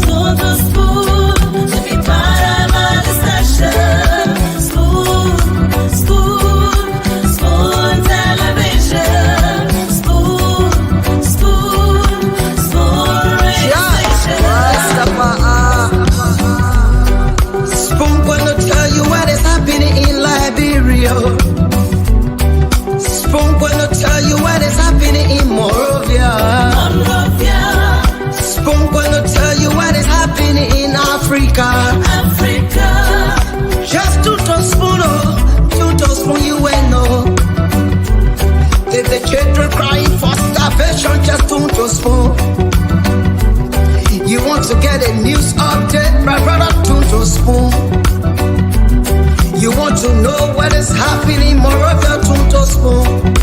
Tudo spoon, de me para uma estação. Spoon, spoon, spoon television. Spoon, spoon, spoon radio station. Spoon gonna tell you what is happening in Liberia. Spoon gonna tell you what is happening in Monrovia. Spoon gonna tell you what is happening in Africa. Just to spoon, you will know. If the children crying for starvation, just to spoon. You want to get a news update, my brother, to spoon. You want to know what is happening in Monrovia, to spoon.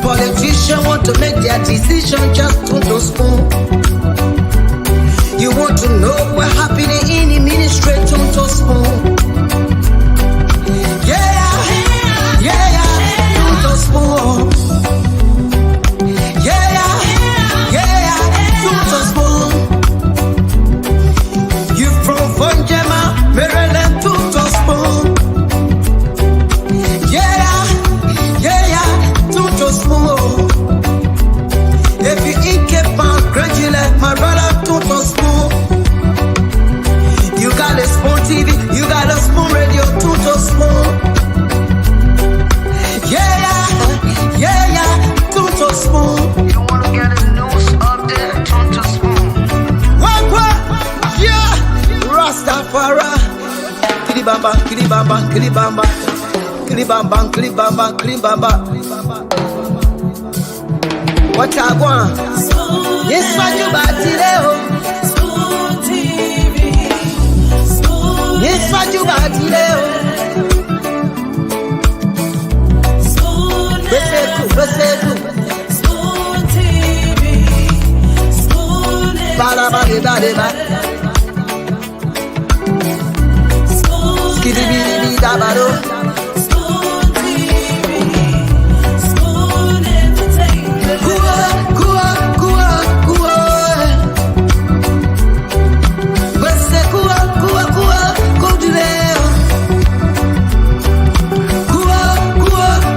Politicians want to make their decision, just to spoon. You want to know what happening in the ministry, to spoon. Yeah, to spoon. Yeah, to spoon. You from Vonjema, Maryland, to spoon. Yeah, to spoon. If you eat Cape Town, gradually, my brother, to spoon. You got a spoon TV, you got a spoon radio, to spoon. Yeah, to spoon. You wanna get a news update, to spoon. What? Yeah, Rastafari. Kilibamba, kilibamba, kilibamba, kilibamba, kilibamba, kilibamba. What I want? Yes, what you about today? Spoon TV, Spoon. Yes, what you about today? Spoon TV, Spoon. Bada. Skidibidi dabado. Spoon TV, Spoon Entertainment. Kua. Bese kua, kudileo.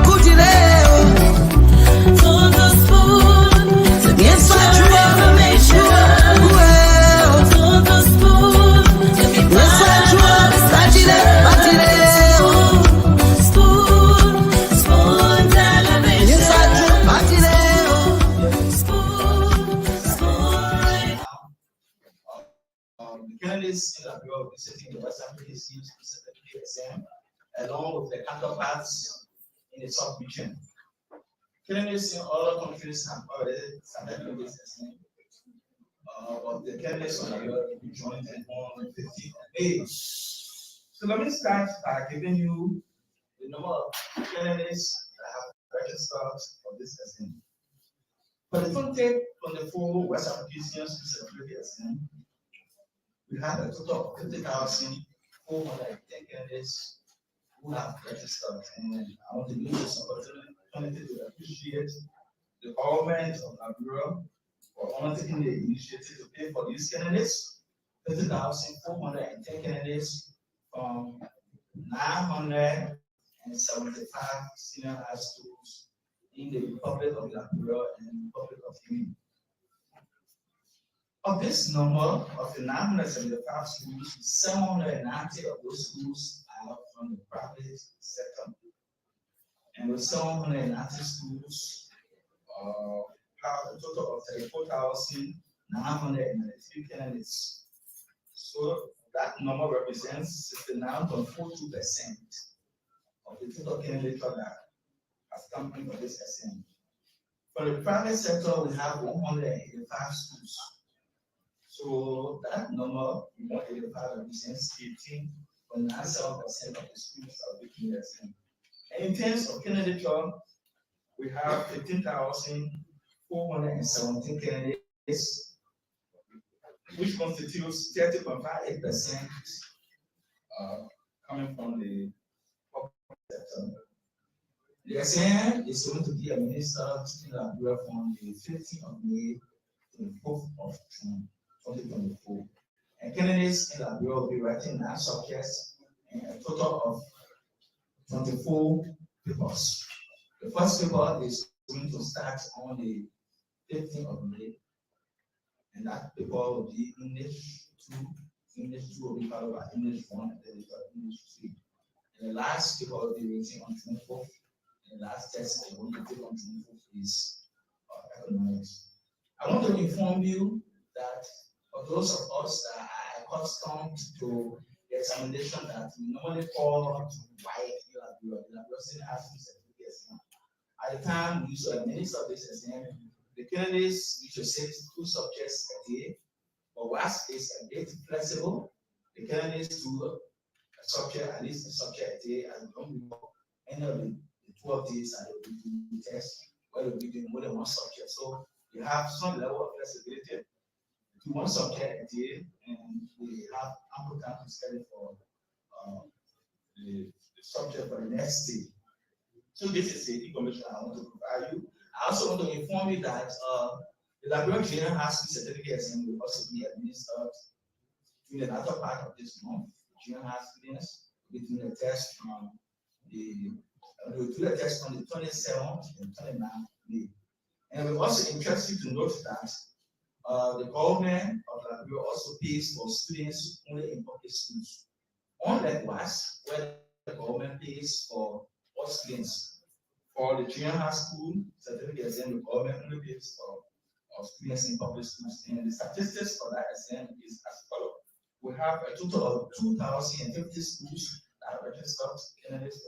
Kudileo. Tudo spoon, to get Yes, what you your want. information. Well, Tudo spoon, to be yes, what you want. Batileo. Spoon television. Yes, what you want. Batileo. Spoon radio. The candidates in the Bureau of Visiting the West African Seas specifically exam, along with their counterparts in the sub-region. Candidates in other countries have already started doing this exam, but the candidates on the Bureau will join them on the 15th of May. So let me start by giving you the number of candidates that have registered for this exam. For the 2024 West African Seas specifically exam, we have a total of 50,410 candidates who have registered, and I want to use this opportunity to appreciate the government of our Bureau for undertaking the initiative to pay for these candidates. 50,410 candidates from 975 senior high schools in the Republic of Liberia and the Republic of Guinea. Of this number, of the 975 schools, 790 of those schools are from the private sector. And with 790 schools, have a total of 34,993 candidates. So that number represents 69.42% of the total candidate that has come into this exam. For the private sector, we have 185 schools. So that number, 185, represents 18.97% of the schools that are taking the exam. And in terms of candidature, we have 15,417 candidates, which constitutes 30.58% coming from the public sector. The exam is going to be administered in Liberia from the 15th of May to 24th of June 2024. And candidates in Liberia will be writing 9 subjects and a total of 24 papers. The first paper is going to start on the 15th of May, and that paper will be English 2. English 2 will be followed by English 1, and then English 3. And the last paper will be written on June 4th, and the last test I'm going to take on June 4th is economics. I want to inform you that for those of us that are accustomed to the examination that we normally call white Liberia has at the time we used to administer this exam, the candidates used to sit 2 subjects a day, but WASP is a bit flexible. The candidates do a subject, at least a subject a day, and don't be any of the 12 days that they will do the test, where they'll be doing more than 1 subject. So you have some level of flexibility to 1 subject a day, and we have ample time to study for the subject for the next day. So this is the information I want to provide you. I also want to inform you that the Liberia Junior High School Certificate exam will also be administered during the latter part of this month. Junior high students will be doing the test on the 27th and 29th May. And we're also interested to note that the government of Liberia also pays for students only in public schools. Unlike WASP, where the government pays for all students. For the junior high school certificate exam, the government only pays for students in public schools. And the statistics for that exam is as follows. We have a total of 2,050 schools that are registered candidates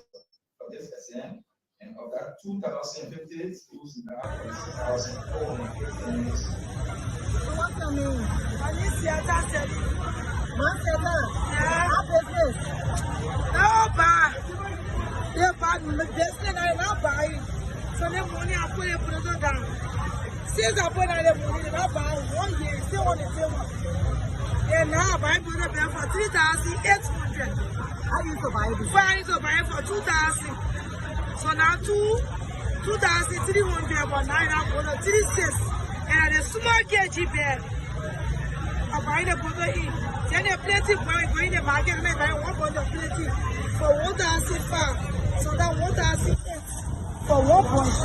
for this exam. And of that 2,050 schools, we have 6,400 candidates. What I mean? I need theater study. Business. No, buy. They buy the business, I not buy it. So the money I put it down. Since I put out the money, I buy 1 year, still on the same one. And now I buy it for 3,800. I used to buy it before. I used to buy it for 2,000. So now 2,300, but now I'm going to 36. And the small KG bed. I buy the bottle in. Then the plenty going in the market, and I buy 1 bottle plenty for 1,005. So that 1,008 for 1 point.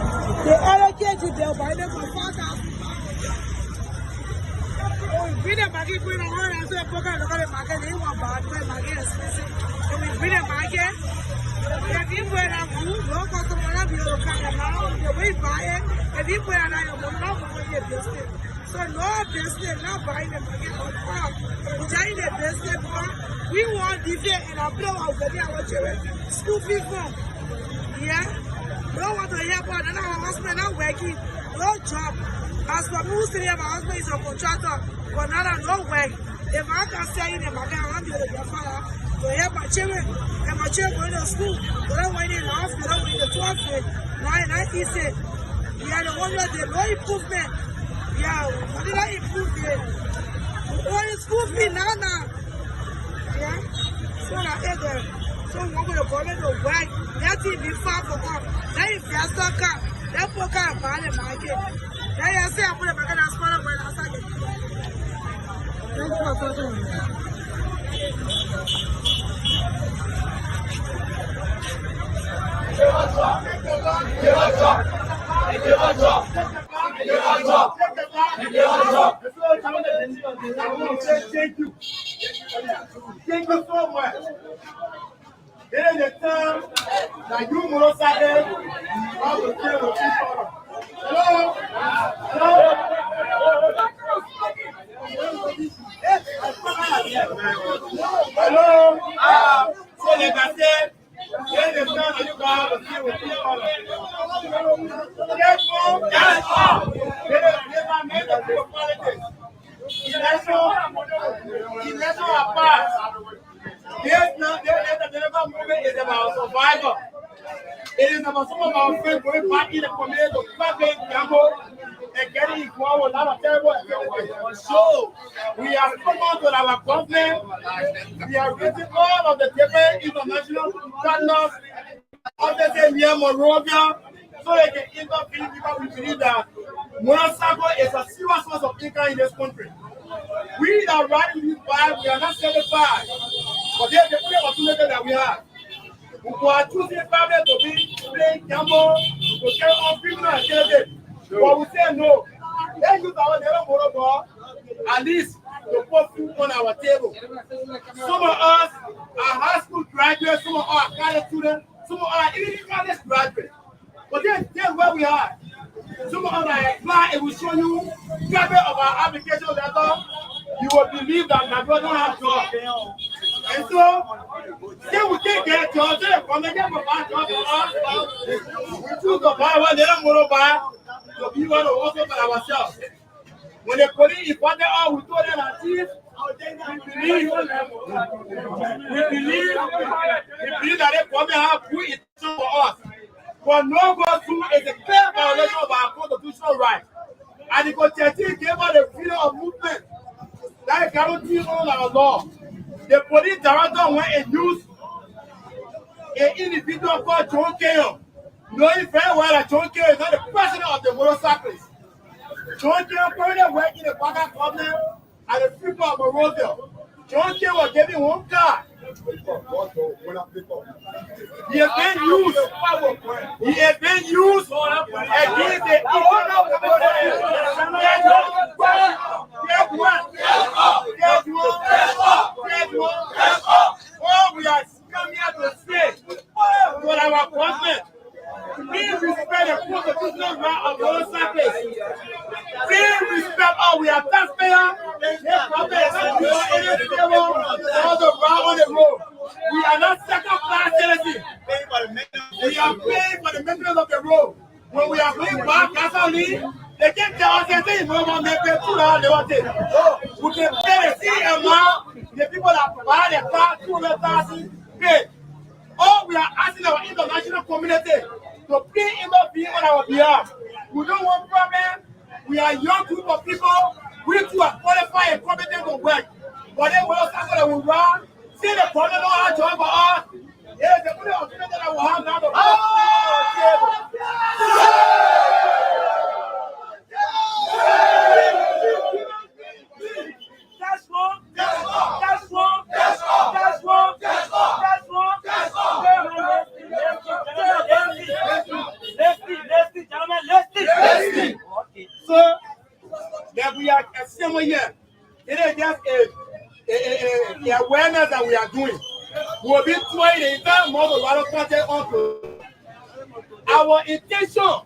The other KG they'll buy them for 4,000. Oh, we bring the market going on, and so I look at the market, they want bad, the market is expensive. So we bring the market. If you put a food, no customer will be able to come now. The way buy it, if you put a item, not going to business. So no business, not buying the market on farm. We're trying the business, we want different and I blow out our children. School fees from. Yeah? We don't want to hear about it. Our husband not working, no job. As for me, who's my husband is a contractor, but not no work. If I can stay in the market, I want to be a father. To help my children, and my children going to school, but I went in the hospital in the 12th grade, 996. Yeah, the one where there's no improvement. Yeah, what did I improve there? What is school fee now? Yeah, so I there. So we're going to go to the work. That thing be far from us. That is the stock car. That poor car buy the market. That you say I put the market as far as when I started. Thank you for talking. Thank you so much. There is a time that you must have how to tell the people. Hello? Hello? So they can say, there is a time that you have to deal with people. Election apart. Yes, now the never movement is about survival. It is about some of our friends going back in the community to fucking gamble and getting equal with a lot of terrible effects. So we are common to our government. We are raising all of the different international partners of the near Monrovia so they can intervene because we believe that Motorcycle is a serious source of income in this country. We that ride in this bike, we are not satisfied. But there's the only opportunity that we have. We are choosing family to be playing gamble, to carry on criminal activity. But we say no. Let's use our little motor at least to put food on our table. Some of us are high school graduates, some of us are college students, some of us are even college graduates. But then here's where we are. Some of us are applying and we show you copy of our application letter. You will believe that my brother don't have job. And so, say we can't get a job, say come and get my job for us. We choose to buy one, they don't want to buy, so we want to also by ourselves. When the police reported us, we told them that we believe that they come and have good intention for us. But no go through is a clear violation of our constitutional rights. And the Constitution gave us the freedom of movement that guarantees all our law. The police director went and used an individual called John Kenyon, knowing very well that John Kenyon is not the president of the motorcyclists. John Kenyon currently working in the Baga government at the Freeport of Monrovia. John Kenyon was given one car. He has been used. He has been used against the Oh, we are coming here to say for our government. Please respect the constitutional right of motorcyclists. Please respect all we are taxpayers. This government is not doing any favor for the right on the road. We are not second-class citizens. We are paying for the maintenance of the road. When we are going back gasoline, they can't tell us anything. No one may pay $2. We can pay the same amount. The people that provide the car, $200,000, pay. All we are asking our international community to please intervene on our behalf. We don't want problem. We are a young group of people. We too are qualified and competent to work. But then we'll start that will run. See the problem don't have job for us. Yes, the only opportunity that we have now to That's wrong. That's wrong. That's wrong. That's wrong. That's wrong. That's wrong. That's wrong. That's wrong. Let's so that we are a similar here. It is just a awareness that we are doing. We'll be trying the entire model of content on. Our intention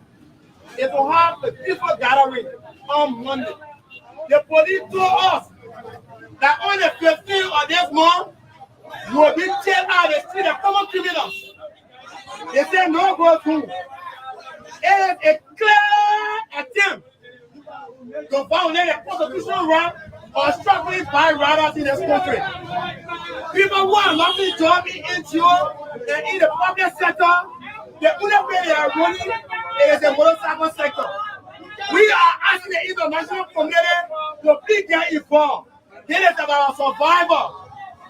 is to have a peaceful gathering on Monday. The police told us that on the 15th of this month, we'll be chased out the street of common criminals. They say no go through. It is a clear attempt to violate the constitutional right of struggling by riders in this country. People who are locking jobs in NGO and in the public sector, the only way they are running is the motorcycle sector. We are asking the international community to please get involved. This is about survival.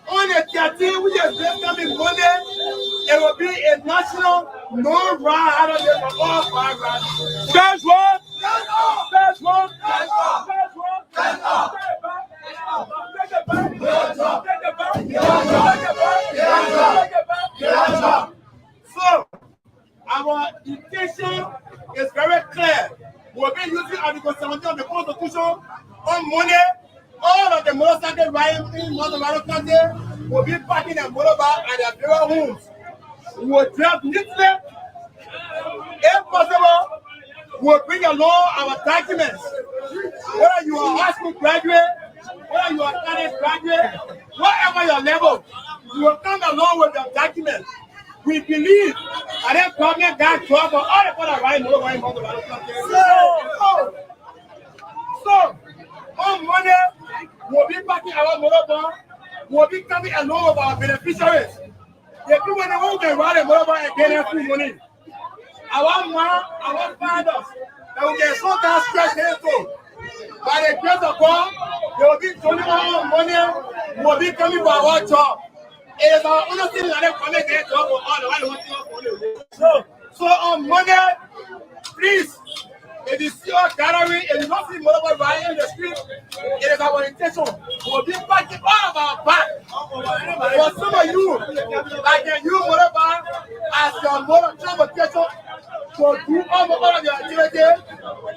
On the 13th, which is this coming Monday, it will be a national no ride out of the for all riders. That's what. That's what. That's what. That's what. That's what. So, our intention is very clear. We'll be using Article 17 of the Constitution on Monday. All of the motorcycle riding in Motorcycle Country will be parking their motorbike at their burial homes. We will drive neatly. If possible, we will bring along our documents. Whether you are a high school graduate, whether you are a college graduate, whatever your level, you will come along with your documents. We believe that this government got job for all the people that ride motorbike in Motorcycle Country. So, on Monday, we'll be parking our motorbike. We'll be coming along with our beneficiaries. The people that won't get ride a motorbike and get their free money. Our mom, our fathers, that will get sometimes stressed into. By the grace of God, they will be joining our money. We'll be coming for our job. It is our only thing that they come and get job for all the while they want to. So on Monday, please, If you see us gathering, if you don't see Molobo rioting in the street, it is our intention. We'll be fighting all of our back. For some of you, like you Molobo, as your moral transportation, to do all of your activities,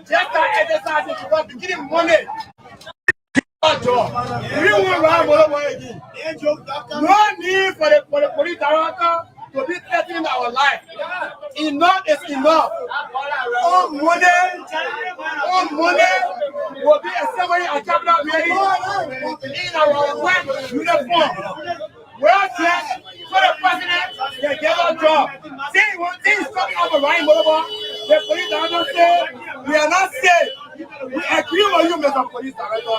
just that exercise is because beginning money. We won't run Molobo again. No need for the police director to be threatening our life. Enough is enough. All money will be assembling a capital building in our white uniform. Well dressed for the president, they get a job. See, one thing is coming up around Molobo, the police director say, we are not safe. We agree with you, Mr. Police Director.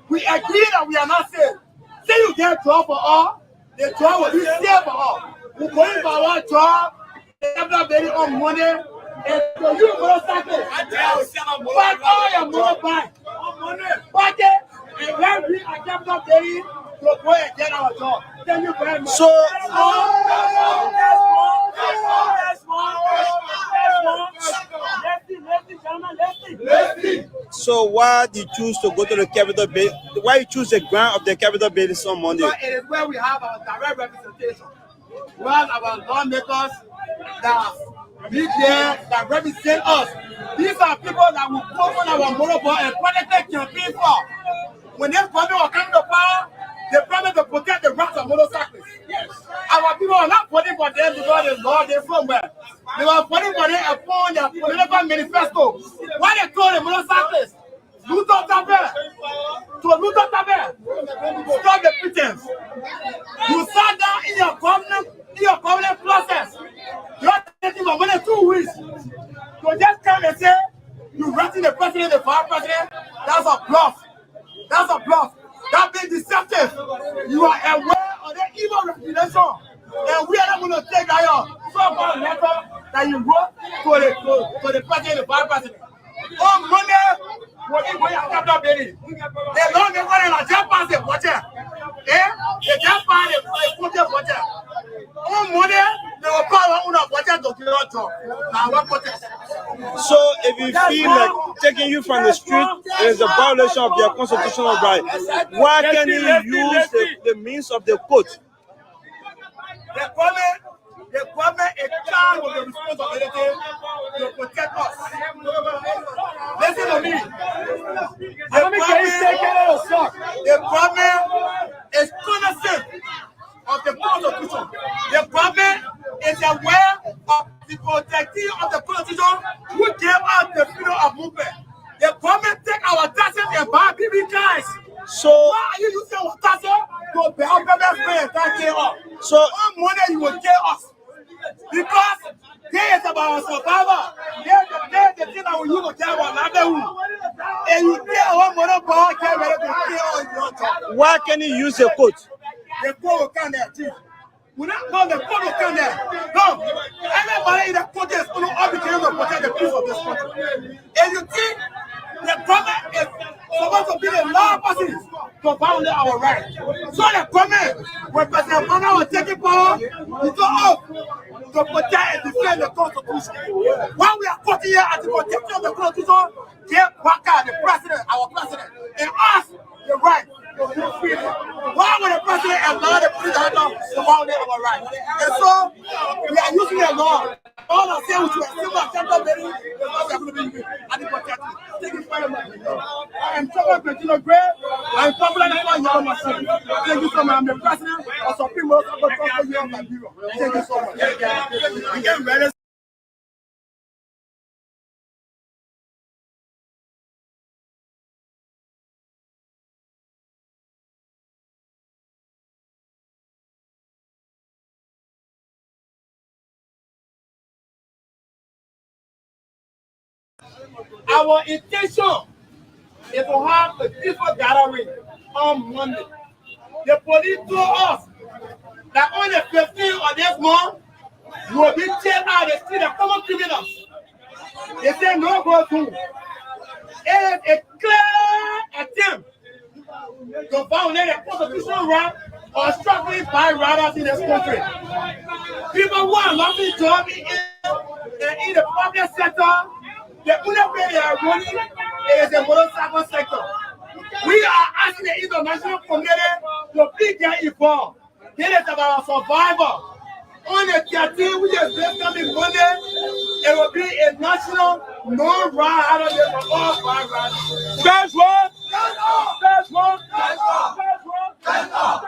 We agree that we are not safe. Say you get a job for all, the job will be safe for all. We're going for our job, the capital building on Monday, and so you motorcycle, but all your motorbike, but and when we are capital building, to go and get our job. Thank you very much. So, so why did you choose to go to the Capitol Building? Why you choose the ground of the Capitol Building on Monday? Because it is where we have our direct representation. We have our lawmakers that be there, that represent us. These are people that will go on our motorbike and politically campaign for. When this government will come to power, they promise to protect the rights of motorcyclists. Our people are not voting for them because they know they're somewhere. They were voting for them upon their political manifesto. Why they told the motorcyclists, loot up the bed, to loot up the bed, stop the pretense. You sat down in your government process. You are taking for more than 2 weeks. So just come and say, you're writing the president, the vice president, that's a bluff. That's a bluff. That being deceptive. You are aware of the evil regulation. And we are not going to take that so-called letter that you wrote to the president, the vice president. On Monday, we're going to capital building. They don't get one in a jump pass the budget. They jump pass the budget. On Monday, they will call on a budget to get a job. Now, what protest? So, if you feel like taking you from the street is a violation of their constitutional right, why can't you use the means of the court? The government is charged with the responsibility to protect us. Listen to me. The government is cognizant of the Constitution. The government is aware of the protecting of the Constitution who gave us the freedom of movement. The government take our taxes and buy BB cars. So why are you using our taxes to pay our baby's pay and can't pay us? So all money you will pay us. Because they is about survival. They the thing that we use to tell our livelihood. And you tell our money power get ready to pay all your job. Why can you use the court? The court will come there, chief. We not know the court will come there. No, everybody in the court is going to obligate to protect the peace of this country. And you think the government is supposed to be the law person to violate our rights. So the government, when President Obama was taking power, he took oath to protect and defend the Constitution. While we are putting here at the protection of the Constitution, give Waka, the president, our president, and us the right to do freedom. Why would the president allow the president to violate our rights? And so we are using the law. All I say, which we are still at Central Building, is what we are going to be at the protection. Thank you very much. I am Trevor Virginia Gray. I am popular in Yellow Machine. Thank you so much. I'm the president of Supreme World of Nigeria. Thank you so much. Again, ready. Our intention is to have a peaceful gathering on Monday. The police told us that on the 15th of this month, we will be chased out of the street of common criminals. They say no go through. It is a clear attempt to violate the constitutional right or struggling by riders in this country. People who are losing jobs in the public sector, The only way they are running is the motorcycle sector. We are asking the international community to please get involved. This is about survival. On the 13th, which is this coming Monday, it will be a national no-ride holiday for all bike riders. First one, first one, first one, first one.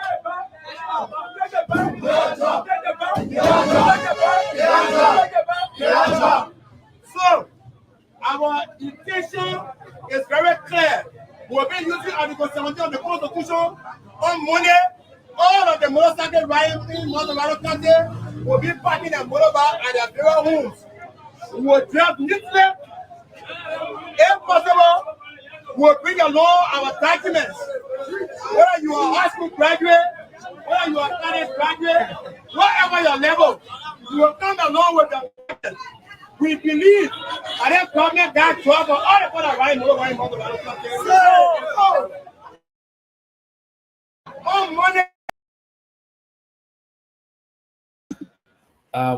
So, our intention is very clear. We'll be using Article 17 of the Constitution on Monday. All of the motorcycle riding in Motorado County will be parking their motorbike at their various homes. We will drive neatly. If possible, we'll bring along our documents. Whether you are a high school graduate, whether you are a college graduate, whatever your level, you will come along with the documents. We believe that that government got job for all the people that ride motorbike. On Monday.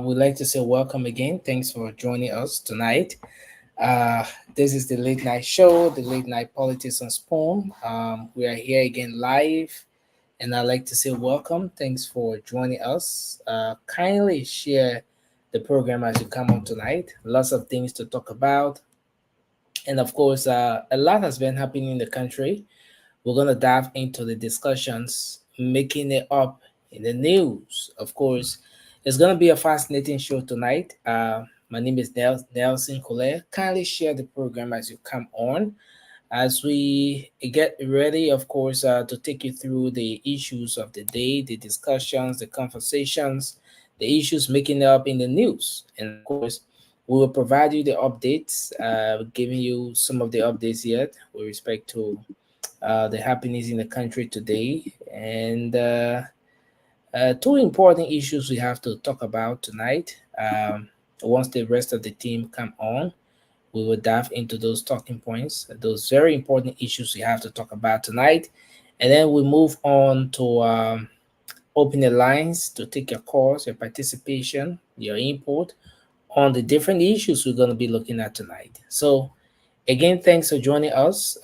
We'd like to say welcome again. Thanks for joining us tonight. This is the late night show, the late night politics and spoon. We are here again live, and I'd like to say welcome. Thanks for joining us. Kindly share the program as you come on tonight. Lots of things to talk about, and of course, a lot has been happening in the country. We're gonna dive into the discussions, making it up in the news. Of course, it's gonna be a fascinating show tonight. My name is Nelson Colette. Kindly share the program as you come on. As we get ready, of course, to take you through the issues of the day, the discussions, the conversations, the issues making up in the news. And of course, we will provide you the updates, giving you some of the updates yet with respect to the happenings in the country today. And two important issues we have to talk about tonight. Once the rest of the team come on, we will dive into those talking points, those very important issues we have to talk about tonight. And then we move on to open the lines to take your calls, your participation, your input on the different issues we're going to be looking at tonight. So, again, thanks for joining us.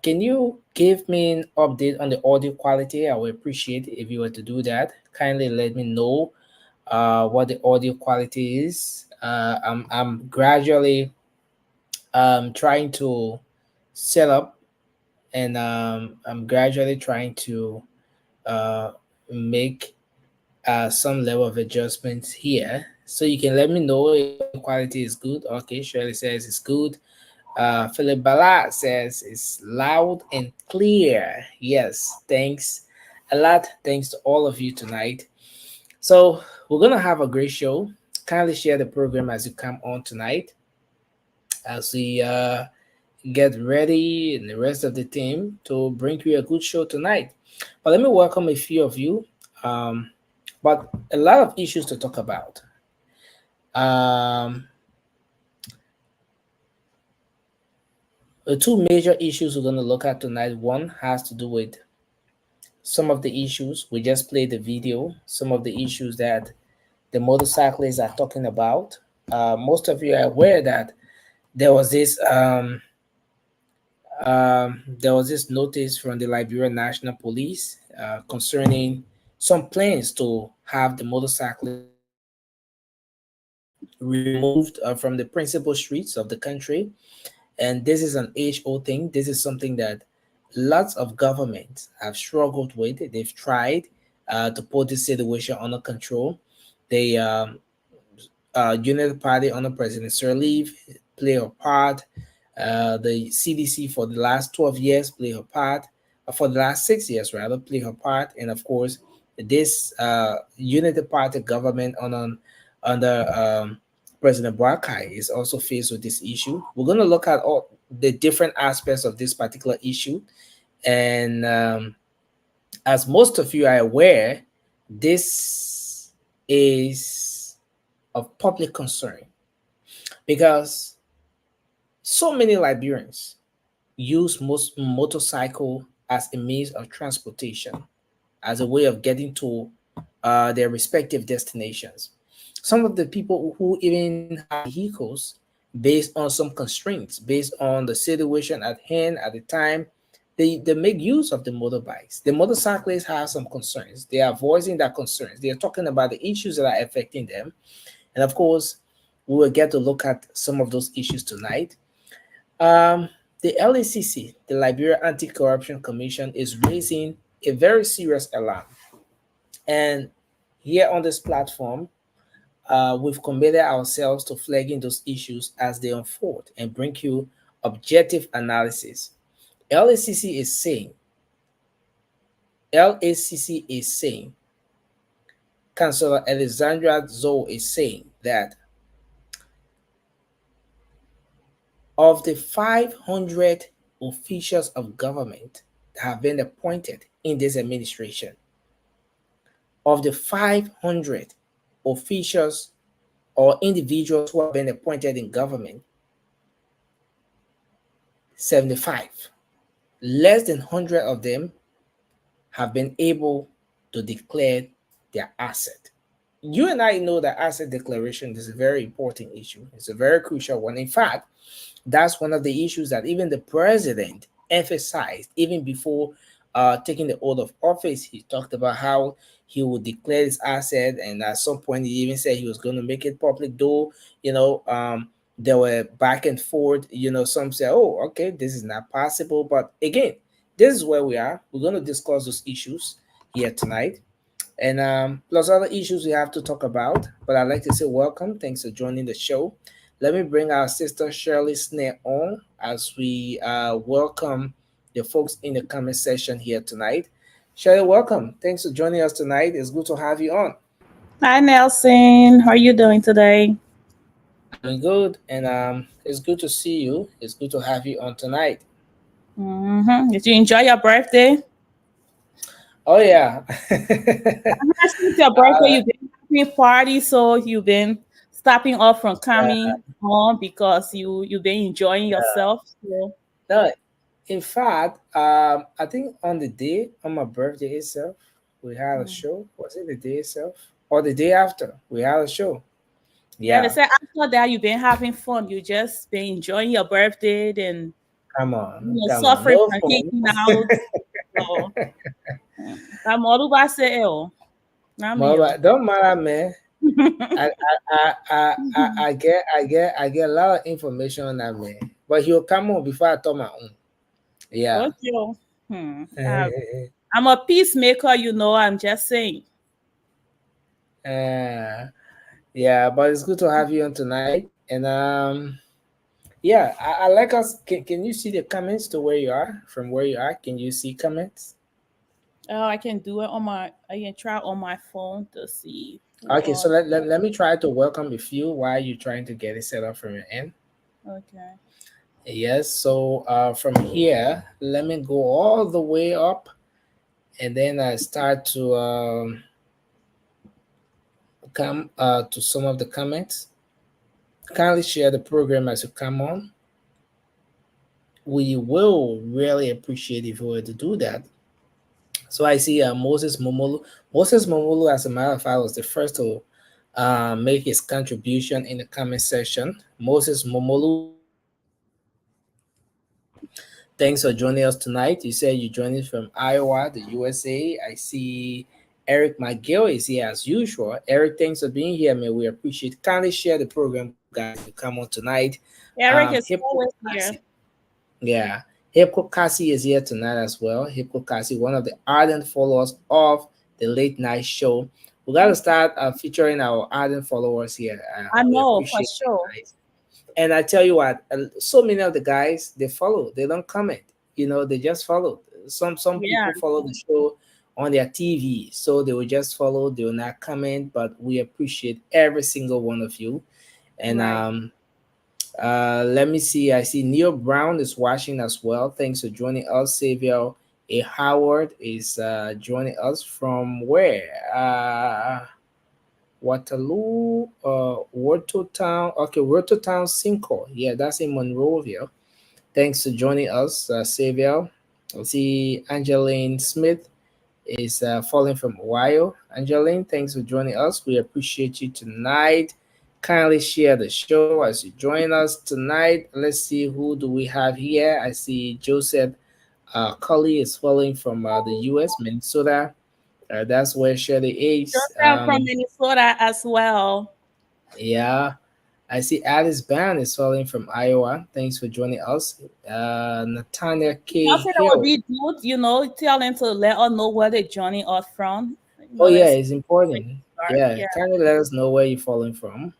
Can you give me an update on the audio quality? I would appreciate it if you were to do that. Kindly let me know what the audio quality is. I'm gradually trying to set up, and I'm gradually trying to make some level of adjustments here. So you can let me know if the quality is good. Okay, Shirley says it's good. Philip Bala says it's loud and clear. Yes, thanks a lot. Thanks to all of you tonight. So we're gonna have a great show. Kindly share the program as you come on tonight, as we get ready and the rest of the team to bring you a good show tonight. But let me welcome a few of you. But a lot of issues to talk about. The two major issues we're going to look at tonight. One has to do with some of the issues. We just played the video, some of the issues that the motorcyclists are talking about. Most of you are aware that there was this notice from the Liberian National Police concerning some plans to have the motorcyclists removed from the principal streets of the country. And this is an age-old thing. This is something that lots of governments have struggled with. They've tried to put this situation under control. They Unity Party under President Sirleaf play a part. The CDC for the last 12 years play her part. For the last 6 years, rather, play her part. And of course, this Unity Party government under President Boakai is also faced with this issue. We're going to look at all the different aspects of this particular issue. And as most of you are aware, this is of public concern because so many Liberians use motorcycle as a means of transportation, as a way of getting to their respective destinations. Some of the people who even have vehicles, based on some constraints, based on the situation at hand at the time. They make use of the motorbikes. The motorcyclists have some concerns. They are voicing their concerns. They are talking about the issues that are affecting them. And of course, we will get to look at some of those issues tonight. Um, the LACC, the Liberia Anti-Corruption Commission, is raising a very serious alarm. And here on this platform, we've committed ourselves to flagging those issues as they unfold and bring you objective analysis. LACC is saying, LACC is saying, Councillor Alexandra Zoe is saying that of the 500 officials of government that have been appointed in this administration, of the 500 officials or individuals who have been appointed in government, 75, less than 100 of them have been able to declare their asset. You and I know that asset declaration is a very important issue. It's a very crucial one. In fact, that's one of the issues that even the president emphasized even before taking the oath of office. He talked about how he would declare his asset, and at some point he even said he was going to make it public. Though there were back and forth. Some say, "Oh, okay, this is not possible." But again, this is where we are. We're going to discuss those issues here tonight, and plus other issues we have to talk about. But I'd like to say welcome. Thanks for joining the show. Let me bring our sister Shirley Snare on as we welcome the folks in the comment section here tonight. Shirley, welcome. Thanks for joining us tonight. It's good to have you on. Hi, Nelson. How are you doing today? Doing good, and it's good to see you. It's good to have you on tonight. Did you enjoy your birthday? Oh yeah. Since your birthday, you've been having parties, so you've been stopping off from coming on because you've been enjoying yourself. So. No, in fact, I think on my birthday itself, we had a show. Was it the day itself or the day after? We had a show. Yeah, they said after that you've been having fun. You just been enjoying your birthday and come on, suffering from kicking out. So, I'm all about say, don't matter, man. I get a lot of information on that man, but he'll come on before I talk my own. Yeah. Okay. I'm a peacemaker, I'm just saying. Yeah, but it's good to have you on tonight. And yeah, I like us. Can you see the comments to where you are? From where you are, can you see comments? Oh, I can do it I can try on my phone to see. Okay, so let me try to welcome a few while you're trying to get it set up from your end. Okay. Yes, so from here, let me go all the way up, and then I start to come to some of the comments. Kindly share the program as you come on. We will really appreciate if you were to do that. So I see Moses Momolu. Moses Momolu, as a matter of fact, was the first to make his contribution in the comment section. Moses Momolu, thanks for joining us tonight. You said you joined us from Iowa, the USA. I see Eric McGill is here as usual. Eric, thanks for being here, man. We appreciate it. Kindly share the program, guys, to come on tonight. Eric is always here. Yeah. Hipko Kasi is here tonight as well. Hipko Kasi, one of the ardent followers of the late night show. We got to start featuring our ardent followers here. I know, for sure. And I tell you what, so many of the guys, they follow. They don't comment. They just follow. Some people follow the show on their TV, so they will just follow. They will not comment, but we appreciate every single one of you. And let me see. I see Neil Brown is watching as well. Thanks for joining us. Xavier A. Howard is joining us from where? Waterloo, Watertown. Okay, Watertown, Cinco. Yeah, that's in Monrovia. Thanks for joining us, Xavier. I see Angeline Smith is falling from Ohio. Angeline, thanks for joining us. We appreciate you tonight. kindly share the show as you join us tonight. Let's see who do we have here. I see Joseph Cully is following from the U.S. Minnesota. That's where Shirley is. Joseph from Minnesota as well. Yeah. I see Alice Band is following from Iowa. Thanks for joining us. Nathaniel K. I said it would Hill. be good, tell them to let us know where they're joining us from. Oh yeah, Let's it's important. start. Yeah, Yeah. kindly let us know where you're following from.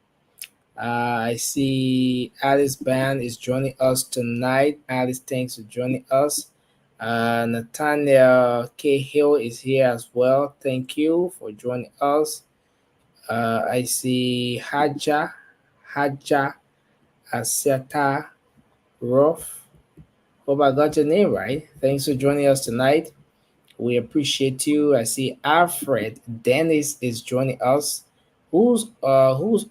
I see Alice Band is joining us tonight. Alice, thanks for joining us. Nathaniel K. Hill is here as well. Thank you for joining us. I see Haja Aseta Ruff. Hope I got your name right. Thanks for joining us tonight. We appreciate you. I see Alfred Dennis is joining us. Who's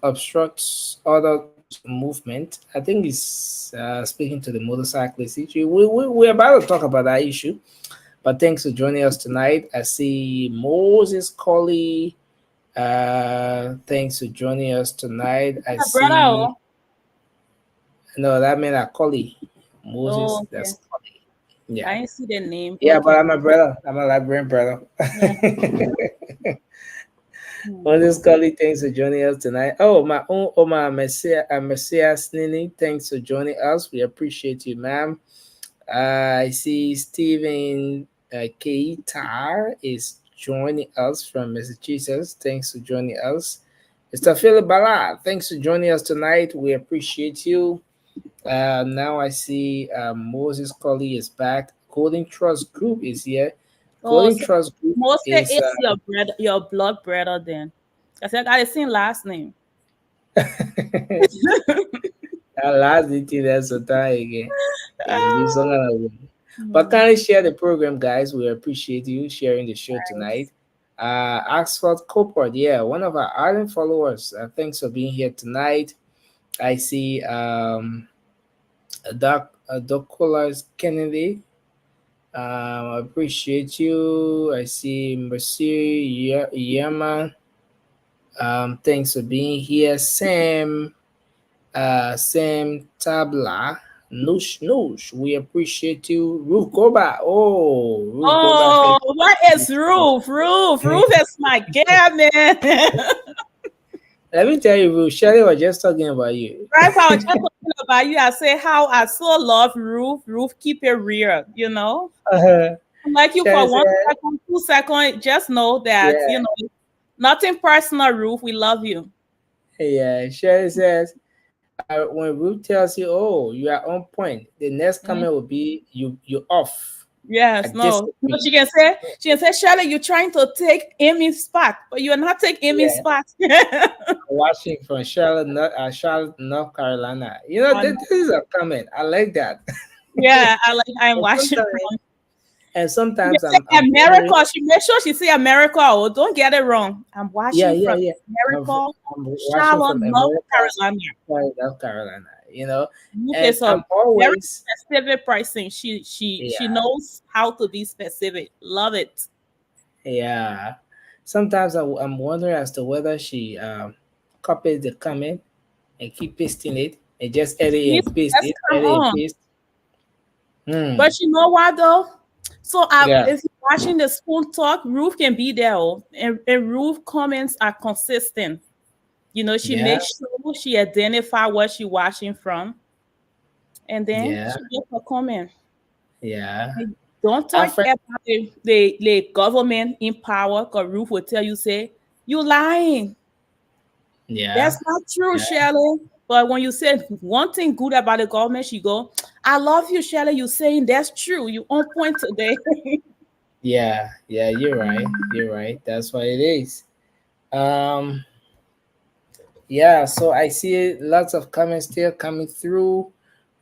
obstructs other movement? I think he's speaking to the motorcyclist issue. We're about to talk about that issue. But thanks for joining us tonight. I see Moses Colley. Thanks for joining us tonight. I see. Brother. No, that meant I Colley. Moses. Oh, okay. That's Colley. Yeah. I didn't see the name. Yeah, Okay. but I'm a brother. I'm a librarian brother. Moses Colley, thanks for joining us tonight. Oh, my own Oma Messias Nini, thanks for joining us. We appreciate you, ma'am. I see Stephen Keitar is joining us from Massachusetts. Thanks for joining us. Mr. Philip Ballard, thanks for joining us tonight. We appreciate you. Now I see Moses Colley is back. Golden Trust Group is here. Golden so Trust Group Moses is is your blood brother then. I said I seen last name. last detail that's a time again. But kindly share the program, guys. We appreciate you sharing the show tonight. Oxford Copart, yeah, one of our ardent followers. Thanks for being here tonight. I see Dr. Kennedy. I appreciate you. I see Monsieur Yerman. Thanks for being here. Sam Tabla. Noosh. We appreciate you. Ruth Goba. Ruth Goba. What is Ruth? Ruth is my girl, man. Let me tell you, Ruth, Shirley was just talking about you. Right, I was just talking about you. I say how I so love Ruth. Ruth, keep it real, Like you for 1 second, 2 seconds, just know that, nothing personal, Ruth. We love you. Yeah, Shirley says, when Ruth tells you, oh, you are on point, the next comment will be, you're off. Yes, no. She can say, Shirley, you're trying to take Amy's spot, but you're not taking Amy's spot. Watching from Charlotte, North Carolina. This is a comment. I like that. Yeah, I'm watching. And sometimes America. She make sure she say America. Oh, don't get it wrong. I'm watching from America, Charlotte, North Carolina. North Carolina. And so I'm always very specific pricing. She knows how to be specific. Love it. Yeah. Sometimes I'm wondering as to whether she copies the comment and keep pasting it and just edit and paste it. Edit and paste. But you know what though? So if you're watching the Spoon Talk, Ruth can be there, and Ruth comments are consistent. She makes sure she identify what she's watching from, and then she gets her comment. Yeah. Don't talk about the government in power, because Ruth will tell you, say, you lying. Yeah. That's not true, Shirley. But when you say one thing good about the government, she go, I love you, Shirley. You saying that's true. You on point today. Yeah, you're right. That's what it is. Yeah, so I see lots of comments still coming through.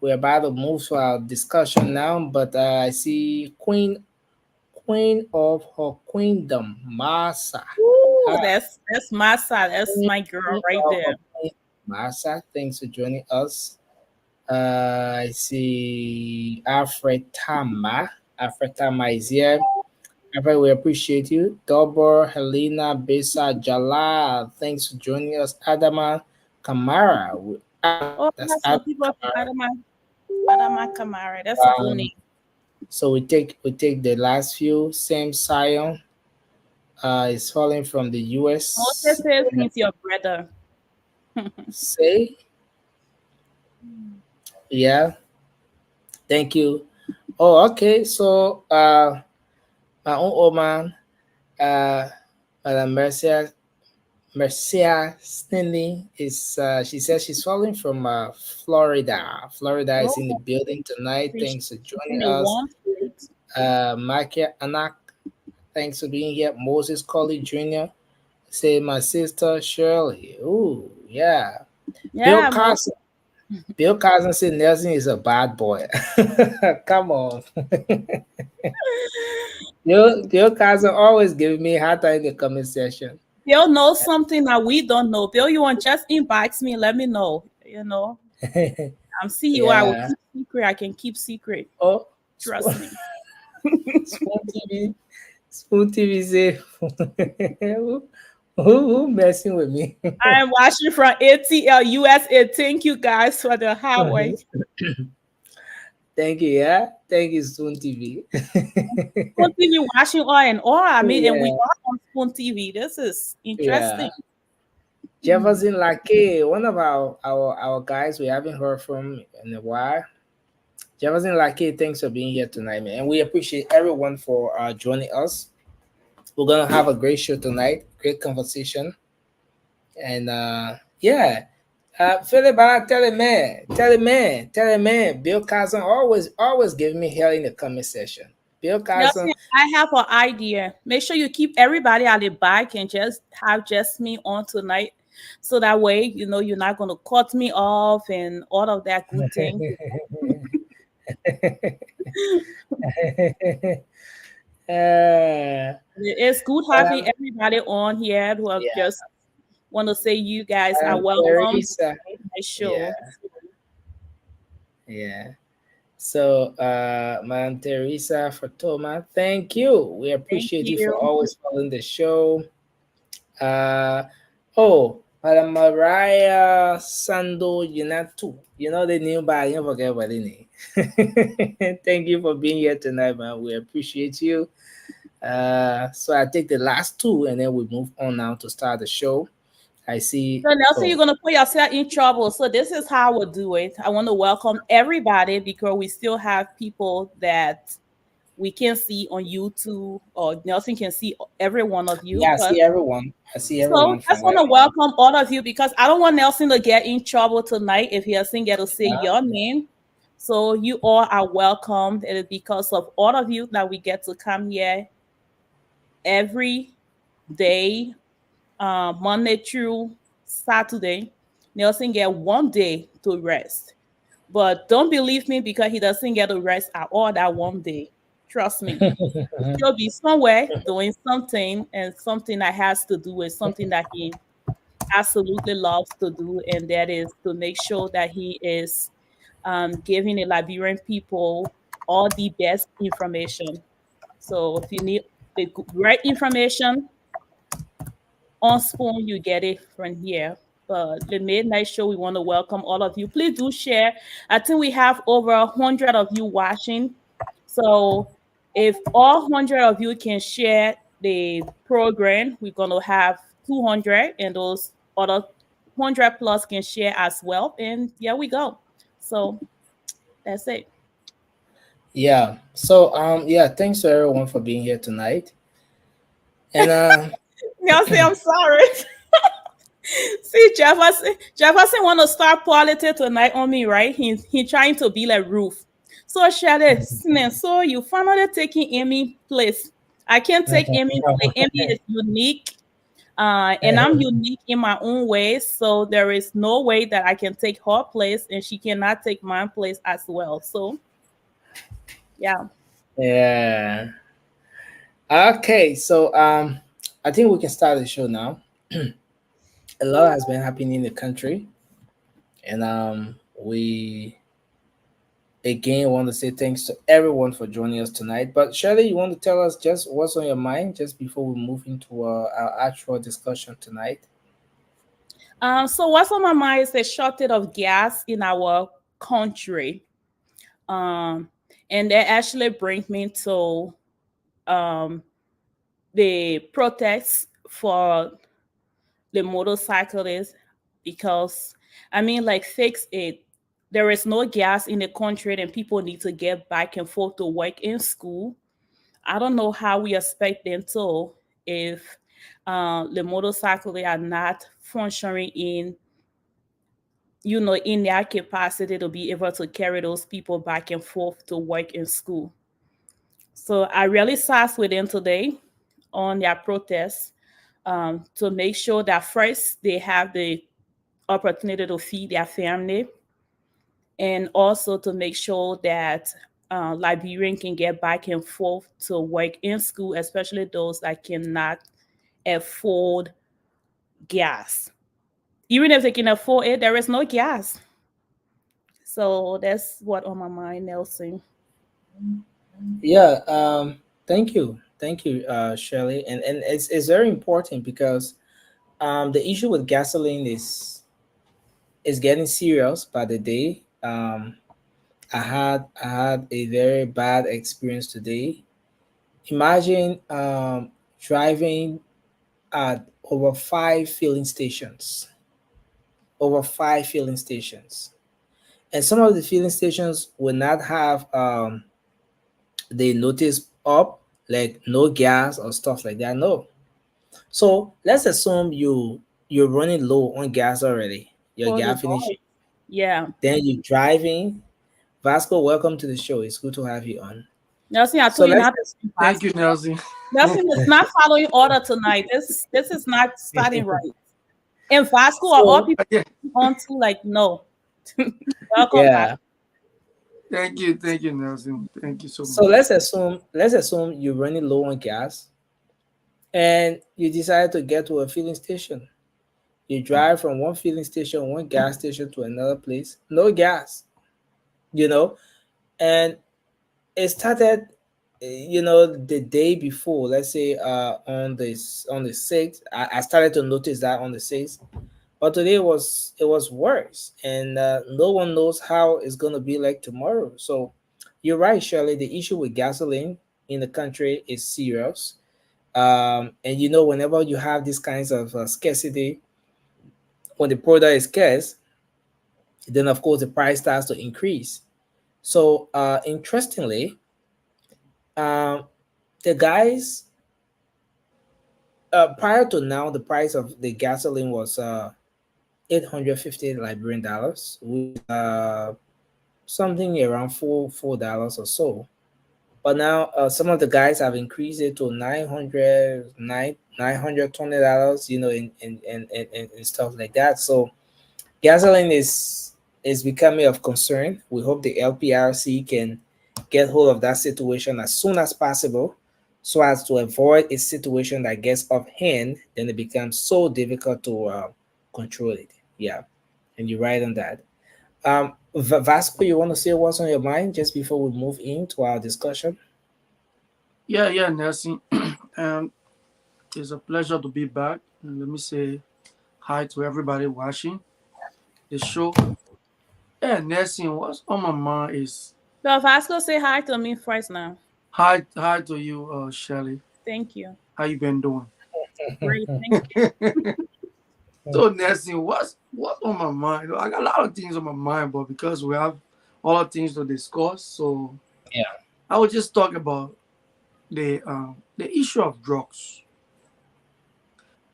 We're about to move to our discussion now, but I see Queen of her queendom, Masa. Ooh, that's Masa. That's my girl right there. Masa, thanks for joining us. I see Alfred Tama. Alfred Tama is here. Alfred, we appreciate you. Dobor, Helena, Besa, Jalal, thanks for joining us. Adama, Kamara. Oh, we That's have some people from Adama Kamara. That's a good name. So we take the last few. Sam Sion is falling from the US. Moses says he's your brother. Say, yeah. Thank you. Oh, okay. So my own old man, Madam Mercia Stanley is she says she's calling from Florida. Florida is in the building tonight. Thanks for joining us. Micah Anak, thanks for being here. Moses Colley Jr. Say my sister Shirley. Ooh, yeah. Bill Carson. Bill Carson said Nelson is a bad boy. Come on. Bill Carson always giving me a hard time in the comment section. Bill knows something that we don't know. Bill, you want just inbox me, let me know. I'm CEO. I will keep secret. I can keep secret. Oh, trust me. Spoon TV say, who messing with me? I am watching from ATL USA. Thank you guys for the highway. Thank you, yeah. Thank you, Spoon TV. Spoon TV watching all and all. I mean, and we are on Spoon TV. This is interesting. Yeah. Jefferson Lake, one of our guys we haven't heard from in a while. Jefferson Lake, thanks for being here tonight, man. And we appreciate everyone for joining us. We're gonna have a great show tonight, great conversation. And yeah. Philip, tell him, man. Bill Carson always giving me hell in the comment section. Bill Carson. Nelson, I have an idea. Make sure you keep everybody at the back and just have just me on tonight. So that way, you're not going to cut me off and all of that good thing. It's good having everybody on here who have just want to say you guys are welcome to my show. Yeah. So, Madam Teresa Fatoma, thank you. We appreciate you for always following the show. Madam Mariah Sando Yunatu. The new by you forget what it is. Thank you for being here tonight, man. We appreciate you. So I take the last two and then we move on now to start the show. I see. So Nelson, you're gonna put yourself in trouble. So this is how I would do it. I want to welcome everybody because we still have people that we can see on YouTube, or Nelson can see every one of you. Yeah, I see everyone. So I just want to welcome all of you because I don't want Nelson to get in trouble tonight if he doesn't get to say your name. So you all are welcomed. It is because of all of you that we get to come here every day. Monday through Saturday, Nelson get 1 day to rest. But don't believe me because he doesn't get to rest at all that 1 day. Trust me. He'll be somewhere doing something, and something that has to do with something that he absolutely loves to do, and that is to make sure that he is giving the Liberian people all the best information. So if you need the right information, on Spoon, you get it from here. But the midnight show, we want to welcome all of you. Please do share. I think we have over 100 of you watching. So if all 100 of you can share the program, we're going to have 200, and those other 100 plus can share as well. And here we go. So that's it. Yeah. So thanks to everyone for being here tonight. And Nelson, I'm sorry. See, Jefferson want to start politics tonight on me, right? He trying to be like Ruth. So Shade, so you finally taking Amy place. I can't take Amy place. Amy is unique, and I'm unique in my own way. So there is no way that I can take her place, and she cannot take my place as well. So, yeah. Yeah. Okay, so I think we can start the show now. A lot has been happening in the country, and we again want to say thanks to everyone for joining us tonight. But Shirley, you want to tell us just what's on your mind just before we move into our actual discussion tonight? So what's on my mind is the shortage of gas in our country. And that actually brings me to the protests for the motorcyclists, because I mean, like, fix it. There is no gas in the country and people need to get back and forth to work in school. I don't know how we expect them to if the motorcyclists are not functioning in, in their capacity to be able to carry those people back and forth to work in school. So I really sat with them today on their protests, to make sure that first they have the opportunity to feed their family, and also to make sure that Liberian can get back and forth to work in school, especially those that cannot afford gas. Even if they can afford it, there is no gas. So that's what on my mind, Nelson. Yeah, thank you. Thank you, Shirley. And it's very important because the issue with gasoline is getting serious by the day. I had a very bad experience today. Imagine driving at over five filling stations, and some of the filling stations will not have the notice up like no gas or stuff like that. No. So let's assume you're running low on gas already. Your For the gas finish. noise. Yeah. Then you're driving. Vasco, welcome to the show. It's good to have you on. Nelson, I So told you let's not to. Thank you, Nelson. Nelson is not following order tonight. This is not starting right. And Vasco are So- all people Yeah. on to like no. Welcome yeah. back. Thank you, Nelson. Thank you so much. So let's assume you're running low on gas, and you decide to get to a filling station. You drive from one filling station, one gas station to another place, no gas, and it started, the day before. Let's say on the 6th, I started to notice that on the 6th, but today it was worse, and no one knows how it's gonna be like tomorrow. So you're right, Shirley. The issue with gasoline in the country is serious. And whenever you have these kinds of scarcity, when the product is scarce, then of course the price starts to increase. So interestingly, the guys, prior to now, the price of the gasoline was 850 Liberian dollars, with something around $4 or so. But now some of the guys have increased it to $920, and stuff like that. So gasoline is becoming of concern. We hope the LPRC can get hold of that situation as soon as possible, so as to avoid a situation that gets off hand, then it becomes so difficult to control it. Yeah, and you're right on that. Vasco, you want to say what's on your mind just before we move into our discussion? Yeah, Nelson. It's a pleasure to be back. And let me say hi to everybody watching the show. Yeah, Nelson, what's on my mind is So Vasco, say hi to me first now. hi to you, Shelly. Thank you. How you been doing? Great. Thank you. So Nelson, what's on my mind? I got a lot of things on my mind, but because we have all the things to discuss, so Yeah. I will just talk about the issue of drugs.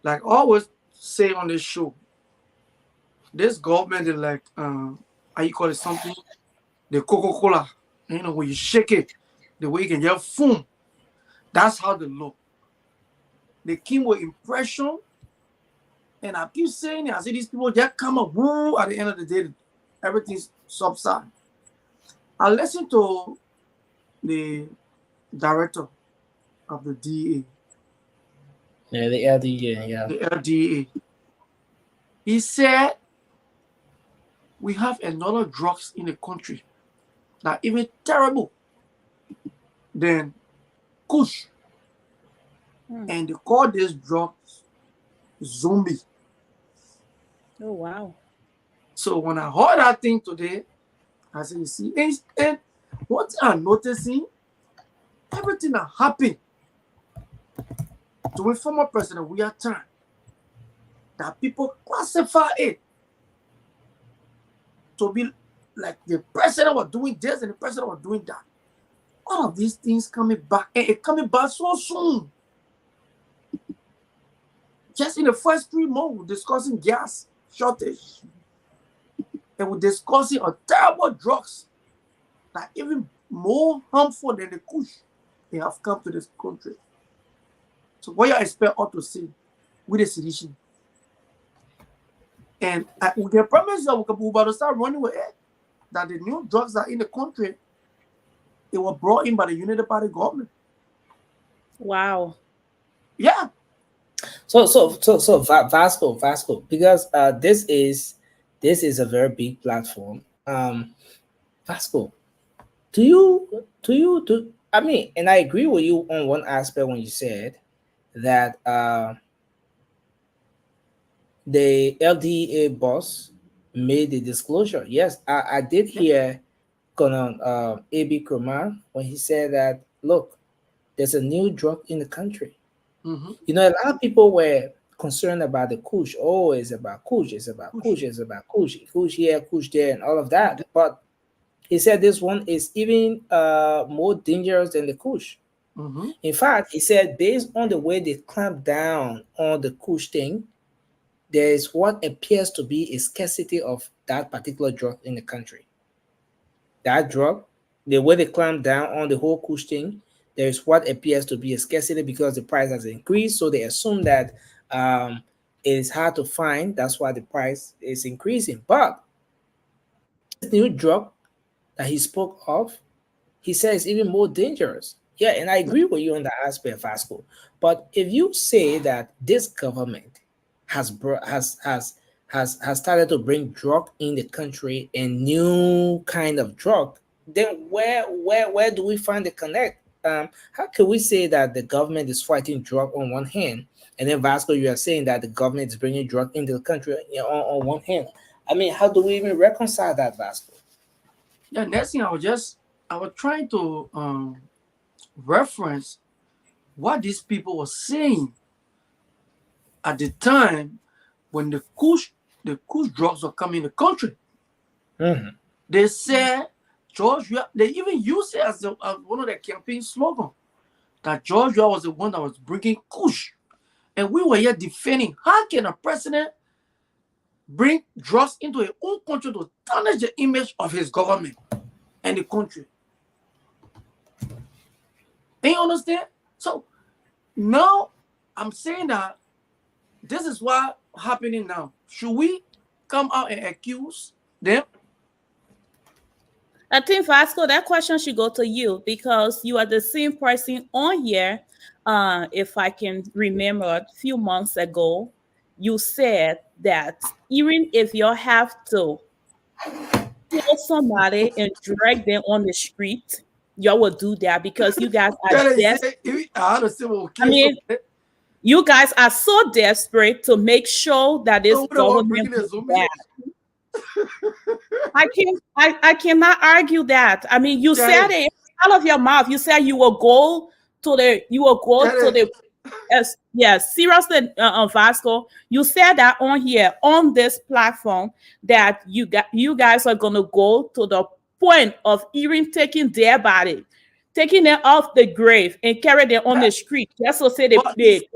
Like I always say on this show, this government is like how you call it something? The Coca-Cola. When you shake it, the way you can get foam. That's how they look. They came with impression. And I keep saying it. I say these people just come up, woo, at the end of the day, everything's subside. I listened to the director of the DEA. Yeah, the LDA, yeah. The LDA. He said we have another drugs in the country that even terrible than Kush. And they call this drugs zombie. Oh wow. So when I heard that thing today, I said, you see, and what I'm noticing, everything that happened to a former president, we are trying that people classify it to be like the president was doing this and the president was doing that. All of these things coming back, and it coming back so soon. Just in the first 3 months, we're discussing gas shortage. And we're discussing a terrible drugs that even more harmful than the kush they have come to this country. So what you expect us to see with the sedition? And we can promise that we're about to start running with it. That the new drugs that are in the country, it was brought in by the Unity Party government. Wow. Yeah. So Vasco, because this is a very big platform. Vasco, I mean, and I agree with you on one aspect when you said that the LDA boss made the disclosure. Yes, I did hear Colonel A.B. Kromah when he said that, look, there's a new drug in the country. Mm-hmm. You know, a lot of people were concerned about the kush. Oh, it's about kush, it's about kush, it's about kush. Kush here, kush there, and all of that. But he said this one is even more dangerous than the kush. Mm-hmm. In fact, he said based on the way they clamp down on the kush thing, there is what appears to be a scarcity of that particular drug in the country. That drug, the way they clamp down on the whole kush thing, there is what appears to be a scarcity because the price has increased. So they assume that it is hard to find. That's why the price is increasing. But this new drug that he spoke of, he says even more dangerous. Yeah, and I agree with you on that aspect, Vasco. But if you say that this government has started to bring drug in the country, a new kind of drug, then where do we find the connect? How can we say that the government is fighting drug on one hand, and then Vasco, you are saying that the government is bringing drug into the country on one hand? I mean, how do we even reconcile that, Vasco? Yeah, next thing I was trying to reference what these people were saying at the time when the kush drugs were coming in the country. Mm-hmm. They said Georgia, they even used it as one of their campaign slogans, that Georgia was the one that was bringing kush. And we were here defending, how can a president bring drugs into his own country to tarnish the image of his government and the country? Do you understand? So now I'm saying that this is what's happening now. Should we come out and accuse them? I think, Vasco, that question should go to you because you are the same person on here. If I can remember a few months ago, you said that even if you have to kill somebody and drag them on the street, you will do that because you guys are desperate. I mean, you guys are so desperate to make sure that this government is bad. I cannot argue that. I mean, you said it out of your mouth. You said you will go to the seriously, Vasco. You said that on here on this platform that you guys are gonna go to the point of even taking their body, taking them off the grave and carry them on the street just to say the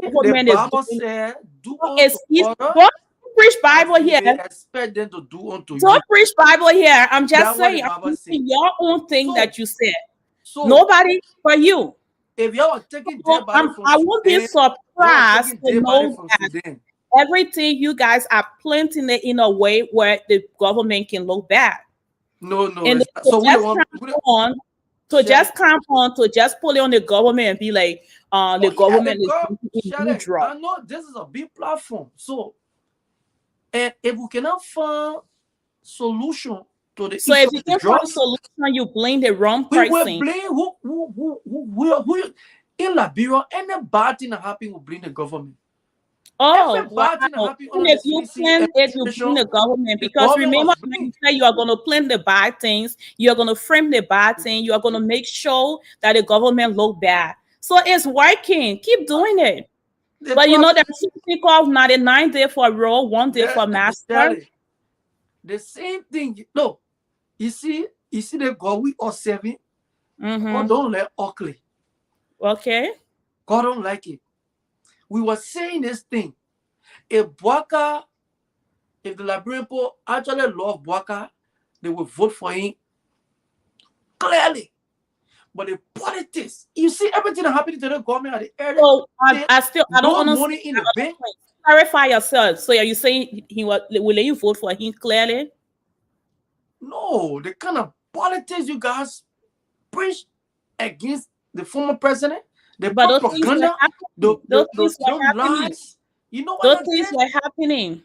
government is doing. Don't preach Bible here. Expect them to do unto you. Don't preach Bible here. I'm just saying, your own thing that you said. So nobody but you. If you are taking their body from I won't be surprised to know that everything you guys are planting it in a way where the government can look bad. No. And just come on to just pull it on the government and be like, the government is doing drugs. I know this is a big platform. So, and if we cannot find solution to the so if you can find a solution, you blame the wrong person. We will blame who in Liberia, any bad thing that happened will blame the government. Oh, Every wow. bad thing that happened And under if the you CDC plan it, you administration, blame the government. the Because government remember, was when you blamed. say you are going to plan the bad things, you're going to frame the bad thing, you are going to make sure that the government look bad. So it's working. Keep doing it. The But you know, problem- there's something called 99 day for raw, 1 day for master. Charlie, the same thing. No, you see the God we are serving. God don't like ugly. Okay. God don't like it. We were saying this thing. If Bouaka, if the Liberian people actually love Bouaka, they will vote for him clearly. But the politics, you see everything that happened to the government at the area. So I don't understand. Money in the bank. Clarify yourself. So are you saying will you vote for him clearly? No, the kind of politics you guys preach against the former president, the propaganda, those lies. You know what? Those things were happening.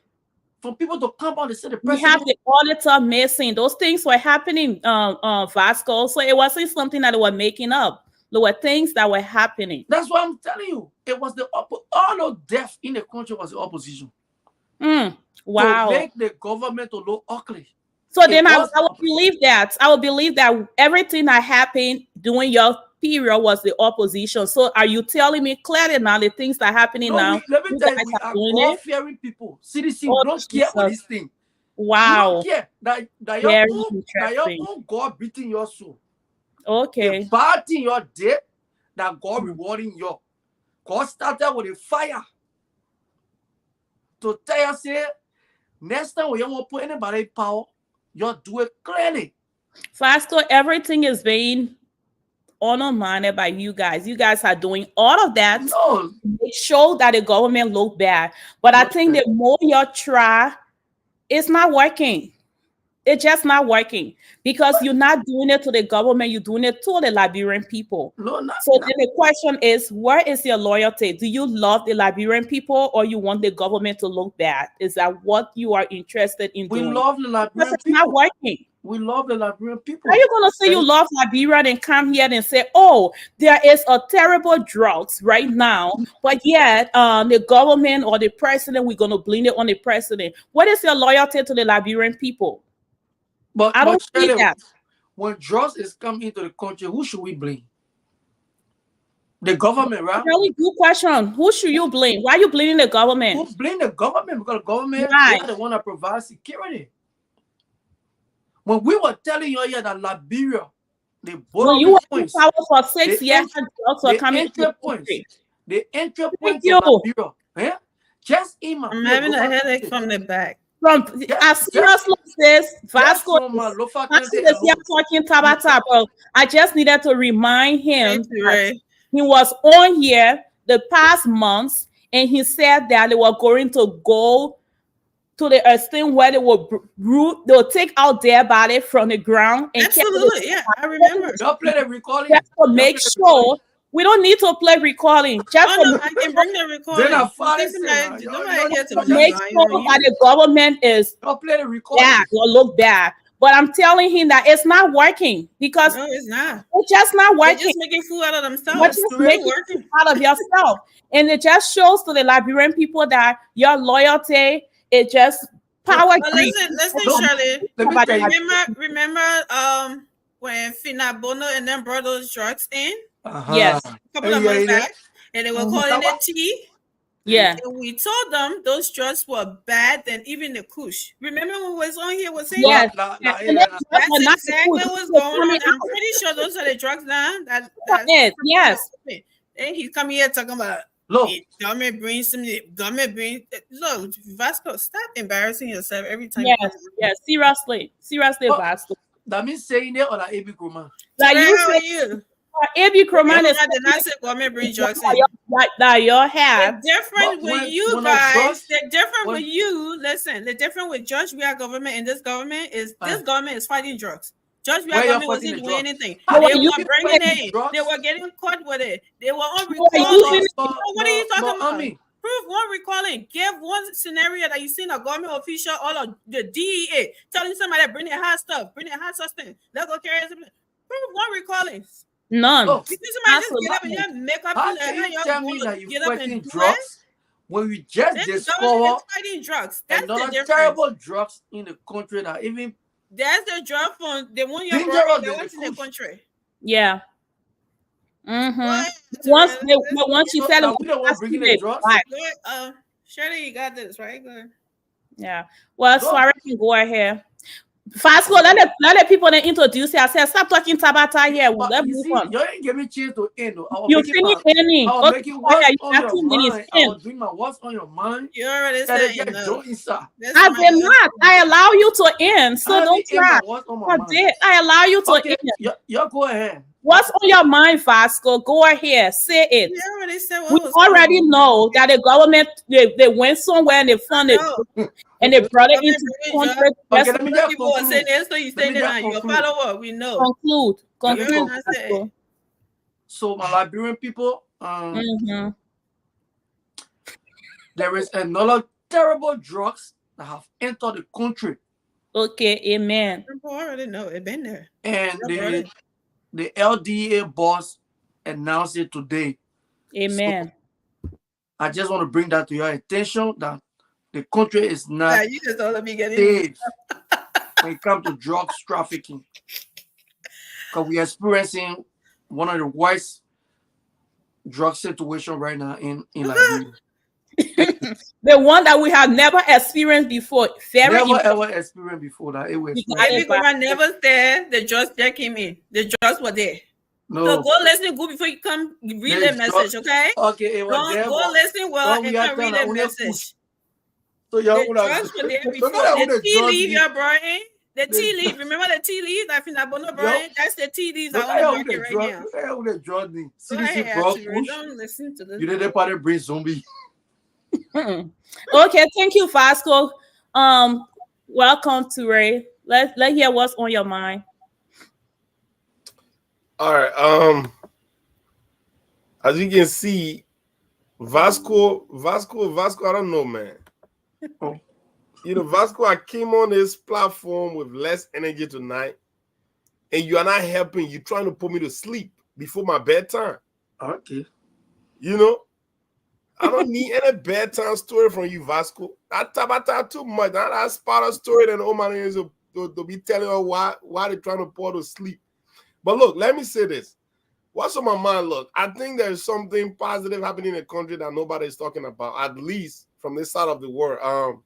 For people to come out and say the We president. have the auditor missing. Those things were happening, Vasco. So it wasn't something that they were making up. There were things that were happening. That's what I'm telling you. It was all of death in the country was the opposition. Wow. To make the government to look ugly. So then I would believe that. I would believe that everything that happened during your period was the opposition. So are you telling me clearly now the things that are happening now? Let me tell you, we are God-fearing people. CDC, we don't care about this thing. Wow. We don't care that your own God beating your soul. Okay. The bad thing you did, that God rewarding you. God started with a fire. To tell you, say, next time when you want to put anybody in power, you do it clearly. Vasco, everything is being undermined by you guys. You guys are doing all of that. No. It shows that the government look bad. But I think the more you try, it's not working. It's just not working because you're not doing it to the government. You're doing it to the Liberian people. No, so then the question is, where is your loyalty? Do you love the Liberian people or you want the government to look bad? Is that what you are interested in doing? We love the Liberian people. It's not working. We love the Liberian people. Are you going to say you love Liberia and come here and say, oh, there is a terrible drought right now, but yet the government or the president, we're going to blame it on the president. What is your loyalty to the Liberian people? But I don't see that. When drugs is coming into the country, who should we blame? The government, right? Really good question. Who should you blame? Why are you blaming the government? Who blame the government? Because the government is the one that provides security. When we were telling you here that Liberia, the border you were in power for 6 years, the entry point to Liberia, just Ima. I'm having a headache from the back. As seriously as Vasco talking Tabata, bro. I just needed to remind him he was on here the past months and he said that they were going to go to the extent where they will take out their body from the ground and yeah, I remember. Don't play the recording. Just to make sure. We don't need to play recording. Just I can bring the recording. Make sure that the government is will look bad. But I'm telling him that it's not working because no, it's not. It's just not working. They're just making fool out of themselves. It's making fool out of yourself, and it just shows to the Liberian people that your loyalty is just power. Listen, Shirley. Remember, when Fina Bono and them brought those drugs in. Yes, a couple of months back, and they were calling it tea. Yeah, and we told them those drugs were bad than even the kush. Remember when we was on here was saying yes, that's exactly what's going on. I'm pretty sure those are the drugs now. Yes. And he's coming here talking about look, government brings look, Vasco, stop embarrassing yourself every time. Yes, seriously, Vasco. That means saying it or like AB Kroma. Like you. AB Kroman is not say government bring drugs in. That you have. The difference with you guys, the difference with you, listen, the difference with Judge we are government and this government is this government is fighting drugs. Judge we are government wasn't doing anything. They were bringing it in. They were getting caught with it. They were on recalling. What are you talking about? Prove one recalling. Give one scenario that you seen a government official or the DEA telling somebody to bring their hot stuff, bring their hot substance. Let's go carry something. Prove one recalling. None. Oh, you somebody just get up and you make up how can you tell me that you fighting drugs when we just This discover government is fighting drugs. That's the another difference. terrible drugs in the country that even That's the drug from the one you're dangerous bringing. They than want the in the kush. country. Yeah. What? Once you So tell them, now we don't want bringing the drugs. Good. Shirley, you got this, right? Good. Yeah. Well, No. sorry, can go ahead. Fast, let the people then introduce yourself. Stop talking Tabata here. But Let's you move see, on. you ain't give me a chance to end. You finish ending. I was Okay, making go what's ahead. You on got your 2 minutes. mind. I was doing my what's on your mind. You already And said then get enough. Joe inside. I did not. I allow you to end, so don't try. What's on my mind? I allow you to Okay, end. you go ahead. What's on your mind, Vasco? Go ahead, say it. You already said what We was already know that the government they went somewhere and they funded and they brought it into the country. Okay, let me just People are saying conclude. this, so you saying it now. You're a follower. We know. Conclude. Let me Conclude. conclude. So my Liberian people, there is another terrible drugs that have entered the country. Okay, amen. People already know it been there. And the LDA boss announced it today. Amen. So I just want to bring that to your attention that the country is not you just don't let me get safe when it comes to drugs trafficking. Because we are experiencing one of the worst drug situations right now in Liberia. The one that we have never experienced before. Never ever experienced before that. It was because I never said the drugs that came in. The drugs were there. no. So go listen good before you come read the message, okay? Okay, it was there. Go listen well and come read the message. So the drugs were there before. The tea leaf, your Brian. The tea leaf. Remember the tea leaves? I think that Bono Brian. That's the tea leaves I want to market right now. Look at the drug name. CDC don't listen to this. You didn't part of brain zombie. Okay, thank you, Vasco. Welcome to Ray. Let's hear what's on your mind. All right. As you can see, Vasco, I don't know, man. You know, Vasco, I came on this platform with less energy tonight, and you are not helping. You're trying to put me to sleep before my bedtime. Okay. You know, I don't need any bedtime story from you, Vasco. That Tabata too much. That's part of the story that old man is to be telling her why they're trying to put her to sleep. But look, let me say this. What's on my mind? Look, I think there's something positive happening in the country that nobody is talking about, at least from this side of the world.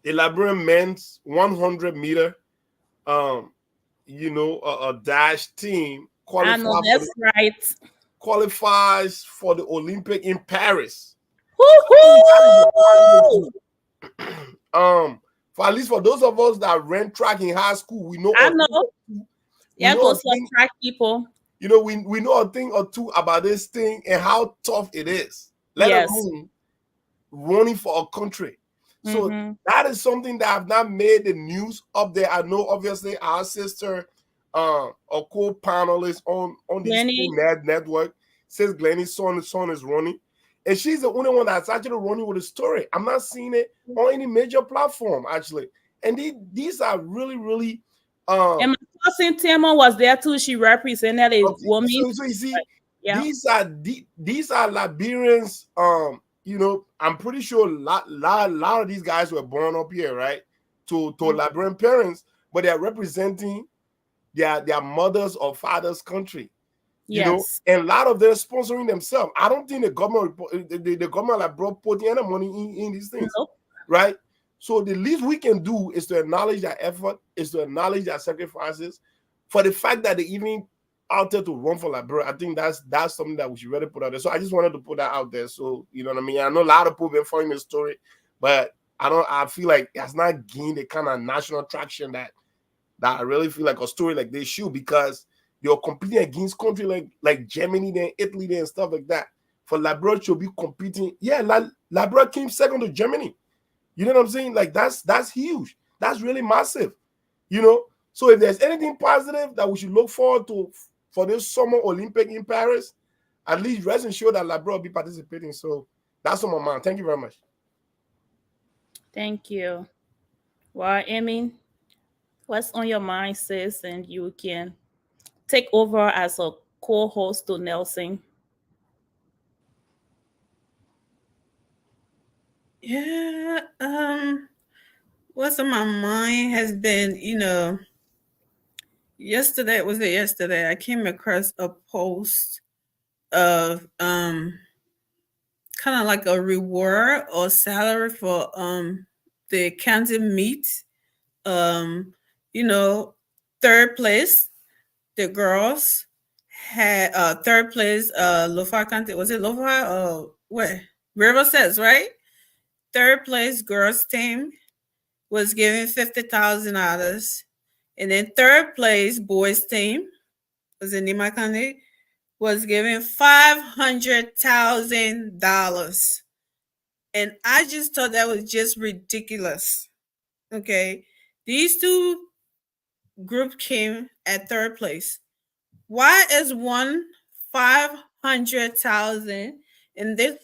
The Liberian men's 100-meter, a dash team qualifies for the Olympic in Paris. For at least for those of us that ran track in high school, we know. I know. Yeah, those track people. You know, we know a thing or two about this thing and how tough it is. Let alone running for a country. So that is something that have not made the news up there. I know, obviously, our sister, a co-panelist on this network, says Glennie's son is running. And she's the only one that's actually running with a story. I'm not seeing it on any major platform, actually. And these are really, really... and my cousin Tama was there too. She represented a woman. So you see, these are Liberians. You know, I'm pretty sure a lot of these guys were born up here, right? To Liberian parents, but they're representing their mothers or fathers' country. You know, and a lot of them sponsoring themselves. I don't think the government like brought putting any money in these things, right? So the least we can do is to acknowledge their effort, is to acknowledge their sacrifices, for the fact that they even out there to run for Liberia. I think that's something that we should really put out there. So I just wanted to put that out there. So you know what I mean. I know a lot of people been following the story, but I feel like it's not gained the kind of national traction that I really feel like a story like this should, because you're competing against countries like Germany, then Italy, then and stuff like that. For Liberia to be competing, Liberia came second to Germany. You know what I'm saying? Like that's huge. That's really massive. You know. So if there's anything positive that we should look forward to for this summer Olympic in Paris, at least rest assured that Liberia will be participating. So that's on my mind. Thank you very much. Thank you. Well, Amy, what's on your mind, sis? And you can take over as a co-host to Nelson. Yeah. What's on my mind has been, yesterday I came across a post of kind of like a reward or salary for the Kansas meet. You know, third place, the girls had third place, Lofa County, was it Lofa or what? River says, right? Third place girls team was given $50,000. And then third place boys team was in Nima County was given $500,000. And I just thought that was just ridiculous. Okay. These two group came at third place. Why is one 500,000 and this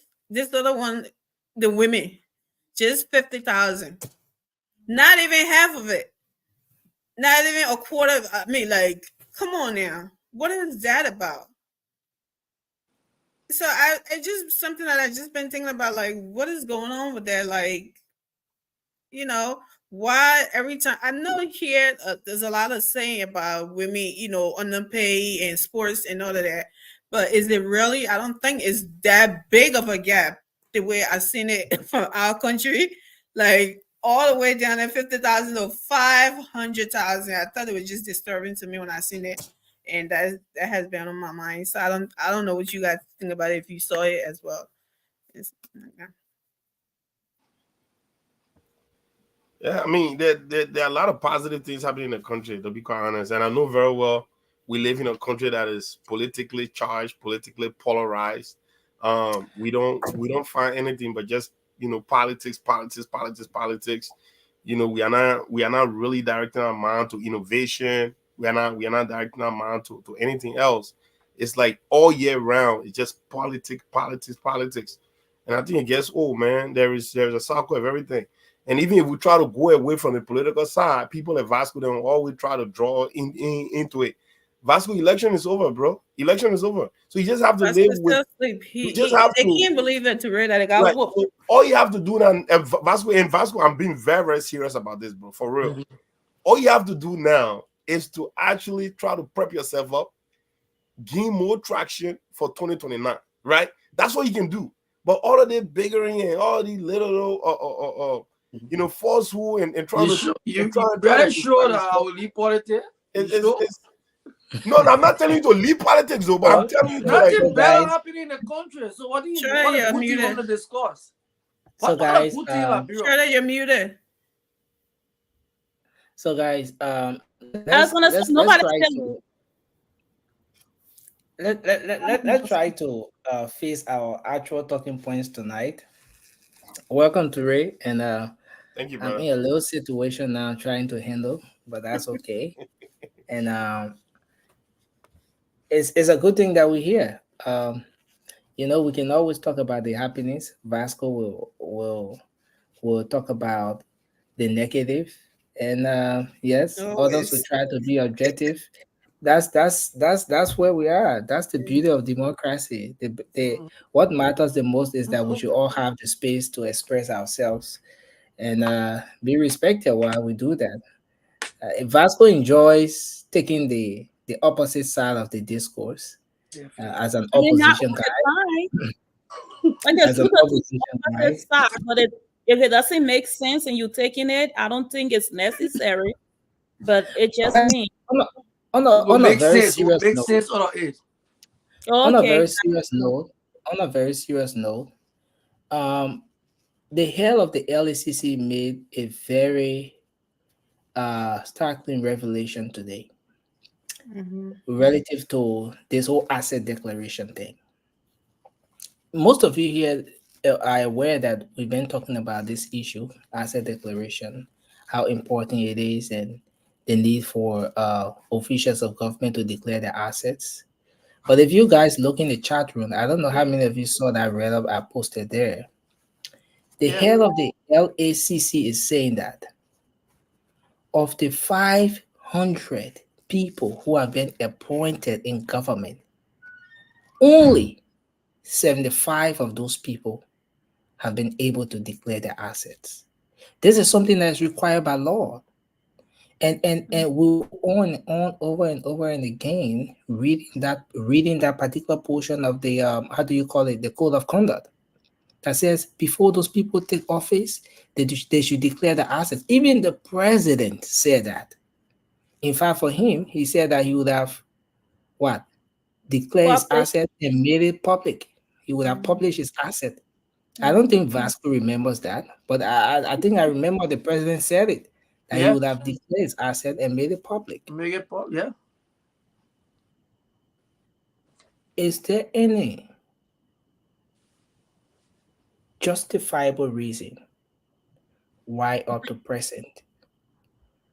other one, the women, just 50,000? Not even half of it. Not even a quarter. I mean, like, come on now. What is that about? So it's just something that I've just been thinking about, like, what is going on with that? Like, why every time I know here there's a lot of saying about women, underpaid and sports and all of that, but is it really? I don't think it's that big of a gap the way I've seen it from our country, like all the way down at 50,000 or 500,000. I thought it was just disturbing to me when I seen it, and that has been on my mind. So I don't know what you guys think about it if you saw it as well. Yeah, I mean, there are a lot of positive things happening in the country, to be quite honest. And I know very well we live in a country that is politically charged, politically polarized. We don't find anything but just politics. We are not really directing our mind to innovation. We are not directing our mind to anything else. It's like all year round, it's just politics. And I think it gets old, man. There's a circle of everything. And even if we try to go away from the political side, people at Vasco don't always try to draw into it. Vasco election is over, bro. Election is over. So you just have to live with. He can't believe it to read that. Right. So all you have to do now, Vasco, I'm being very, very serious about this, bro. For real. Mm-hmm. All you have to do now is to actually try to prep yourself up, gain more traction for 2029. Right? That's what you can do. But all of the bickering and all these little falsehood and trying to very sure that I will leave politics. No, I'm not telling you to leave politics, though, but I'm telling you nothing better happening in the country. So what do you want to put you on the discourse? So guys, you're muted. So guys, I was gonna say nobody let's try to face our actual talking points tonight. Welcome to Ray, and thank you, brother. I'm in a little situation now trying to handle, but that's okay. And it's a good thing that we're here. We can always talk about the happiness. Vasco will talk about the negative, and yes, others will try to be objective. That's where we are. That's the beauty of democracy. What matters the most is that we should all have the space to express ourselves and be respected while we do that. Vasco enjoys taking the opposite side of the discourse as an opposition guy. As an opposition guy. But if it doesn't make sense and you're taking it, I don't think it's necessary. But it just means. On a very serious note, the head of the LACC made a very startling revelation today relative to this whole asset declaration thing. Most of you here are aware that we've been talking about this issue, asset declaration, how important it is, and the need for officials of government to declare their assets. But if you guys look in the chat room, I don't know how many of you saw that read up I posted there. The head of the LACC is saying that of the 500 people who have been appointed in government, only 75 of those people have been able to declare their assets. This is something that is required by law. And we'll on over and over and again reading that particular portion of the how do you call it, the code of conduct, that says before those people take office, they should declare the assets. Even the president said that. In fact, for him, he said that he would have what? Declare his asset and made it public. He would have published his asset. I don't think Vasco remembers that, but I think I remember the president said it, that he would have declared his asset and made it public. Make it public, yeah. Is there any justifiable reason why up to present,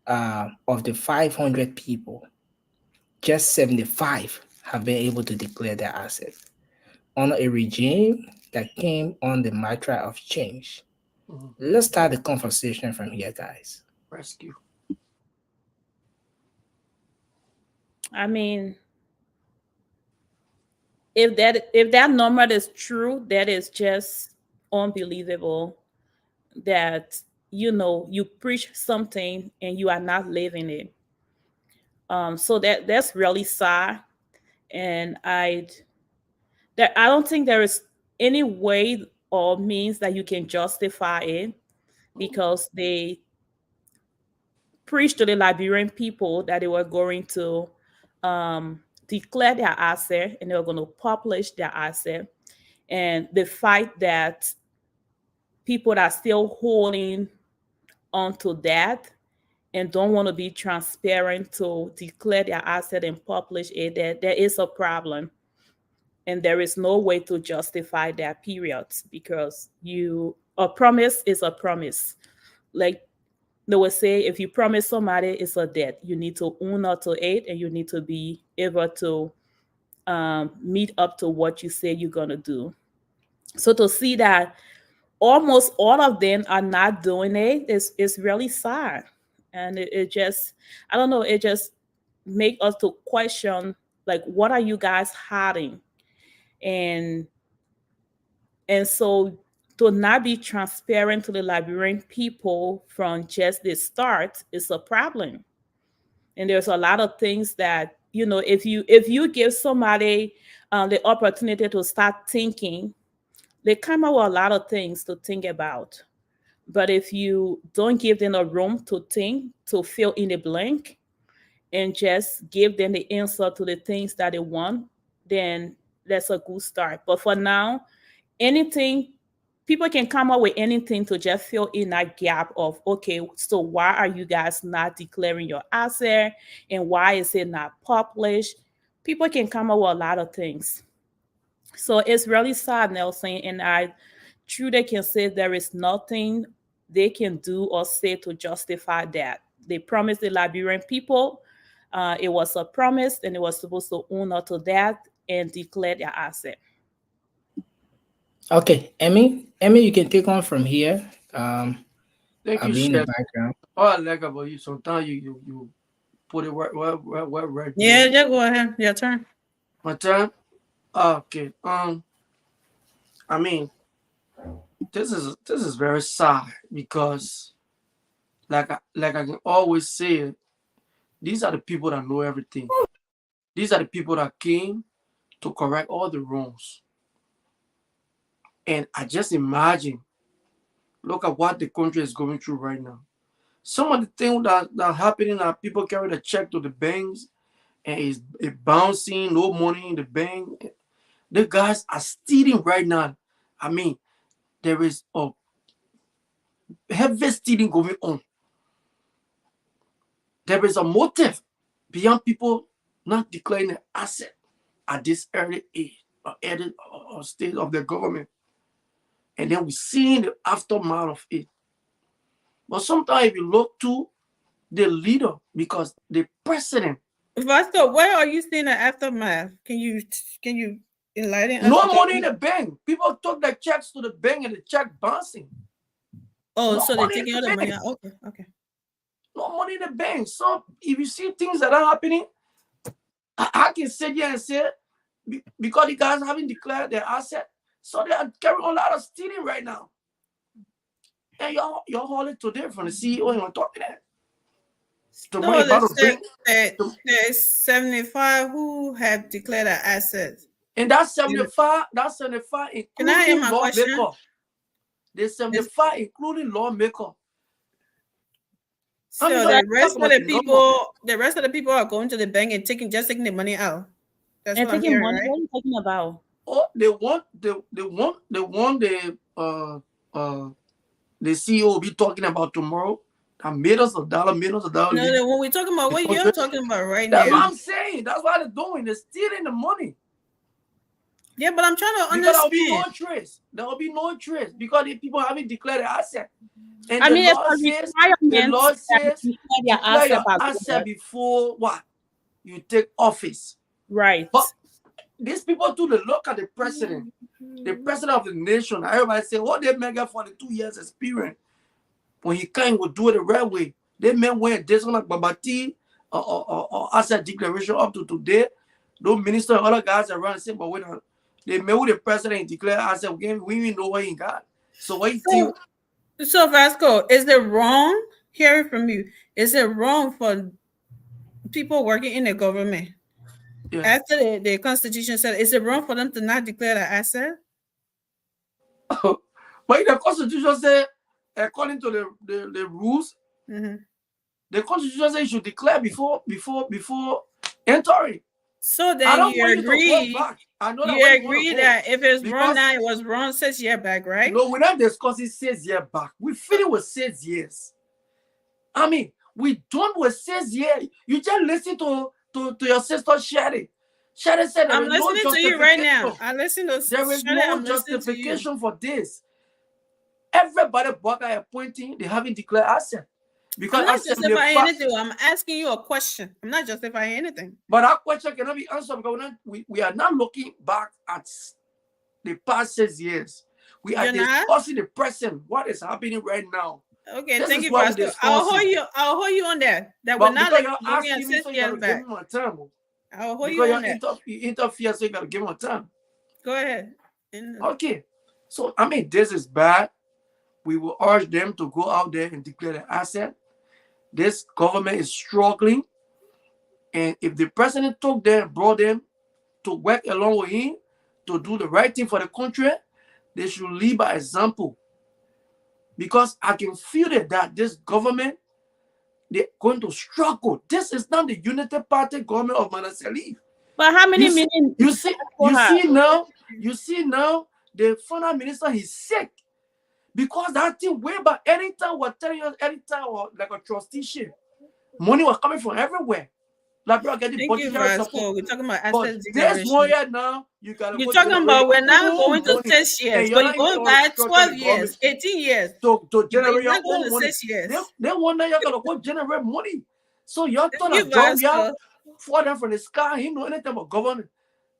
of the 500 people, just 75 have been able to declare their assets on a regime that came on the mantra of change? Let's start the conversation from here, guys. Rescue. I mean, if that number is true, that is just unbelievable. That you preach something and you are not living it. So that's really sad, and I don't think there is any way or means that you can justify it, because they preached to the Liberian people that they were going to declare their asset and they were going to publish their asset, and the fact that people are still holding onto that and don't want to be transparent to declare their asset and publish it, that there is a problem. And there is no way to justify that period, because a promise is a promise. Like they will say, if you promise somebody, it's a debt. You need to honor to it, and you need to be able to meet up to what you say you're going to do. So to see that almost all of them are not doing it is really sad. And it just, I don't know, it just make us to question, like, what are you guys hiding? And so to not be transparent to the Liberian people from just the start is a problem. And there's a lot of things that, if you give somebody the opportunity to start thinking, they come up with a lot of things to think about. But if you don't give them a room to think, to fill in the blank, and just give them the answer to the things that they want, then that's a good start. But for now, people can come up with anything to just fill in that gap of, okay, so why are you guys not declaring your asset, and why is it not published? People can come up with a lot of things. So it's really sad, Nelson, and I truly can say there is nothing they can do or say to justify that. They promised the Liberian people, it was a promise, and it was supposed to honor to that and declare their asset. Okay, Emmy, you can take on from here. Thank I'll you, be in Chef. the background. All I like about you, sometimes you put it right. Yeah, just go ahead. Your turn. My turn. Okay. I mean, this is very sad, because like I can always say, these are the people that know everything. These are the people that came to correct all the wrongs. And I just imagine, look at what the country is going through right now. Some of the things that are happening, that people carry the check to the banks and it's bouncing, no money in the bank. The guys are stealing right now. I mean, there is a heavy stealing going on. There is a motive beyond people not declaring an asset at this early age or stage of the government. And then we see the aftermath of it. But sometimes if you look to the leader, because the president. Vasco, where are you seeing the aftermath? Can you enlighten us? No money in the bank. People took their checks to the bank and the check bouncing. Oh, no so they're taking out the money. Okay. No money in the bank. So if you see things that are happening, I can sit here and say, because the guys haven't declared their asset, so they are carrying a lot of stealing right now. And y'all haul it today from the CEO and on top of that. No, there's 75 who have declared an asset. And that's 75, Can I hear including my lawmaker. question? There's 75 including lawmaker. So the rest of the people are going to the bank and taking the money out. That's and what I'm taking hearing, money. right? What are you talking about? Oh, they want the CEO will be talking about tomorrow. Millions of dollars. No, when we're talking about what you're talking about right That's now. what I'm saying. That's what they're doing. They're stealing the money. Yeah, but I'm trying to understand. There will be no trace. There will be no trace because the people haven't declared the asset. And I mean, the law says declare your asset before what? You take office. Right. But these people too, they look at the president of the nation. Everybody say, what they make for the 2 years experience. When he can't go do it the right way. They men went this one like Babati or asset declaration up to today. Those ministers and other guys around say, but they met with the president and declare asset again. We even know what he got. So what you think? So Vasco, is it wrong hearing from you? Is it wrong for people working in the government? Yeah. After the Constitution said, is it wrong for them to not declare the asset? But the Constitution said, according to the rules, the Constitution says you should declare before entering. So then you agree that if it's wrong now, it was wrong 6 years back, right? No, we're not discussing 6 years back. We finished with 6 years. I mean, we done with 6 years. You just listen to your sister Sherry. Sherry said I'm listening to you right now. I listen to there is no justification for this. Everybody bought a appointing, they haven't declared asset. Because I'm not justifying anything. I'm asking you a question. I'm not justifying anything. But that question cannot be answered because we are not looking back at the past 6 years. We are discussing the present, what is happening right now. Okay, thank you, Pastor. I'll hold you on that. That we're not looking at 6 years back. I'll hold you on that. You interfere, so you gotta give him a time. Go ahead. Okay. So I mean, this is bad. We will urge them to go out there and declare the asset. This government is struggling. And if the president took them, brought them to work along with him, to do the right thing for the country, they should lead by example. Because I can feel that this government, they're going to struggle. This is not the Unity Party government of Manasseh Lee. But how many million? You see now, the finance minister, he's sick. Because that thing way back, anytime we're telling us, anytime like a trusteeship, money was coming from everywhere. Like we're getting budgetary support. We're talking about asset declaration. This 1 year now, you're talking about we're now going to 6 years, but you're going back 12 years, 18 years. To generate your own money. 6 years. They want you're gonna go generate money. So you're talking about for them from the sky. He know anything about government.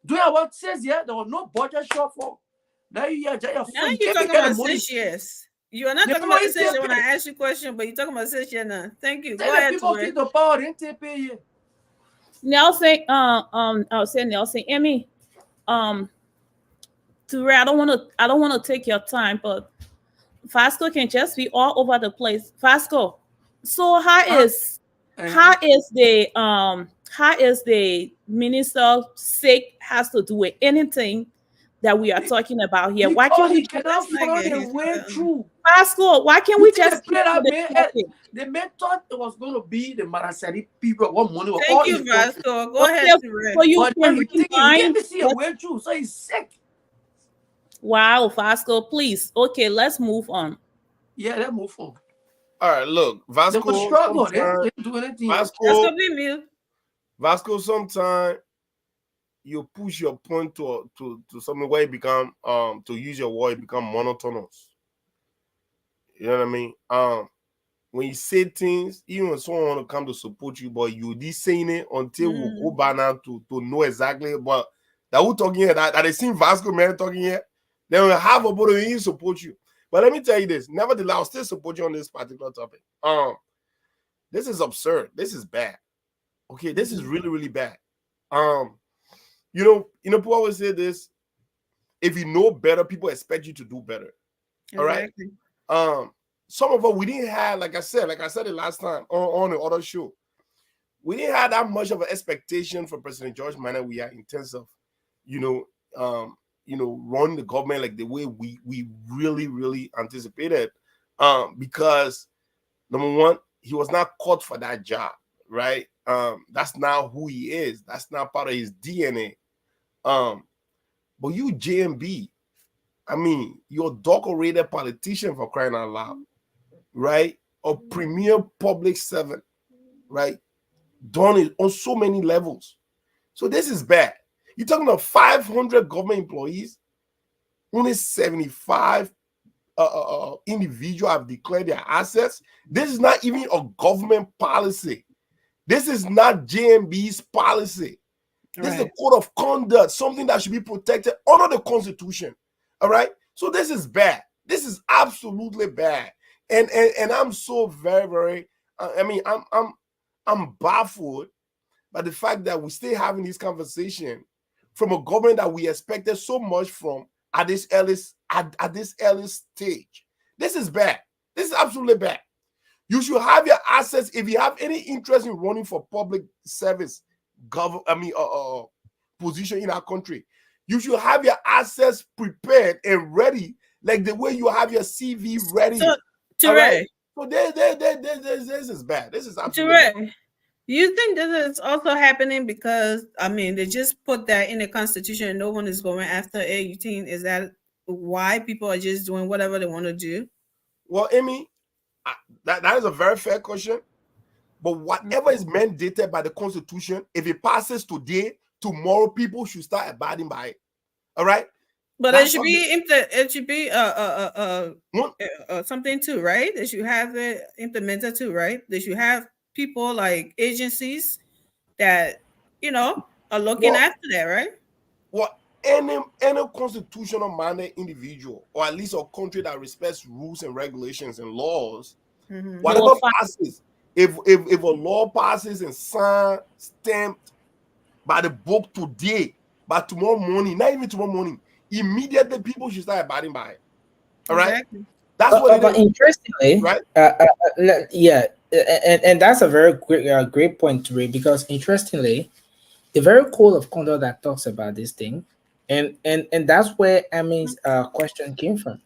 Do you know what 6 years? There was no budget shortfall. Now you're talking about 6 years. You are not talking about 6 years when I ask you a question, but you're talking about 6 years now. Thank you. Go ahead. People keep the power, they take pay you. Nelson, I'll say Nelson, Emmy, I don't want to take your time, but Vasco can just be all over the place. Vasco, so how is the minister sick has to do with anything that we are talking about here? Why can't we cannot find a way through? Pascal, why can't we just play that man? The man thought it was going to be the Manasseh people. What money was Thank you, Vasco. Go ahead. So you can see a way through. So he's sick. Wow, Vasco, please. Okay, let's move on. Yeah, let's move on. All right, look, Vasco. They struggle. They didn't do anything. Vasco, sometimes you push your point to something where it become to use your word, it become monotonous. You know what I mean? When you say things, even when someone want to come to support you, but you be saying it until we go back now to know exactly. But that we're talking here, that they seen Vasco man talking here, then we have a body to support you. But let me tell you this, nevertheless, I'll still support you on this particular topic. This is absurd. This is bad. Okay, this is really, really bad. You know, people always say this. If you know better, people expect you to do better. Exactly. All right. some of us, we didn't have, like I said it last time on the other show, we didn't have that much of an expectation for President George Manneh we are in terms of, run the government like the way we really, really anticipated. Because number one, he was not caught for that job, right? That's not who he is. That's not part of his DNA. But you, JMB, I mean, you're a decorated politician, for crying out loud, right? A premier public servant, right? Done it on so many levels. So this is bad. You're talking about 500 government employees, only 75 individuals have declared their assets. This is not even a government policy. This is not JMB's policy. This is a code of conduct, something that should be protected under the Constitution. All right. So this is bad. This is absolutely bad. And I'm so very, very. I'm baffled by the fact that we're still having this conversation from a government that we expected so much from at this early stage. This is bad. This is absolutely bad. You should have your assets if you have any interest in running for public service, position in our country. You should have your assets prepared and ready, like the way you have your CV ready. So, Ture, so this is bad. This is absolutely bad. Do you think this is also happening because, they just put that in the Constitution and no one is going after it? You think is that why people are just doing whatever they want to do? Well, Amy, that is a very fair question. But whatever is mandated by the Constitution, if it passes today, tomorrow people should start abiding by it. All right? But it should be something too, right? They should have it implemented too, right? They should have people like agencies that are looking after that, right? Well, any constitutional minded individual, or at least a country that respects rules and regulations and laws, whatever passes, if a law passes and signed, stamped by the book today, by tomorrow morning, not even tomorrow morning, immediately people should start abiding by it. All right? Exactly. That's what it is. Interestingly, right? And that's a very great point to read, because interestingly, the very code of conduct that talks about this thing, and that's where Ami's question came from.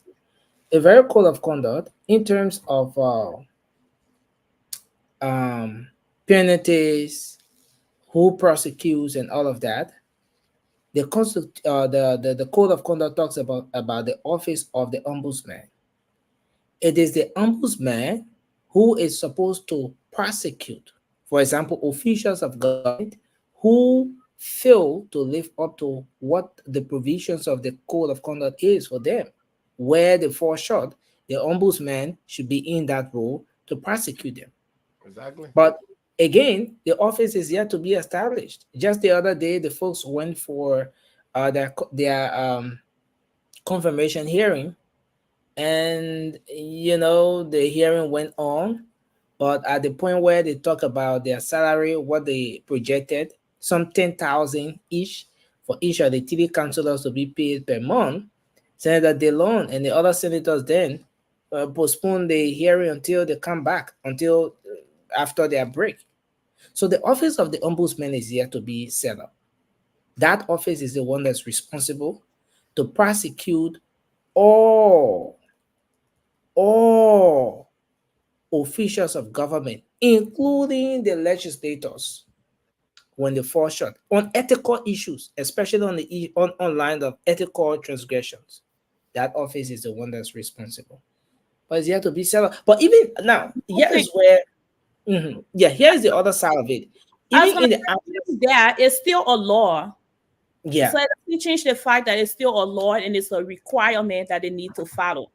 The very code of conduct in terms of penalties, who prosecutes, and all of that. The code of conduct talks about the office of the ombudsman. It is the ombudsman who is supposed to prosecute, for example, officials of government who fail to live up to what the provisions of the code of conduct is for them. Where they fall short, the ombudsman should be in that role to prosecute them. Exactly. But again, the office is yet to be established. Just the other day, the folks went for their confirmation hearing, and the hearing went on, but at the point where they talk about their salary, what they projected, some 10,000 each for each of the TV councillors to be paid per month, Senator DeLone and the other senators then postponed the hearing until they come back, until after their break. So the office of the ombudsman is yet to be set up. That office is the one that's responsible to prosecute all officials of government, including the legislators, when they fall short on ethical issues, especially on line of ethical transgressions. That office is the one that's responsible. But it's yet to be set up. But even now, here's where here's the other side of it. Even in that it's still a law. Yeah. So it doesn't change the fact that it's still a law and it's a requirement that they need to follow.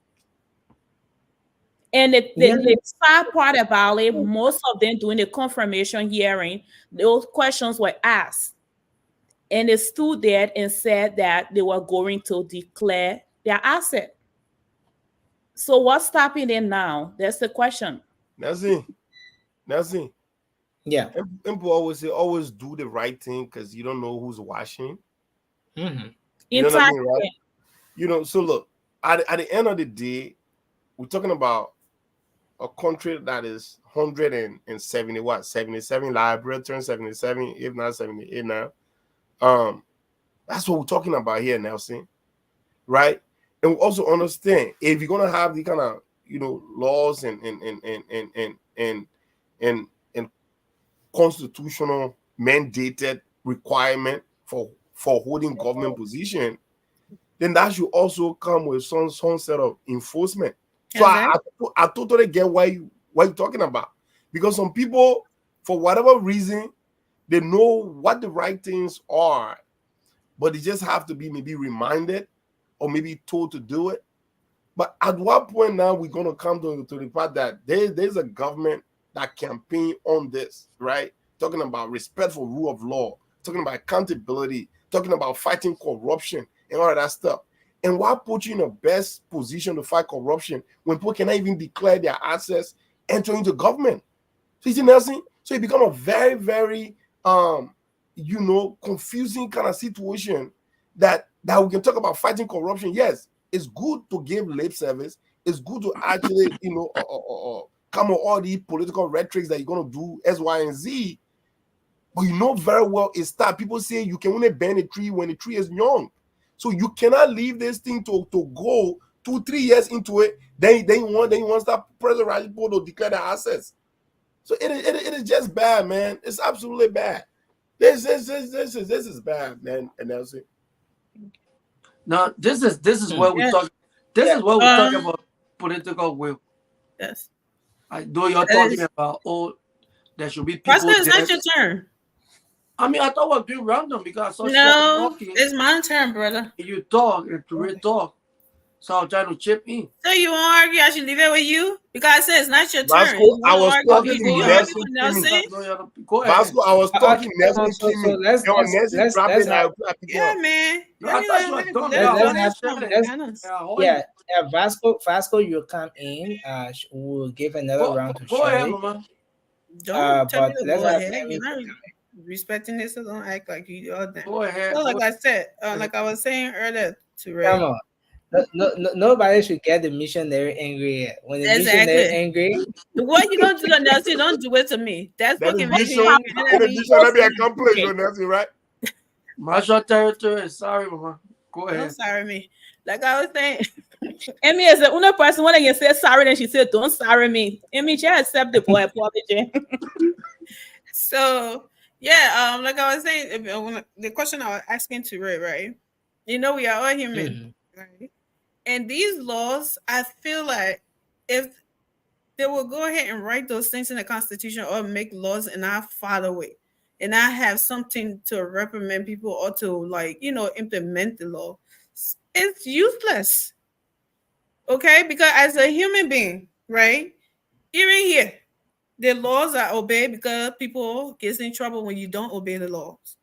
And the sad part about it, most of them during the confirmation hearing, those questions were asked. And they stood there and said that they were going to declare their asset. So what's stopping them now? That's the question. Nothing. Yeah. People always say, always do the right thing because you don't know who's watching. Mm-hmm. You know what I mean, right? So look, at the end of the day, we're talking about a country that is 170 what 77 library turn 77 if not 78 now. That's what we're talking about here, Nelson, right? And we also understand if you're gonna have the kind of laws and constitutional mandated requirement for holding government position, then that should also come with some set of enforcement. So I totally get what you're talking about, because some people, for whatever reason, they know what the right things are, but they just have to be maybe reminded or maybe told to do it. But at what point now we're going to come to the part that there's a government that campaign on this, right? Talking about respect for rule of law, talking about accountability, talking about fighting corruption and all of that stuff. And why put you in the best position to fight corruption when people cannot even declare their assets entering the government? So you see, Nelson, so it becomes a very, very confusing kind of situation that we can talk about fighting corruption. Yes, it's good to give lip service. It's good to actually, come with all the political rhetorics that you're going to do X, Y, and Z. But you know very well it's that people say you can only bend a tree when the tree is young. So you cannot leave this thing to go 2-3 years into it. Then you want to start pressurizing people to declare their assets. So it is just bad, man. It's absolutely bad. This is bad, man. And that's it. No, this is what we talk. This is what we talk about political will. Yes. Though you're talking about there should be people. It's not your turn. I mean, I thought we were doing random because I saw it's my turn, brother. You talk and to talk, so I'm trying to chip in. So you won't argue? I should leave it with you because I said it's not your turn. I was talking to Nelson. Vasco, I was talking to Nelson. Yeah, man. Vasco, you come in. We'll give another round to Shirley. Don't tell me to go ahead. Respecting this, so don't act like you are that. Go ahead. So like I said, like I was saying earlier to Ray. Come on. Nobody should get the missionary angry. When the missionary angry, what you don't do to Nelson, don't do it to me. That's what can make me angry. The mission be accomplished, Nelson, right? Marshall territory. Sorry, mama. Go ahead. Don't sorry me. Like I was saying, Amy is the only person when I say sorry, then she said, "Don't sorry me." Amy, she accept the boy apology. So. Yeah, like I was saying, the question I was asking to Ray, right? We are all human, right? And these laws, I feel like if they will go ahead and write those things in the Constitution or make laws and not follow it, and I have something to reprimand people or to implement the law, it's useless. Okay, because as a human being, right? Even here. The laws are obeyed because people get in trouble when you don't obey the laws.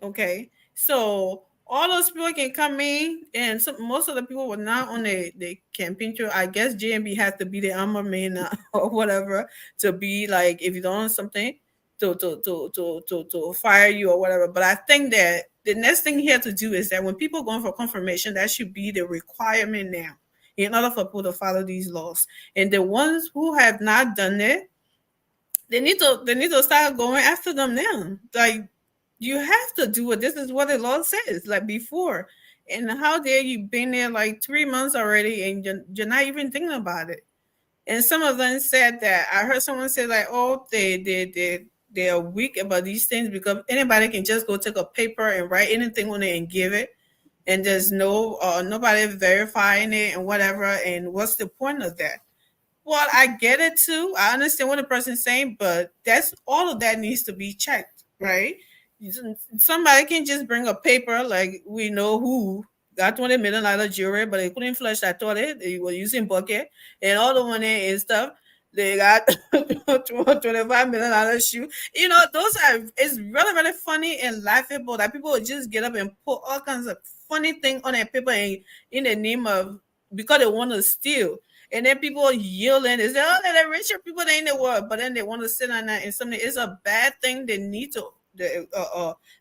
Okay, so all those people can come in, and most of the people were not on the campaign trail. I guess JMB has to be the armor man or whatever to be like if you don't want something to fire you or whatever. But I think that the next thing here to do is that when people are going for confirmation, that should be the requirement now. In order for people to follow these laws, and the ones who have not done it, they need to start going after them now. Like you have to do it. This is what the law says. Like before, and how dare you been there like 3 months already, and you're not even thinking about it. And some of them said that I heard someone say like, oh, they are weak about these things because anybody can just go take a paper and write anything on it and give it. And there's nobody verifying it and whatever. And what's the point of that? Well, I get it too. I understand what the person's saying, but all of that needs to be checked, right? Somebody can just bring a paper like we know who got $20 million jury, but they couldn't flush that toilet. They were using bucket and all the money and stuff. They got $25 million shoe. It's really, really funny and laughable that people would just get up and put all kinds of funny thing on that paper and in the name of because they want to steal. And then people yelling, they say, oh, they're the richer people in the world, but then they want to sit on that and something. It's a bad thing. They need to,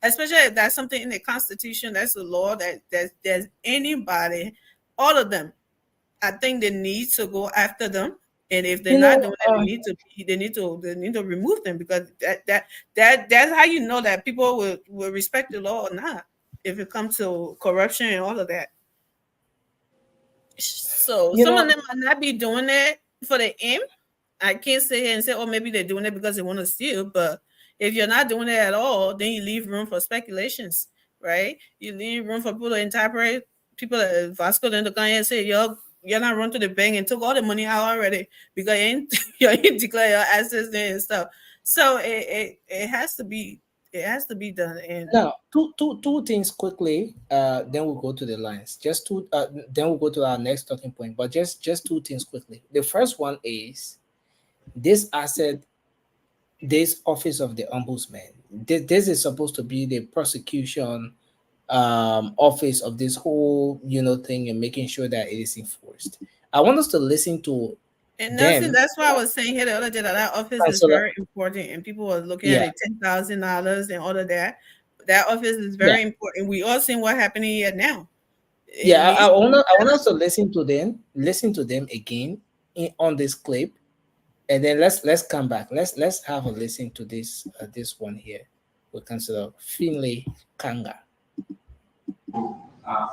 especially if that's something in the Constitution, that's a law that there's anybody, all of them. I think they need to go after them And if they're not doing it, they need to remove them, because that's how you know that people will respect the law or not, if it comes to corruption and all of that. So some of them might not be doing that for the aim. I can't sit here and say, oh, maybe they're doing it because they want to steal. But if you're not doing it at all, then you leave room for speculations, right? You leave room for people to interpret. People at Vasco then come and say, you're not run to the bank and took all the money out already because you ain't declare your assets and stuff. So it has to be done. And now, two things quickly. Then we'll go to the lines. Just two. Then we'll go to our next talking point. But just two things quickly. The first one is this asset, this office of the ombudsman. This is supposed to be the prosecution office of this whole thing, and making sure that it is enforced. I want us to listen to. And that's why I was saying here the other day that office is very important, and people were looking at it $10,000 and all of that. That office is very important. We all seen what happening here now. I want us to listen to them again on this clip, and then let's come back. Let's have a listen to this one here. We consider Finlay Kanga.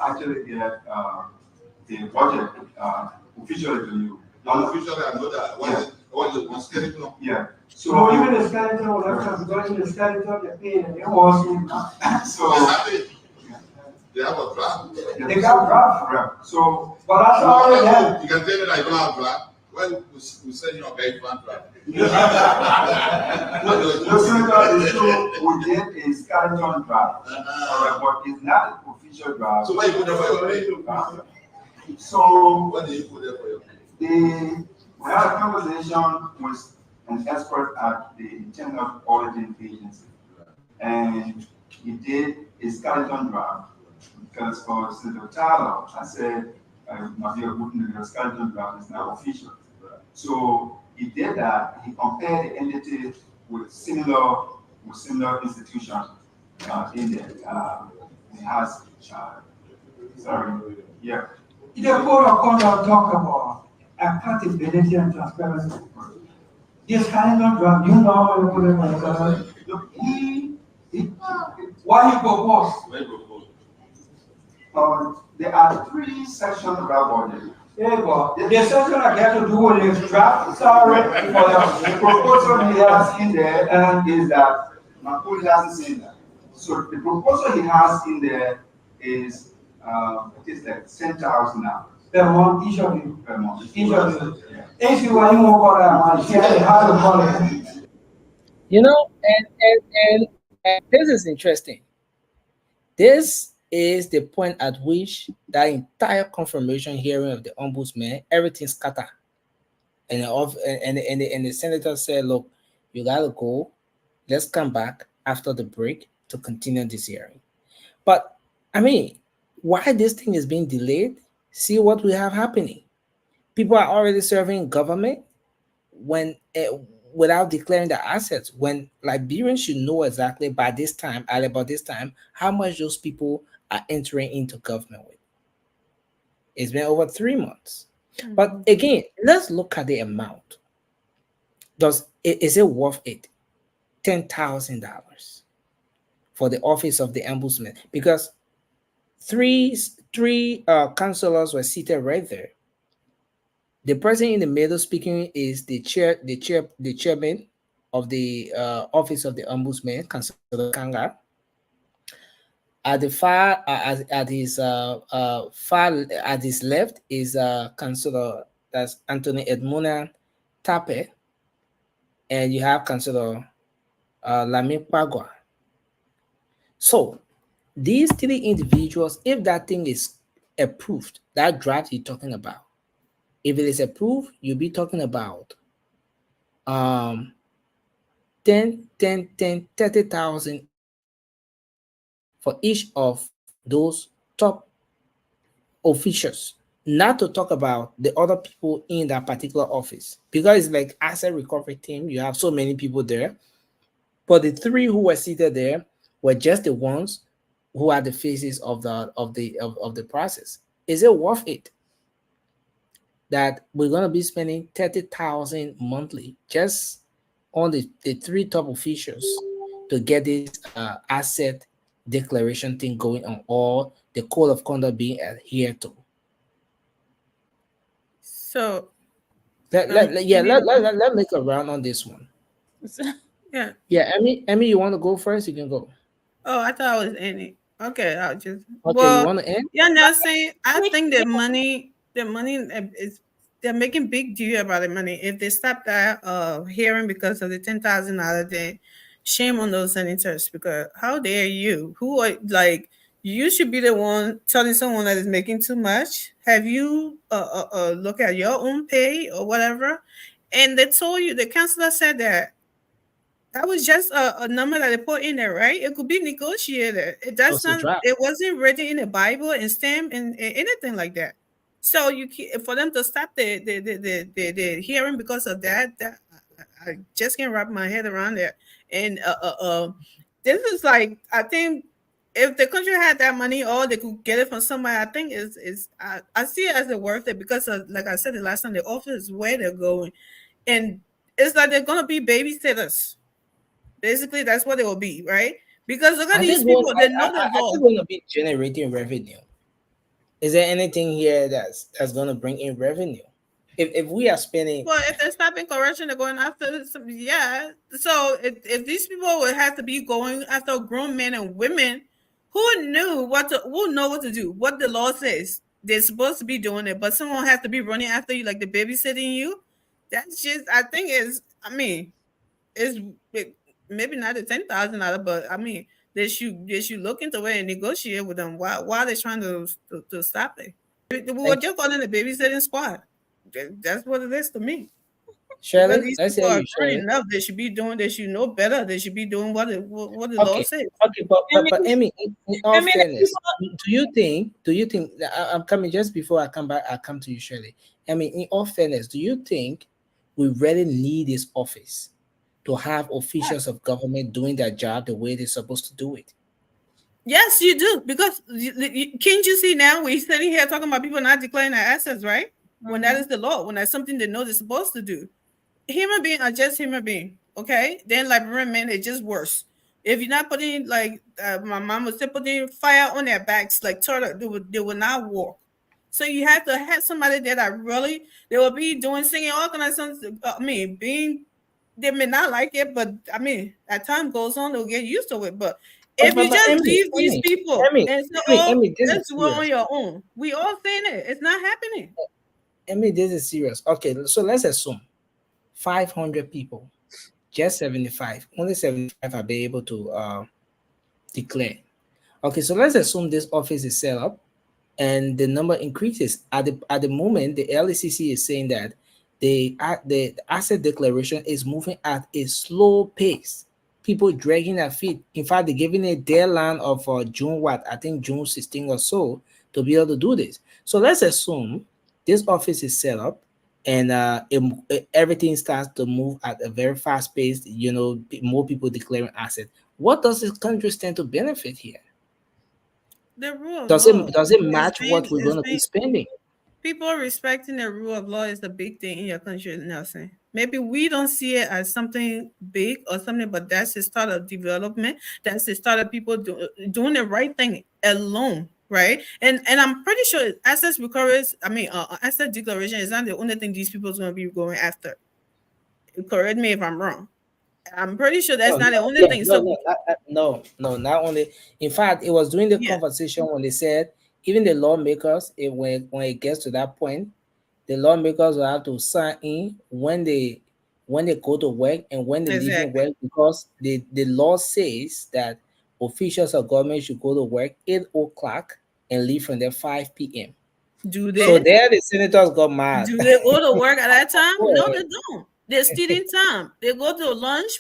Actually get the budget officially to you. Officially, I know that. What is the skeleton? Yeah. So even the skeleton will have to go to the skeleton, the pain, and the horse. So they have a draft. They got draft. So, but that's already there. You can tell me that you don't have draft. Well, we send you a bank draft. The senator is true. We did a skeleton draft, but it's not an official draft. So why you put that for your pay? So what do you put there for your pay? We had a conversation with an expert at the Internal Auditing Agency, and he did a skeleton draft because for Senator Tyler, I said, Mafia Putin, the skeleton draft is not official. So he did that. He compared the entity with similar institutions in there. It has, The code of conduct talk about accountability and transparency. This kind of draft, you know how to put it on why you propose? There are 3 sections of our budget. The section I get to do with this draft, sorry, the proposal he has in there is that Makuli hasn't seen that. So the proposal he has in there is it's like $10,000 per month, each of you. Per month. Each of you. If you want more for that, share how to call it. And this is interesting. This is the point at which that entire confirmation hearing of the ombudsman, everything scattered. And the senator said, look, you gotta go. Let's come back after the break to continue this hearing. But I mean, why this thing is being delayed? See what we have happening. People are already serving government when without declaring their assets. When Liberians should know exactly by this time, at about this time, how much those people are entering into government with. It's been over 3 months. Mm-hmm. But again, let's look at the amount. Is it worth it? $10,000 for the office of the ombudsman, because three councillors were seated right there. The person in the middle speaking is the chairman of the office of the ombudsman, Councillor Kanga. At the far at his left is Councillor, that's Anthony Edmona Tape, and you have Councillor Lami Pagwa. So these 3 individuals, if that thing is approved, that draft you're talking about, if it is approved, you'll be talking about 30,000 for each of those top officials, not to talk about the other people in that particular office, because it's like asset recovery team, you have so many people there, but the 3 who were seated there were just the ones who are the faces of the process. Is it worth it? that we're gonna be spending 30,000 monthly just on the three top officials to get this asset declaration thing going on, or the code of conduct being adhered to. So let make a round on this one. Yeah. Yeah, Emmy, you want to go first? You can go. Oh, I thought it was Annie. Okay, I'll just. Okay, well, you want to end? Yeah, now saying I think the money is they're making big deal about the money. If they stop that hearing because of the $10,000, then shame on those senators, because how dare you? Who are like you should be the one telling someone that is making too much. Have you look at your own pay or whatever? And they told you, the counselor said that was just a number that they put in there, right? It could be negotiated. That's not. It wasn't written in the Bible and stamped and anything like that. So for them to stop the hearing because of that, I just can't wrap my head around it. And this is like, I think if the country had that money, or they could get it from somebody, I think I see it as worth it, because of, like I said the last time, the office is where they're going, and it's like they're gonna be babysitters. Basically, that's what it will be, right? Because look at these people, they know the law. They're going to be generating revenue. Is there anything here that's going to bring in revenue? If we are spending, well, if they're stopping corruption, they're going after some, yeah. So if these people would have to be going after grown men and women who know what to do, what the law says they're supposed to be doing it, but someone has to be running after you, like the babysitting you. That's just, I think it's maybe not the $10,000, but I mean, they should look into it and negotiate with them while they're trying to stop it. We're just calling the babysitting squad. That's what it is to me. Shirley, let's hear you, Shirley. Enough. They should be doing. They should know better. They should be doing what the law says. Okay, but Emmy, in all fairness, do you think? I'm coming just before I come back. I come to you, Shirley. I mean, in all fairness, do you think we really need this office to have officials of government doing their job the way they're supposed to do it? Yes, you do. Because can't you see now we're sitting here talking about people not declaring their assets, right? When that is the law, when that's something they know they're supposed to do. Human beings are just human beings, okay? Then librarian men, it's just worse. If you're not putting, like my mom was putting fire on their backs, like turtle, they will not walk. So you have to have somebody there that really, they will be doing, singing, all kinds of songs. I mean, they may not like it, but I mean, as time goes on, they'll get used to it. But if you just leave these people and say, let's do it on your own, we all saying it. It's not happening. Emmy, this is serious. Okay, so let's assume 500 people, just 75. Only 75 are be able to declare. Okay, so let's assume this office is set up and the number increases. At the moment, the LECC is saying that the asset declaration is moving at a slow pace. People dragging their feet. In fact, they're giving a deadline of June 16 or so to be able to do this. So let's assume this office is set up and everything starts to move at a very fast pace. You know, more people declaring assets. What does this country stand to benefit here? The rule does it match what we're going to be spending? People respecting the rule of law is a big thing in your country, Nelson. Maybe we don't see it as something big or something, but that's the start of development. That's the start of people doing the right thing alone, right? And I'm pretty sure asset declaration is not the only thing these people are going to be going after. Correct me if I'm wrong. I'm pretty sure that's not the only thing. No, not only. In fact, it was during the conversation when they said, even the lawmakers, when it gets to that point, the lawmakers will have to sign in when they go to work and when they leave work, because the law says that officials of government should go to work 8 o'clock and leave from there 5 p.m. Do they? So there the senators got mad. Do they go to work at that time? No, they don't. They're stealing time. They go to lunch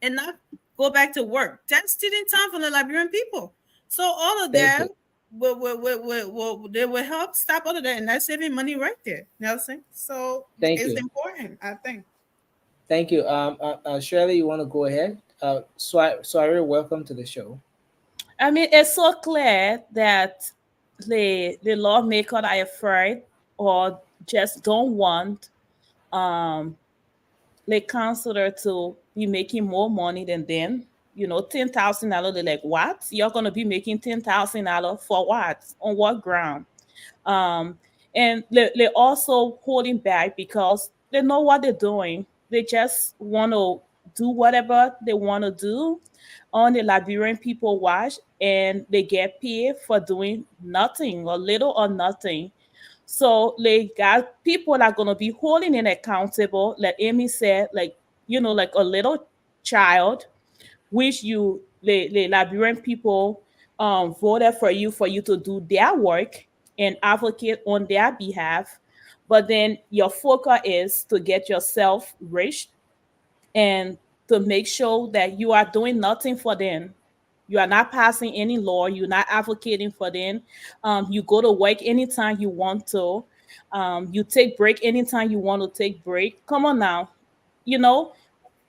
and not go back to work. That's stealing time from the Liberian people. So all of that they will help stop all of that, and that's saving money right there, Nelson. So it's important, I think. Thank you. Shirley, you want to go ahead? Sorry, welcome to the show. I mean, it's so clear that the lawmakers are afraid, or just don't want the counselor to be making more money than them. You know, $10,000. They're like, what? You're gonna be making $10,000 for what? On what ground? And they're also holding back because they know what they're doing. They just want to do whatever they want to do on the Liberian people watch, and they get paid for doing nothing or little or nothing. So they got people that are gonna be holding it accountable, like Amy said, like, you know, like a little child, which the Liberian people voted for you to do their work and advocate on their behalf. But then your focus is to get yourself rich and to make sure that you are doing nothing for them. You are not passing any law. You're not advocating for them. You go to work anytime you want to. You take break anytime you want to take break. Come on now. You know,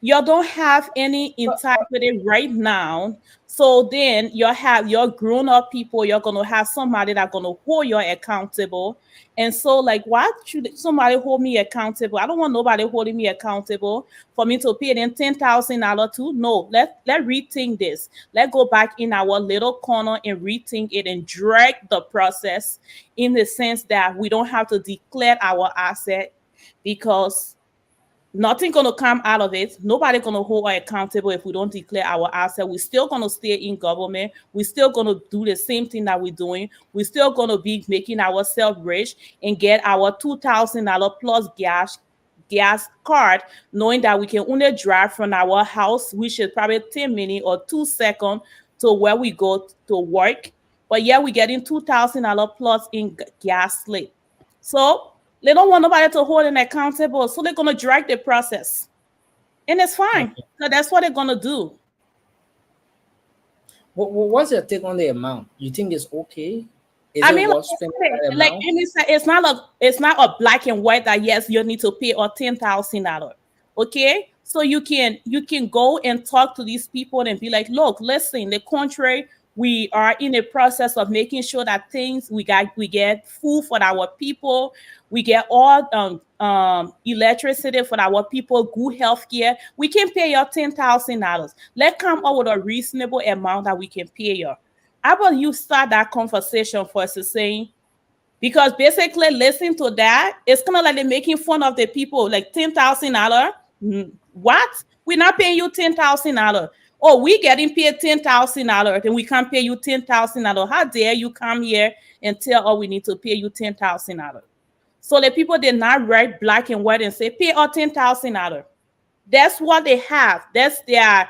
you don't have any integrity right now. So then you have your grown-up people, you're gonna have somebody that's gonna hold you accountable. And so, like, why should somebody hold me accountable? I don't want nobody holding me accountable for me to pay them $10,000 to. No, let rethink this. Let's go back in our little corner and rethink it and drag the process in the sense that we don't have to declare our asset, because nothing gonna come out of it. Nobody gonna hold us accountable if we don't declare our asset. We're still gonna stay in government. We're still gonna do the same thing that we're doing. We're still gonna be making ourselves rich and get our $2,000 plus gas card, knowing that we can only drive from our house, which is probably 10 minutes or 2 seconds to where we go to work. But yeah, we're getting $2,000 plus in gas slip. So they don't want nobody to hold them accountable, so they're gonna drag the process, and it's fine. So that's what they're gonna do. What's your take on the amount? You think it's okay? I mean, like Amy said, it's not a black and white that yes, you need to pay or $10,000. Okay, so you can go and talk to these people and be like, look, listen, the country, we are in a process of making sure that we get food for our people, we get all electricity for our people, good health care. We can pay you $10,000. Let's come up with a reasonable amount that we can pay you. How about you start that conversation first, saying, because basically listening to that, it's kind of like they're making fun of the people, like $10,000. What? We're not paying you $10,000. Oh, we getting paid $10,000, then we can't pay you $10,000. How dare you come here and tell us we need to pay you $10,000? So the people did not write black and white and say pay us $10,000. That's what they have. That's their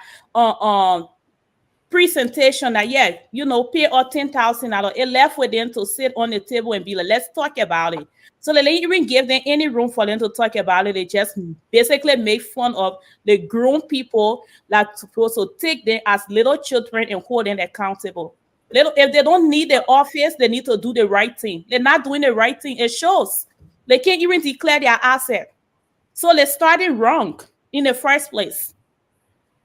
presentation that, yeah, you know, pay us $10,000. It left with them to sit on the table and be like, let's talk about it. So they didn't even give them any room for them to talk about it. They just basically make fun of the grown people that supposed to take them as little children and hold them accountable. If they don't need the office, they need to do the right thing. They're not doing the right thing. It shows. They can't even declare their asset. So they started wrong in the first place.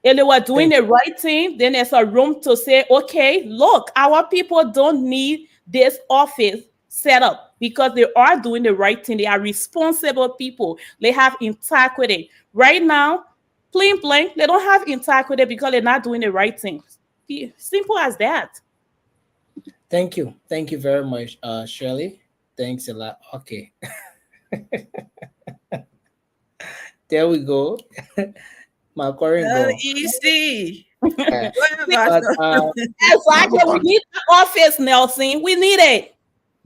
If they were doing the right thing, then there's a room to say, okay, look, our people don't need this office set up because they are doing the right thing. They are responsible people. They have integrity. Right now, plain blank, they don't have integrity because they're not doing the right thing. Simple as that. Thank you. Thank you very much, Shirley. Thanks a lot. Okay. There we go. My current goal. Easy. Exactly. We need the office, Nelson. We need it.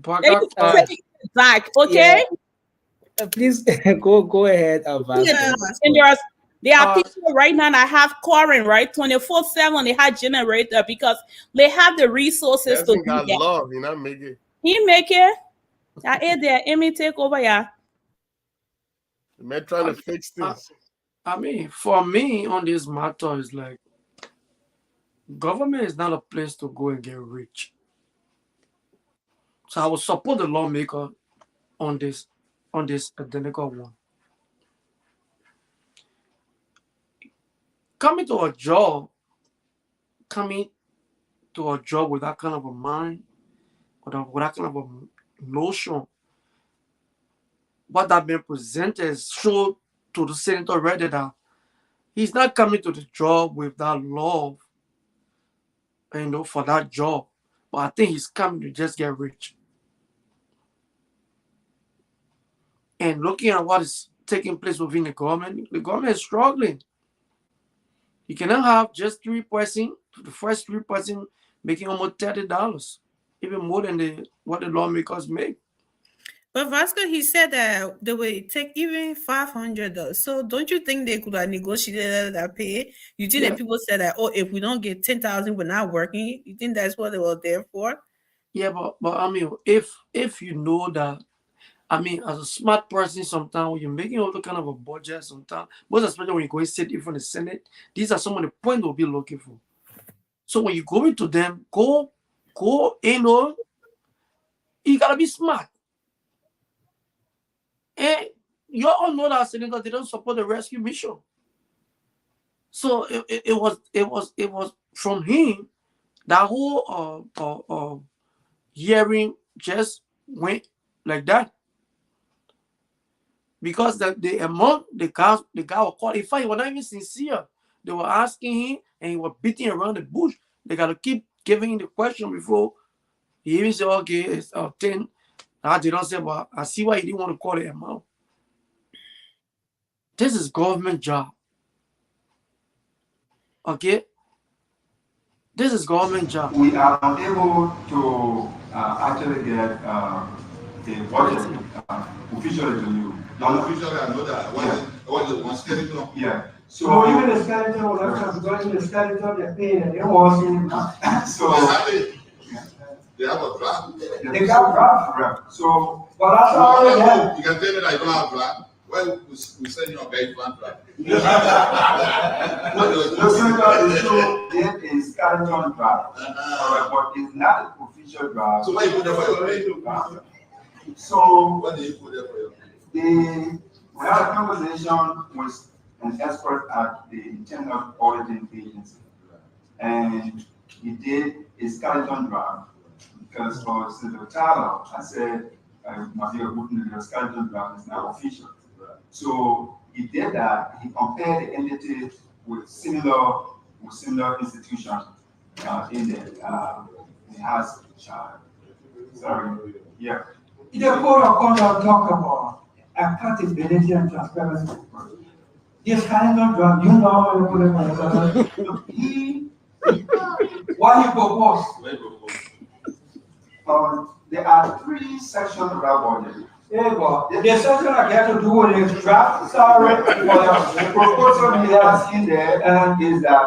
Okay. Yeah. Please go ahead. And there are people right now that have current, right? 24/7. They have generator because they have the resources to do that. Love, you know, make it. He make it. I ain't there. Amy, take over, yeah. Man, trying to fix things. I mean, for me on this matter is like, government is not a place to go and get rich. So I will support the lawmaker on this identical one. Coming to a job with that kind of a mind, or with that kind of a notion, what that man presented showed to the senator already that he's not coming to the job with that love, for that job. But I think he's coming to just get rich. And looking at what is taking place within the government is struggling. You cannot have just the first 3% making almost $30, even more than what the lawmakers make. But Vasco, he said that they will take even $500. So don't you think they could have negotiated that pay? You think that people said that, if we don't get 10,000, we're not working? You think that's what they were there for? Yeah, but I mean, if you know that, I mean, as a smart person, sometimes when you're making all the kind of a budget, sometimes, most especially when you go and sit in front of the Senate, these are some of the points we'll be looking for. So when you go into them, you gotta be smart. And you all know that senators, they don't support the rescue mission. So it was from him that whole hearing just went like that. Because the amount the guy was called, in fact, he was not even sincere. They were asking him and he was beating around the bush. They got to keep giving him the question before he even said, okay, it's 10. They don't say, but I see why he didn't want to call the amount. This is government job. Okay? This is government job. We are unable to actually get a budget officially to you. Non-officially, I know that. What is one skeleton? Yeah. So even the skeleton was actually going to the skeleton, they paid and it was they have a draft. They got draft. So, but that's all they have. You can tell me that you don't have draft. Well, we send you a guide draft. The senator is a skeleton draft. But it's not an official draft. So why you put that for your So, what do you put there for your we had a conversation with an expert at the Internal Auditing Agency, and he did a skeleton draft because for the title, I said, the skeleton draft is not official. So he did that. He compared the entity with similar institutions in there. He has, The code of conduct talk about accountability and transparency. This calendar draft, you know, what he proposed. There are 3 sections of our budget. The section I get to do with the draft salary, the proposal he has in there is that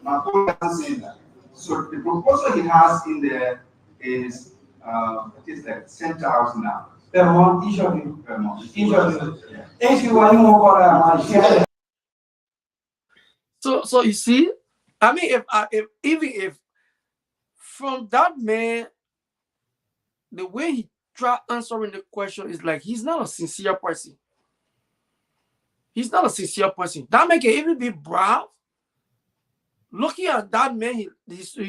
my code hasn't seen that. So the proposal he has in there is it's like $10,000 now. Per month, each of you. Per month. Each of you. If you want more, So you see, I mean, if from that man, the way he tried answering the question is like he's not a sincere person. He's not a sincere person. That man can even be brave. Looking at that man, he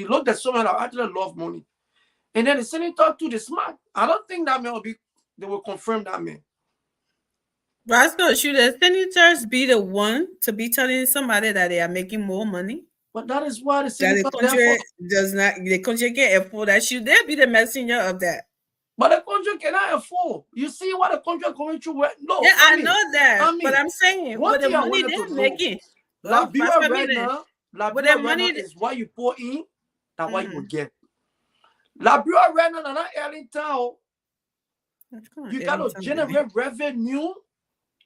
looked at someone that actually love money. And then the senator to the smart. I don't think that man they will confirm that man. Roscoe, should the senators be the one to be telling somebody that they are making more money? But that is why the country can't afford that. Should they be the messenger of that? But the country cannot afford. You see what the country going through? No. Yeah, I know that. But I'm saying, with the money they're making. Liberia right now, is what you pour in, that's what you will get. Liberia right now, not Ellington. You got to generate revenue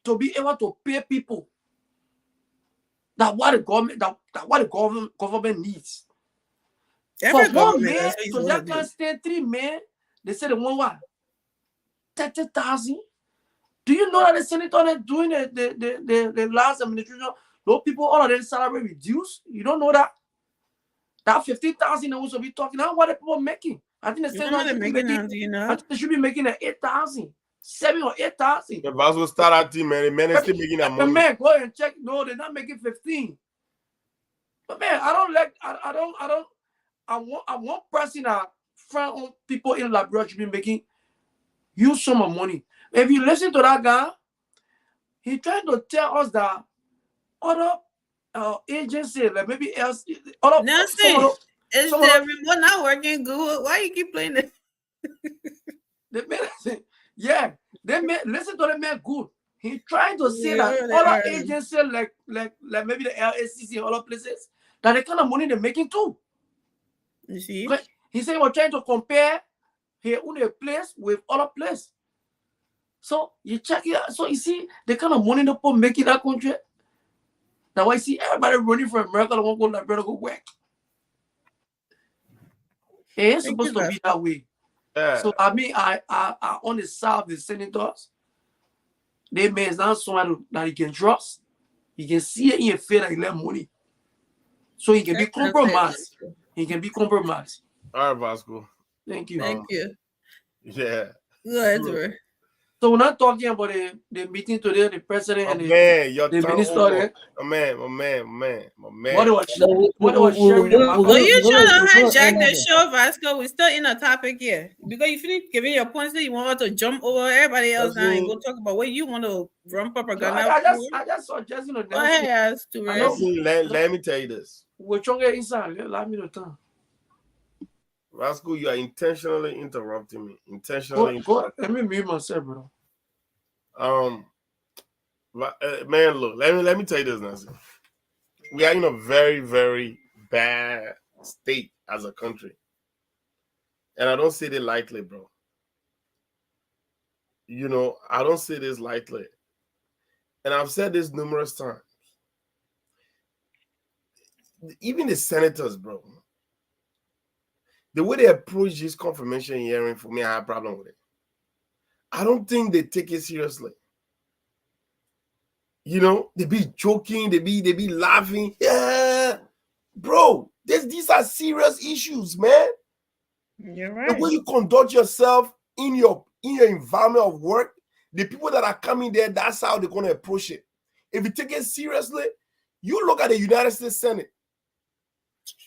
to be able to pay people. That's what the government needs. For 1 man, so that can stand 3 men, they say they want what? 30,000. Do you know that the senator is doing the last administration? Those people, all of their salary reduced. You don't know that? That 15,000 they also be talking now. What are people making? I think the senator should be making 8,000. 7 or 8,000. The boss will start our team, man. The man is still making that money. Man, go and check. No, they're not making 15. But man, I want person that front on people in Liberia should be making huge sum of money. If you listen to that guy, he trying to tell us that other agencies, like maybe else, other Nancy, is the remote not working good? Why you keep playing it? They listen to the man good. He trying to say that other agencies like maybe the LACC and other places, that the kind of money they're making too. You see? He said we're trying to compare his own place with other place. So you check it out. So you see the kind of money they put making that country. Now I see everybody running from America to go to Liberia to go work. It ain't supposed to be that way. So I mean, I on the side of the senators, they may not someone that he can trust. He can see it in your face that he left money. So he can be compromised. He can be compromised. All right, Vasco. Thank you. Thank you. Yeah. Good. So we're not talking about the meeting today, the president and the minister. My man. What was sharing? Are you trying to hijack the show, Vasco? We're still in a topic here. Because you finish giving your points, you want to jump over everybody else now and go talk about what you want to run propaganda. I just suggest, go ahead, let me tell you this. We're trying to get inside. Let me know. Vasco, you are intentionally interrupting me. Let me mute myself, bro. Man, look, let me tell you this, Nancy. We are in a very, very bad state as a country. And I don't say it lightly, bro. You know, I don't say this lightly. And I've said this numerous times. Even the senators, bro, the way they approach this confirmation hearing, for me, I have a problem with it. I don't think they take it seriously. You know, they be joking, they be laughing. Yeah, bro, these are serious issues, man. You're right. The way you conduct yourself in your environment of work, the people that are coming there, that's how they're going to approach it. If you take it seriously, you look at the United States Senate.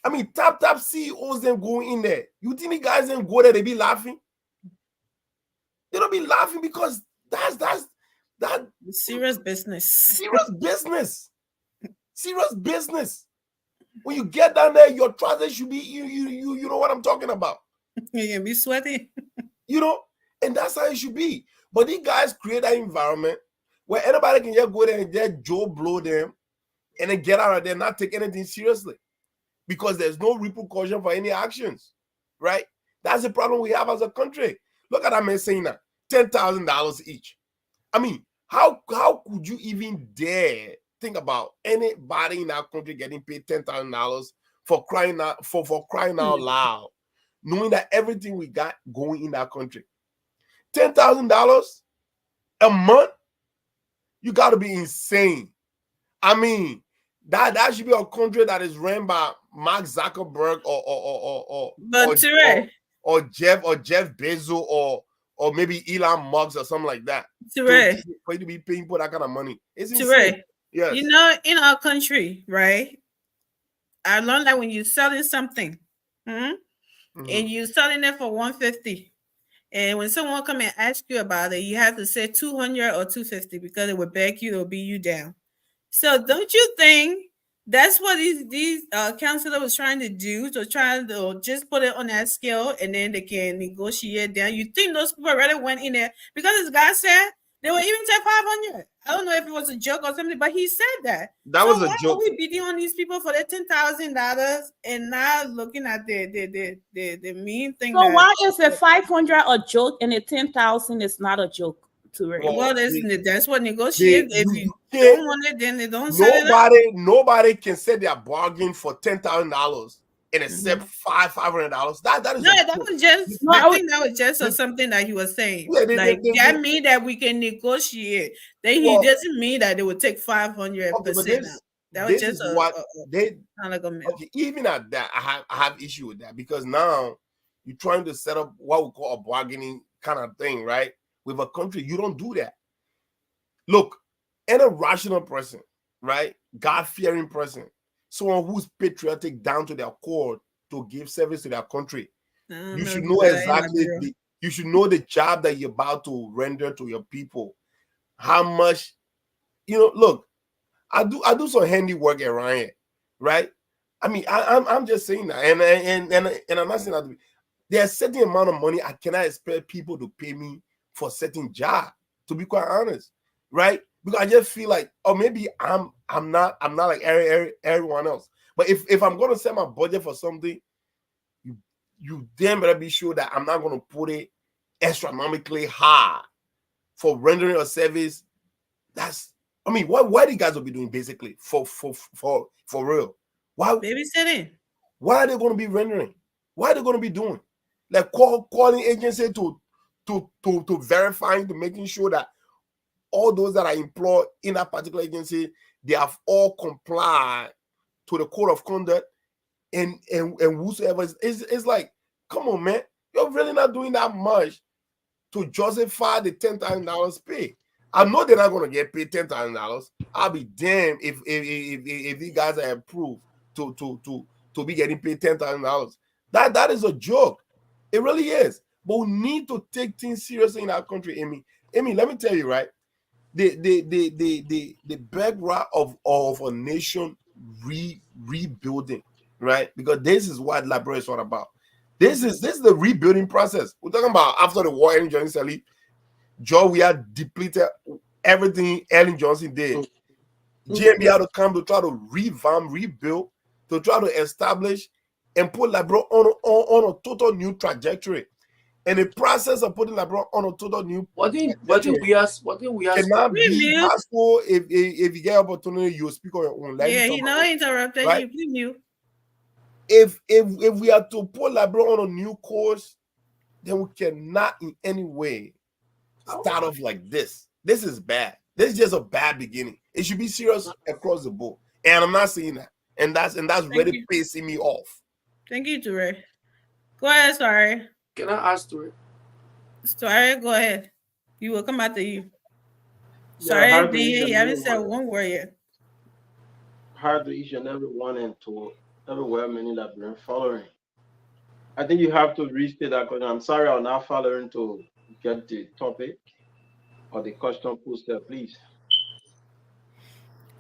I mean, top CEOs them going in there. You think the guys them go there, they be laughing? They don't be laughing because that's serious business. Serious business. Serious business. When you get down there, your trousers should be you know what I'm talking about. You can be sweaty. You know, and that's how it should be. But these guys create that environment where anybody can just go there and just Joe blow them and then get out of there, not take anything seriously. Because there's no repercussion for any actions, right? That's the problem we have as a country. Look at that man saying that $10,000 each. I mean, how could you even dare think about anybody in our country getting paid $10,000 for crying out for crying out loud, knowing that everything we got going in that country, $10,000 a month? You got to be insane. I mean, that should be a country that is run by Mark Zuckerberg or Jeff Bezos or maybe Elon Musk or something like that. For you to be paying for that kind of money. It's insane. Yes. You know, in our country, right? I learned that when you're selling something, and you're selling it for $150, and when someone come and ask you about it, you have to say $200 or $250 because it would beg you or beat you down. So don't you think that's what these counselors was trying to do, to try to just put it on that scale and then they can negotiate down? You think those people already went in there because this guy said they would even take $500? I don't know if it was a joke or something, but he said that. That was a joke. Are we beating on these people for their $10,000 and not looking at the mean thing? So why is the 500 a joke and the 10,000 is not a joke? Well, that's what negotiate. If you don't want it, then they don't sell it. Nobody can say they are bargaining for $10,000 and accept $500. That is that was just. No, I think that was just something that he was saying. That mean that we can negotiate. Then he doesn't mean that they would take 500%. That was just even at that, I have issue with that because now you're trying to set up what we call a bargaining kind of thing, right? With a country, you don't do that. Look, any rational person, right? God-fearing person, someone who's patriotic down to their core to give service to their country, you should know exactly You should know the job that you're about to render to your people. How much, look, I do some handiwork around here, right? I mean, I'm just saying that, and I'm not saying that there's a certain amount of money I cannot expect people to pay me for a certain job, to be quite honest, right? Because I just feel like, or maybe I'm not like everyone else. But if I'm gonna set my budget for something, you damn better be sure that I'm not gonna put it astronomically high for rendering a service. What you guys will be doing basically for real? Why babysitting? What are they going to be rendering? What are they going to be doing? Like calling agency to verifying, to making sure that all those that are employed in that particular agency, they have all complied to the code of conduct, and whosoever is like, come on, man, you're really not doing that much to justify the $10,000 pay. I know they're not going to get paid $10,000. I'll be damned if these guys are approved to be getting paid $10,000. That is a joke. It really is. But we need to take things seriously in our country, Amy. Amy, let me tell you, right? The background of a nation rebuilding, right? Because this is what Liberia is all about. This is the rebuilding process. We're talking about after the war, Ellen Johnson said, Joe, we had depleted everything Ellen Johnson did. GMB had to come to try to revamp, rebuild, to try to establish and put Liberia on a total new trajectory. And the process of putting Liberia on a total new what do we ask? Cannot be possible. If you get opportunity, you speak on your own. Yeah, he now interrupted right? you. If we are to put Liberia on a new course, then we cannot in any way start off like this. This is bad. This is just a bad beginning. It should be serious across the board. And I'm not saying that. And that's really pissing me off. Thank you, Ture. Go ahead, sorry. Can I ask Ture? Sorry, go ahead. You will come after you. Sorry, you haven't said one word yet. Hard to each and everyone and to everywhere many Liberian following. I think you have to restate that question. I'm sorry, I'm not following to get the topic or the question posted, please.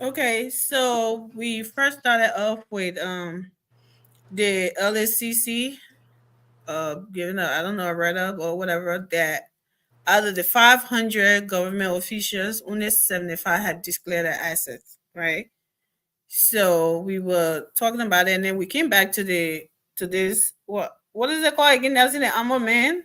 Okay, so we first started off with the LSCC giving a write-up or whatever that out of the 500 government officials, only 75 had declared their assets, right? So we were talking about it, and then we came back to this what is it called again? That's in the Ombudsman.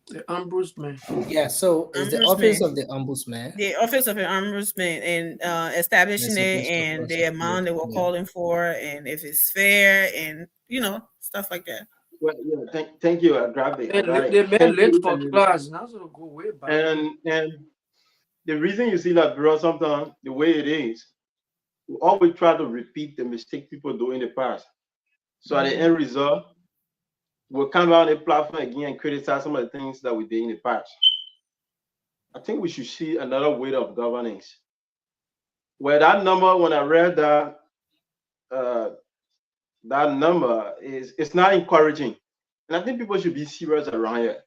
The Ombudsman. Yeah, so it's the office of the Ombudsman. The office of the Ombudsman, and establishing it, and the amount they were calling for, and if it's fair, and stuff like that. Well, yeah, thank you. I grabbed it. They made late for class. Now so go way back. And the reason you see that, bro, sometimes the way it is, we always try to repeat the mistake people do in the past. So at the end result, we'll come on the platform again and criticize some of the things that we did in the past. I think we should see another way of governance. Where that number, when I read that, that number it's not encouraging. And I think people should be serious around here.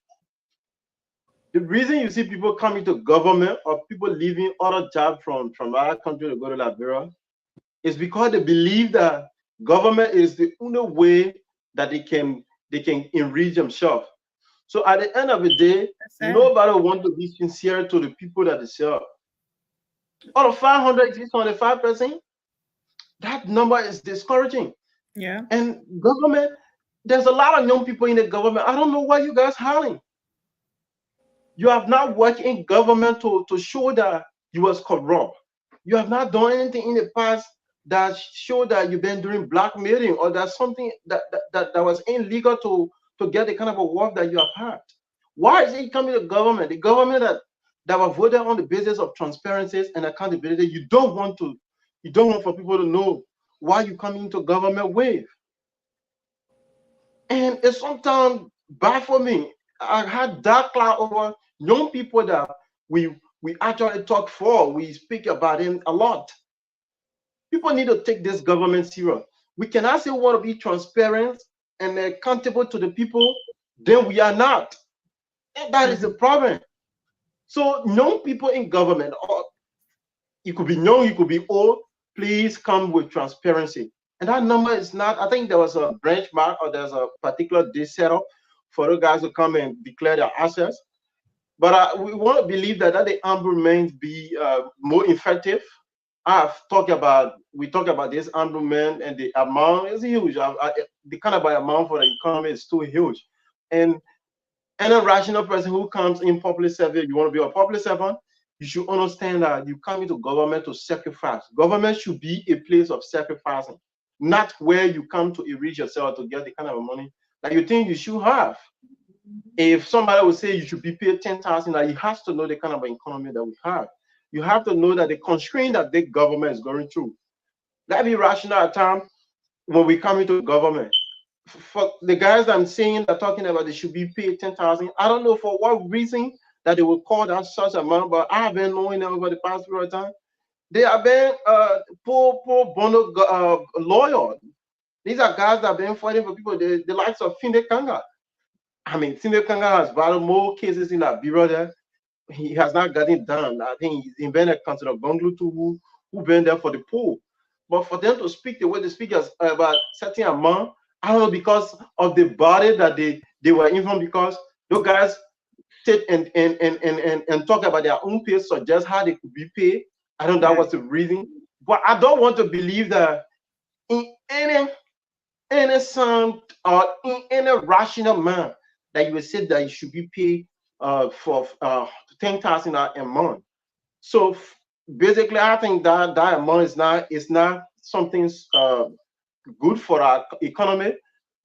The reason you see people coming to government or people leaving other jobs from other countries to go to Liberia is because they believe that government is the only way that they can enrich themselves. So at the end of the day, nobody wants to be sincere to the people that they serve. Out of 500, 605%, that number is discouraging. Yeah. And government, there's a lot of young people in the government. I don't know why you guys howling. You have not worked in government to show that you was corrupt. You have not done anything in the past that show that you've been doing blackmailing or that something that was illegal to get the kind of a work that you have had. Why is it coming to government? The government that were voted on the basis of transparency and accountability, you don't want for people to know why you come into government with. And it's sometimes bad for me. I had dark cloud over young people that we actually talk for. We speak about them a lot. People need to take this government serious. We cannot say we want to be transparent and accountable to the people, then we are not. And that is the problem. So young people in government, or you could be young, you could be old, please come with transparency. And that number is not, I think there was a benchmark or there's a particular day set up for those guys to come and declare their assets. But we want to believe that the armed movement be more effective. We talk about this armed movement, and the amount is huge. The kind of amount for the economy is too huge. And a rational person who comes in public service, you want to be a public servant, you should understand that you come into government to sacrifice. Government should be a place of sacrificing, not where you come to enrich yourself to get the kind of money that you think you should have. If somebody would say you should be paid 10,000, that you have to know the kind of economy that we have. You have to know that the constraint that the government is going through. Let's be rational at times when we come into government. For the guys I'm seeing that talking about they should be paid 10,000, I don't know for what reason that they will call that such amount, but I have been knowing them over the past period of time. They have been poor bono loyal. These are guys that have been fighting for people, the likes of Finde Kanga. I mean, Finde Kanga has battled more cases in Liberia there. He has not gotten done. I think he's invented Council of Banglu too, who been there for the poor. But for them to speak the way they speak about certain amount, I don't know, because of the body that they were in from, because those guys sit and talk about their own pay, suggest how they could be paid. I don't know that was the reason. But I don't want to believe that in any sound or in any rational man that you would say that you should be paid for 10,000 a month. So basically, I think that amount is not something good for our economy.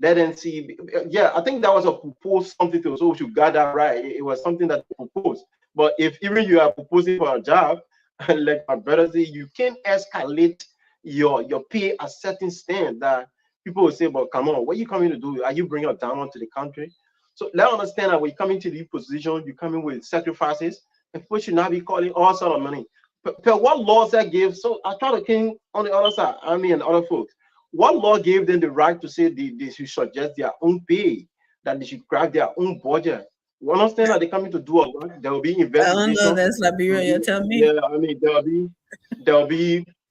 Let them see. Yeah, I think that was a proposed something to, so we should get that right. It was something that proposed. But if even you are proposing for a job, like my brother say, you can't escalate your pay a certain stand that people will say, but come on, what are you coming to do? Are you bringing a diamond to the country? So let's understand that when you come into the position, you come in with sacrifices, and people should not be calling all sort of money. But what laws that give? So I try to king on the other side, I mean, and other folks. What law gave them the right to say they should suggest their own pay, that they should grab their own budget? You understand that they're coming to do a lot? There will be investigation. I don't know, that's Liberia. Tell me. Yeah, I mean,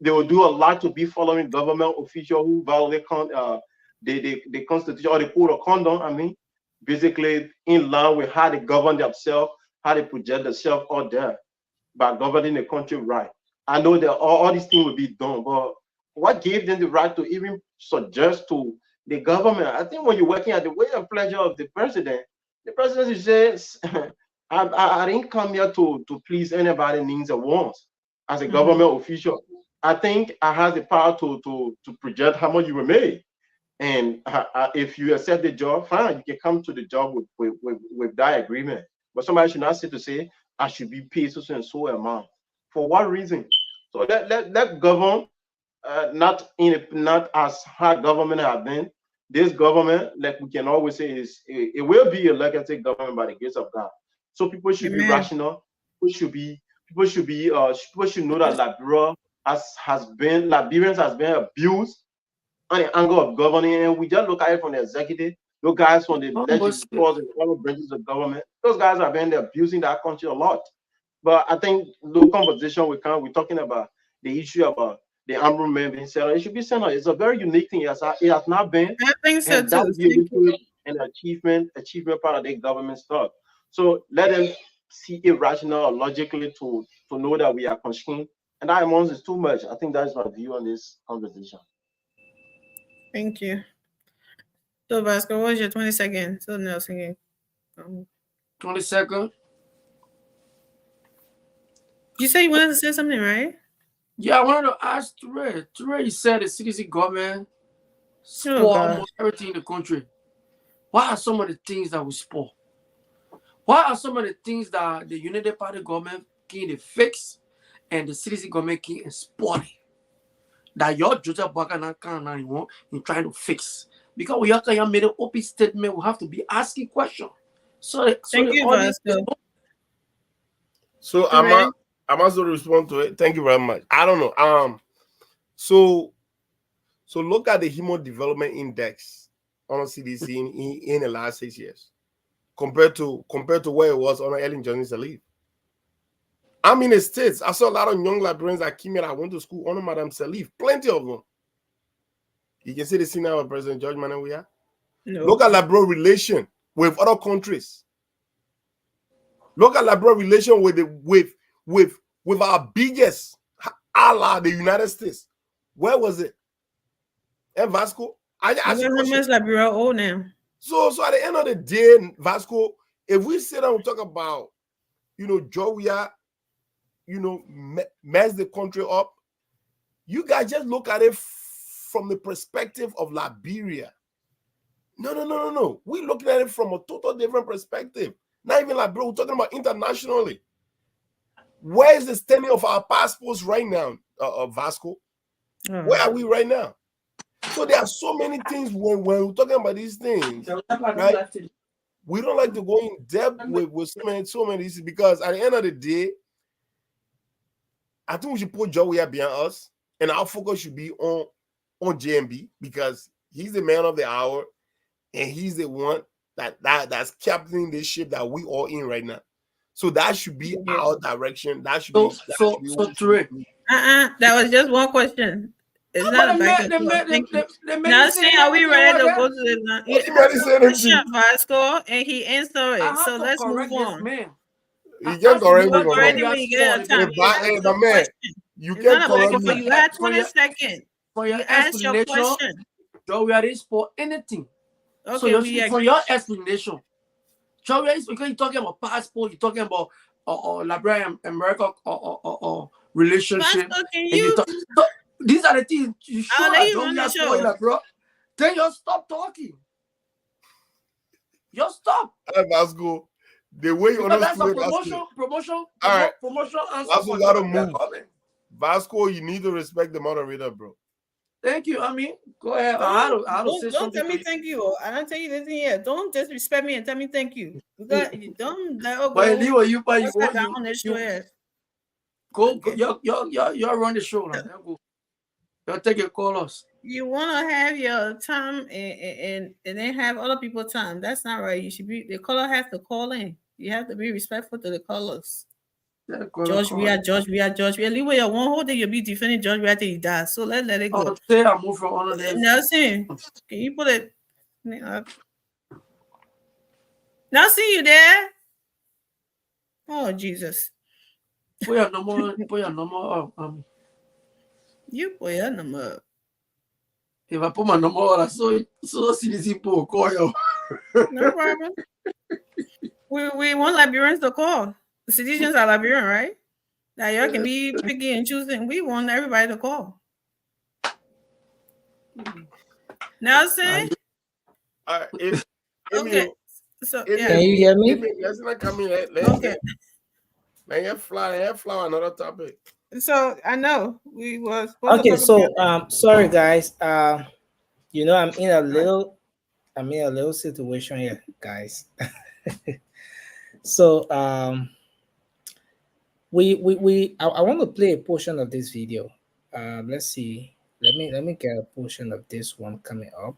they will do a lot to be following government officials who violate the constitution or the code of conduct. I mean, basically in line with how they govern themselves, how they project themselves out there by governing the country right. I know that all these things will be done, but what gave them the right to even suggest to the government? I think when you're working at the way of pleasure of the president says, I didn't come here to please anybody needs or wants as a government official. I think I have the power to project how much you were made. And if you accept the job, fine, you can come to the job with that agreement. But somebody should not sit to say, I should be paid so and so amount. For what reason? So let govern, not as hard government have been. This government, like we can always say, it will be a legacy government by the grace of God. So people should be rational. People should know that Liberians has been abused on the angle of governing, and we just look at it from the executive. Those guys from the legislature and all branches of government, those guys have been abusing that country a lot. But I think the conversation we're talking about the issue about the armed movement being settled. It should be settled. It's a very unique thing. It has not been. I think so too. That would be an achievement part of the government stuff. So let them see it rational or logically to know that we are constrained. And that amount is too much. I think that's my view on this conversation. Thank you. So Vasco, what was your 20 seconds? So Nelson, 20 seconds. You said you wanted to say something, right? Yeah, I wanted to ask Ture. Ture, you said the CDC government spoil almost everything in the country. What are some of the things that we spoil? What are some of the things that the United Party government can fix and the CDC government can spoil it? That your Joseph Bakana can in trying to fix? Because we have to made an open statement, we have to be asking questions. So thank you, Vasco. So I'm also respond to it. Thank you very much. I don't know. So look at the Human Development Index on CDC in the last 6 years. compared to where it was on Ellen Johnson Sirleaf. I'm in the States. I saw a lot of young Liberians that came here. I went to school under Madame Sirleaf. Plenty of them. You can see the scene now of President George Manneh we are. No. Look at Liberal relation with other countries. Look at Liberal relation with our biggest ally, the United States. Where was it? And Vasco? I asked you a question. Liberia old now. So at the end of the day, Vasco, if we sit down and talk about, Georgia, mess the country up, you guys just look at it from the perspective of Liberia. No. We're looking at it from a total different perspective. Not even Liberia, we're talking about internationally. Where is the standing of our passports right now, Vasco? Where are we right now? So there are so many things when we're talking about these things, right? We don't like to go in depth with so many issues because at the end of the day, I think we should put Joey behind us, and our focus should be on JMB because he's the man of the hour, and he's the one that's captaining this ship that we all in right now. So that should be our direction. That should be. That was just one question. It's not a back and forth. Now, saying, are we ready to go to the question, Vasco? And he answered it. So let's move on. You can't correct me. When you get a time. The man, you can't correct me. You had 20 seconds. For your ask your question. So we are ready for anything. Okay, so for your explanation, so because you're talking about passport, you're talking about Liberia, America, or relationship. So these are the things you should bro. Then you stop talking. You stop. Let's go. The way you that's a promotion. All right. Promotion answer. Vasco gotta move. Vasco, you need to respect the moderator, bro. Thank you. I mean, go ahead. Don't tell me thank you. I don't tell you this here. Don't disrespect me and tell me thank you. Don't but you run the show now. Go. You'll take your callers. You want to have your time and then have other people's time. That's not right. You should be the caller has to call in. You have to be respectful to the callers. George Weah. Leeway, one whole day you'll be defending George Weah till he dies. So let it go. Say I move from one of them. Nelson, can you put it up? Nelson, you there? Oh Jesus. Put your number up. You put your number up. If I put my number on, so CDC people call you. No problem. We want Liberians to call. The citizens are Liberian, right? Now y'all can be picky and choosing. We want everybody to call. Nelson? Okay. So can you hear me? Let's not come in. Okay. Let's fly another topic. So I know we was okay. So sorry guys. I'm in a little situation here, guys. So I want to play a portion of this video. Let's see. Let me get a portion of this one coming up.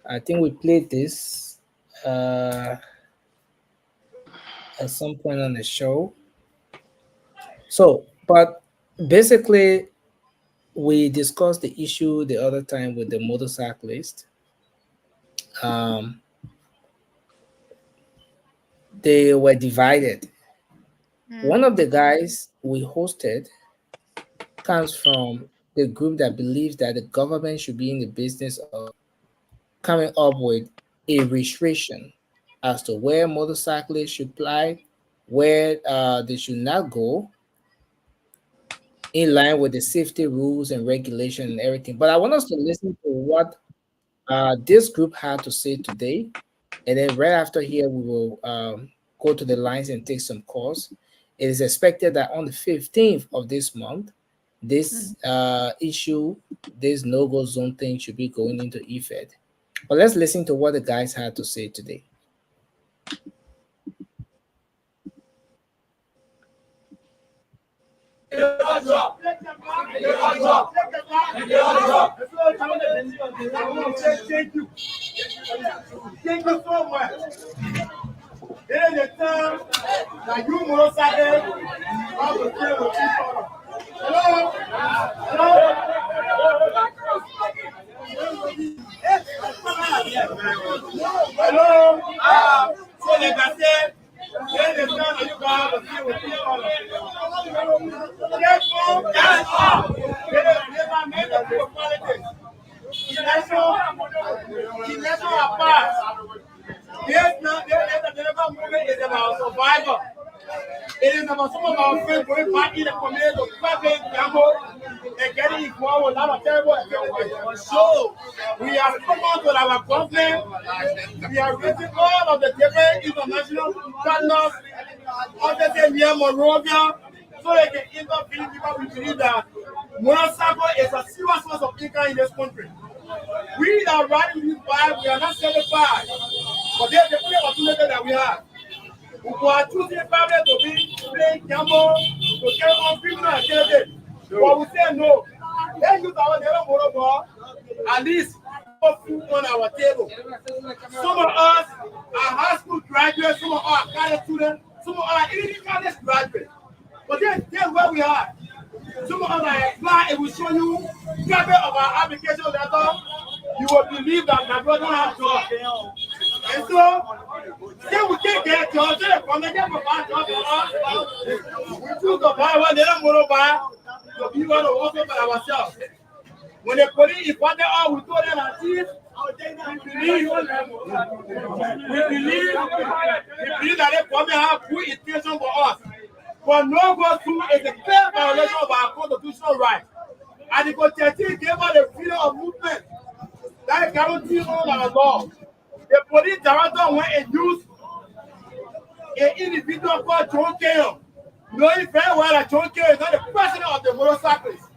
I think we played this at some point on the show. So, but basically, we discussed the issue the other time with the motorcyclist. They were divided. One of the guys we hosted comes from the group that believes that the government should be in the business of coming up with a restriction as to where motorcyclists should fly, where they should not go, in line with the safety rules and regulation and everything. But I want us to listen to what this group had to say today. And then right after here, we will go to the lines and take some calls. It is expected that on the 15th of this month, this issue, this no-go zone thing should be going into effect. But let's listen to what the guys had to say today. Thank you so much. It is the time that you motorcycle have to deal with each other. Hello? Hello? Hello? So like I said, it is the time that you have to deal with each other. Yes, mom? Yes, mom. It is never made of politics. Election are passed. Yes, now, the Geneva movement is about survival. It is about some of our friends going back in the community to fucking gamble and getting involved with a lot of terrible activities. So, we have come on to our government. We are raising all of the different international partners under the near Monrovia so they can intervene because we believe that motorcycle is a serious source of income in this country. We are riding this bike, we are not certified. But there's the only opportunity that we have. We are choosing family to be playing gamble, to carry on criminal activity. But we say no. Let's use our little motor ball, at least put food on our table. Some of us are high school graduates, some of us are college students, some of us are even college graduates. But that's where we are. Some of us are applying, and we show you copy of our application letter. You will believe that my brother has job. And so, then we can't get jobs. Then from the get my job for us, we choose to buy one little motorbike to be able to work for ourselves. When the police reported us, we told them that we believe that they probably have good intention for us. But no go through is a clear violation of our constitutional rights. Article 13 gave us the freedom of movement that guarantees all our law. The police director went and used an individual called John Keon. Knowing very well that John Keon is not the president of the motorcyclists.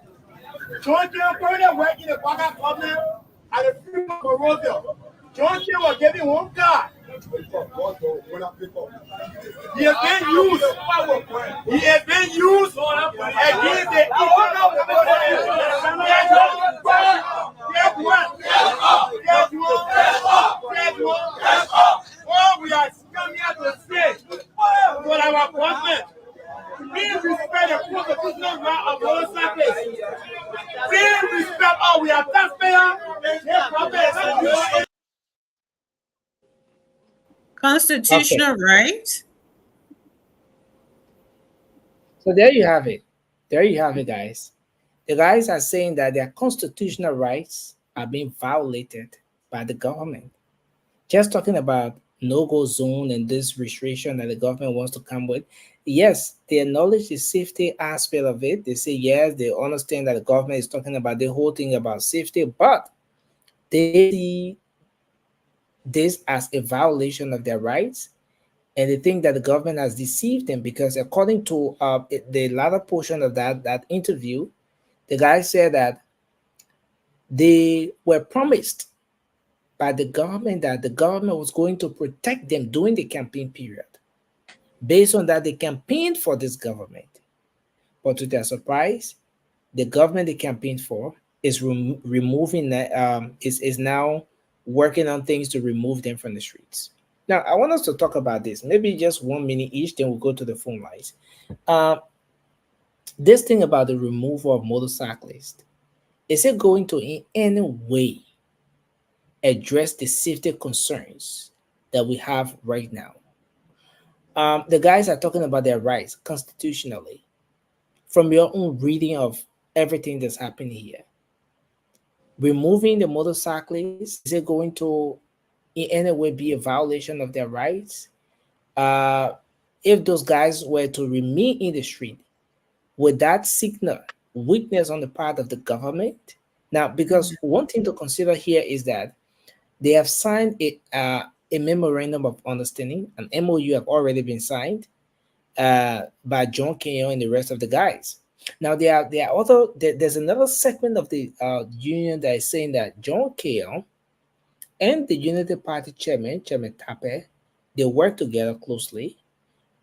John Keon currently works in the Baga government at the Freedom of Monrovia. John Keon was given one car. He has been used. He has been used against the all we are coming here to say for our government. Please respect the constitutional right of motorcyclists. Please respect all we are taxpayers. Constitutional right. So there you have it. There you have it, guys. The guys are saying that their constitutional rights are being violated by the government. Just talking about no-go zone and this restriction that the government wants to come with. Yes, they acknowledge the safety aspect of it. They say, yes, they understand that the government is talking about the whole thing about safety, but they see this as a violation of their rights. And they think that the government has deceived them because according to the latter portion of that interview, the guy said that they were promised by the government that the government was going to protect them during the campaign period. Based on that, they campaigned for this government. But to their surprise, the government they campaigned for is removing that, is now working on things to remove them from the streets. Now, I want us to talk about this, maybe just 1 minute each, then we'll go to the phone lines. This thing about the removal of motorcyclists, is it going to in any way address the safety concerns that we have right now? The guys are talking about their rights constitutionally. From your own reading of everything that's happening here, removing the motorcyclists, is it going to in any way be a violation of their rights? If those guys were to remain in the street, would that signal weakness on the part of the government? Now, because one thing to consider here is that they have signed a memorandum of understanding, an MOU have already been signed by John Keon and the rest of the guys. Now, there's another segment of the union that is saying that John Keon and the Unity Party chairman Tape, they work together closely,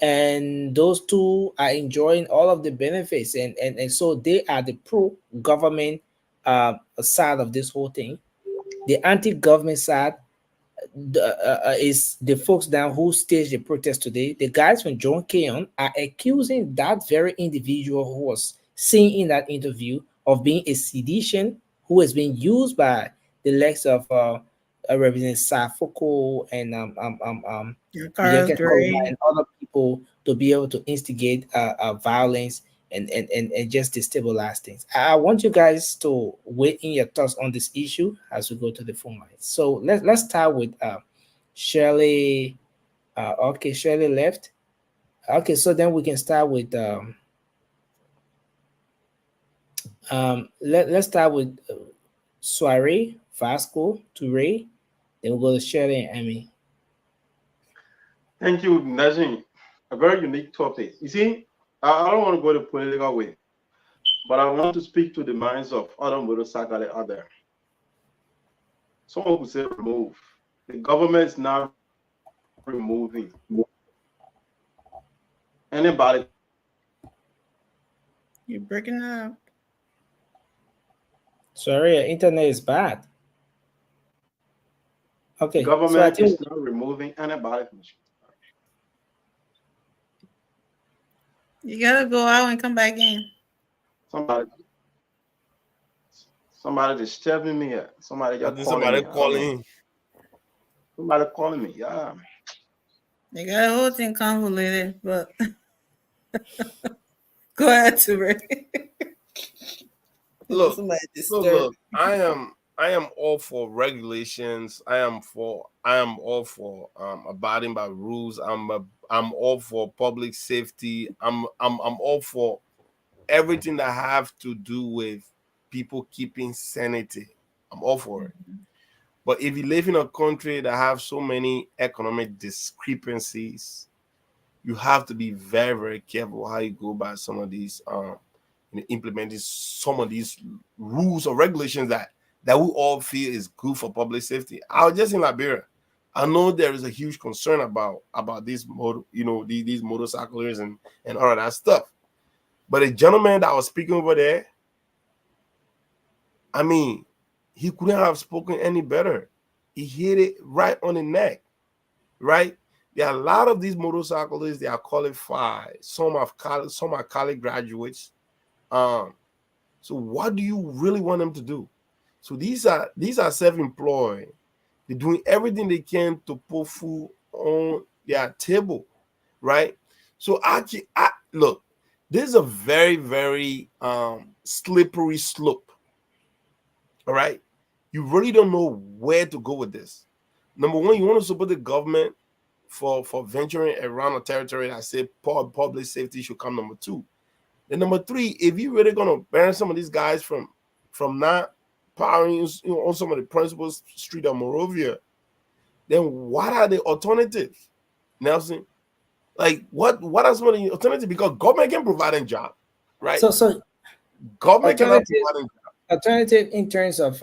and those two are enjoying all of the benefits, and so they are the pro-government side of this whole thing. The anti-government side is the folks down who staged the protest today. The guys from John Keon are accusing that very individual who was seen in that interview of being a sedition who has been used by the likes of Representative Safoko and Carlos Gray and other people to be able to instigate violence and just destabilize things. I want you guys to weigh in your thoughts on this issue as we go to the phone lines. So let's start with Shirley. Okay, Shirley left. Okay, so then we can start with let's start with Soiree, Vasco, Toure. Then we'll go to Shirley and Amy. Thank you, Najee. A very unique topic. You see, I don't want to go the political way, but I want to speak to the minds of other motorcyclists out there. Someone who say remove. The government is not removing anybody. You're breaking up. Sorry, your internet is bad. Okay. Government is not removing anybody from the street. You gotta go out and come back in. Somebody disturbing me here. Somebody calling me. Somebody calling me. Yeah. They got a whole thing convoluted, but go ahead, Toure. Look, I am all for regulations. I am all for abiding by rules. I'm all for public safety. I'm all for everything that have to do with people keeping sanity. I'm all for it. But if you live in a country that have so many economic discrepancies, you have to be very, very careful how you go by some of these implementing some of these rules or regulations that we all feel is good for public safety. I was just in Liberia. I know there is a huge concern about these these motorcyclists and all of that stuff. But a gentleman that was speaking over there, I mean, he couldn't have spoken any better. He hit it right on the neck, right? There are a lot of these motorcyclists, they are qualified. Some are college graduates. So what do you really want them to do? So these are self-employed. They're doing everything they can to put food on their table, right? So look, this is a very, very slippery slope. All right. You really don't know where to go with this. Number one, you want to support the government for venturing around a territory that say public safety should come number two. Then number three, if you're really gonna ban some of these guys from not powering on some of the principal street of Monrovia, then what are the alternatives, Nelson? Like what are some of the alternatives? Because government can provide a job, right? So government cannot provide a job. Alternative in terms of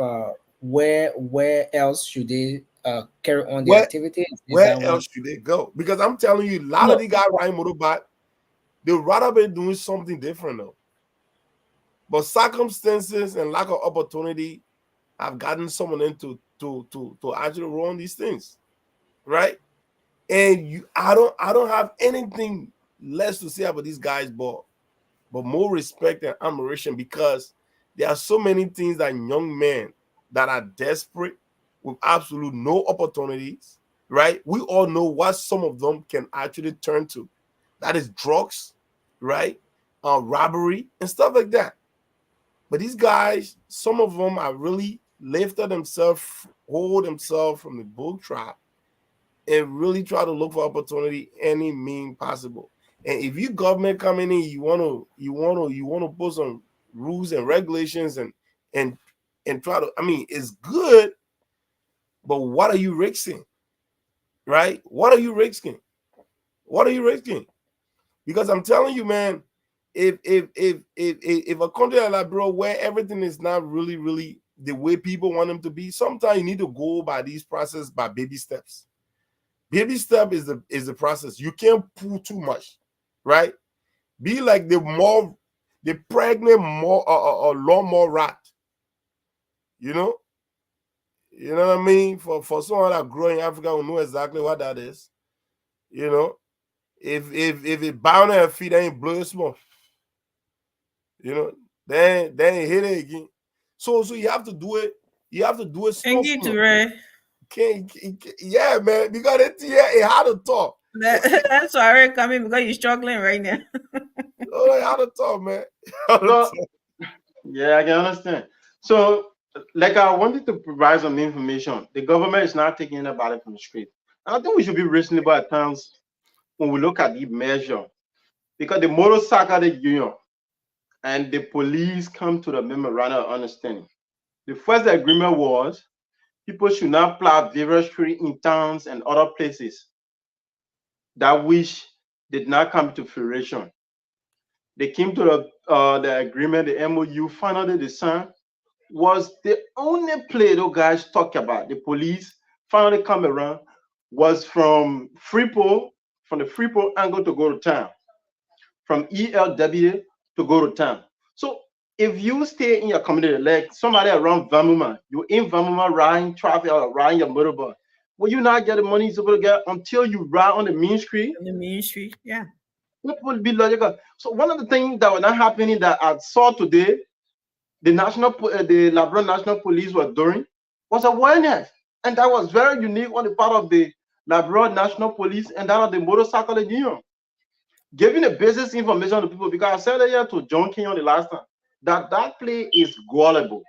where else should they carry on their activities? Where else should they go? Because I'm telling you, a lot of the guys riding motorbike, they'd rather be doing something different though. But circumstances and lack of opportunity have gotten someone into to actually run these things, right? And I don't have anything less to say about these guys, but more respect and admiration, because there are so many things that young men that are desperate with absolute no opportunities, right? We all know what some of them can actually turn to. That is drugs, right? Robbery and stuff like that. But these guys, some of them are really lifted themselves, hold themselves from the bull trap, and really try to look for opportunity any means possible. And if you government coming in, you want to put some rules and regulations and try to, I mean, it's good, but what are you risking? Right? What are you risking? What are you risking? Because I'm telling you, man, if a country like Liberia where everything is not really the way people want them to be, sometimes you need to go by these process by baby steps. Baby step is the process. You can't pull too much, right? Be like the pregnant lawnmower rat. You know, You know what I mean? For someone that grew in Africa who know exactly what that is. You know, if it bound her feet, then it blow small. You know, then it hit it again. So you have to do it. You have to do it slow. Thank you, Ture. Yeah, man, because it had to talk. That's why I'm coming, because you're struggling right now. Oh, how to talk, man. Yeah, I can understand. So, like, I wanted to provide some information. The government is not taking anybody from the street. And I think we should be reasonable at times when we look at the measure, because the motorcycle union and the police come to the memorandum of understanding. The first agreement was people should not plow various streets in towns and other places that which did not come to fruition. They came to the agreement, the MOU. Finally, the sun was the only place those guys talk about. The police finally come around was from Freeport, from the Freeport angle to go to town, from ELW to go to town. So if you stay in your community, like somebody around Vamuma, you in Vamuma riding traffic or riding your motorbike, will you not get the money you're supposed to get until you ride on the main street? On the main street, yeah. What would be logical? So one of the things that was not happening that I saw today, the Labrador National Police were doing, was awareness, and that was very unique on the part of the Labrador National Police and that of the motorcycle union, giving the basic information to people. Because I said earlier to John King on the last time that place is gullible.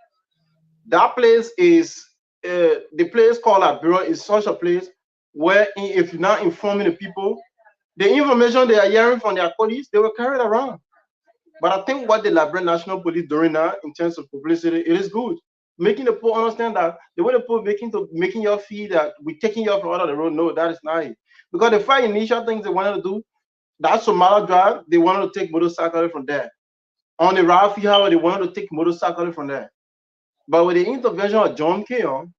That place is the place called Labrador is such a place where if you're not informing the people, the information they are hearing from their police, they will carry it around. But I think what the Labrador National Police doing now in terms of publicity, it is good. Making the people understand that the way the people making you feel that we're taking you off out of the road, no, that is not it. Because the five initial things they wanted to do, that Somala Drive, they wanted to take motorcycle from there. On the Ralphie Highway, they wanted to take motorcycle from there. But with the intervention of John Keon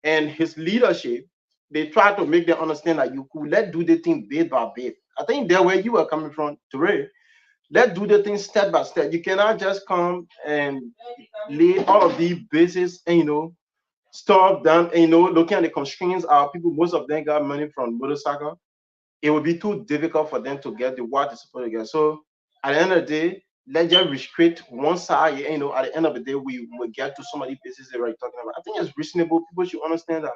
and his leadership, they tried to make them understand that you could let do the thing bit by bit. I think that's where you were coming from, Ture. Let's do the thing step by step. You cannot just come and lay all of these bases and stuff down and looking at the constraints. Our people, most of them got money from motorcycle. It would be too difficult for them to get the what they're supposed to get. So at the end of the day, let's just restrict one side. At the end of the day, we will get to some of the places they were talking about. I think it's reasonable. People should understand that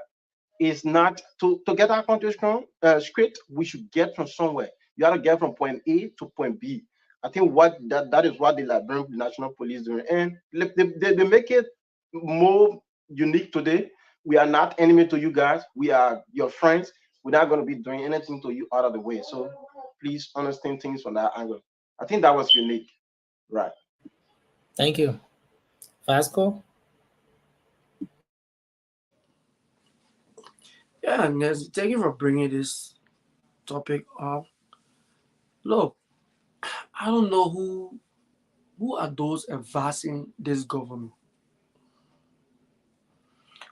it's not to get our country strong. Straight, we should get from somewhere. You got to get from point A to point B. I think that is what the Liberian National Police doing, and they make it more unique today. We are not enemy to you guys. We are your friends. We're not going to be doing anything to you out of the way. So please understand things from that angle. I think that was unique, right? Thank you, Vasco. Yeah, and thank you for bringing this topic up. Look, I don't know who are those advancing this government.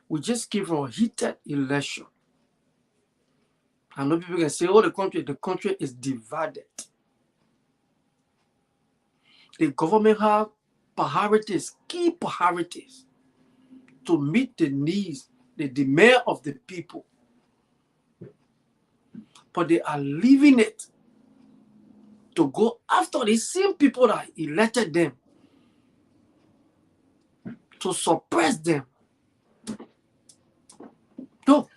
We just came from a heated election. I know people can say, oh, the country is divided. The government have priorities, key priorities to meet the needs, the demand of the people. But they are leaving it to go after the same people that elected them, to suppress them. No,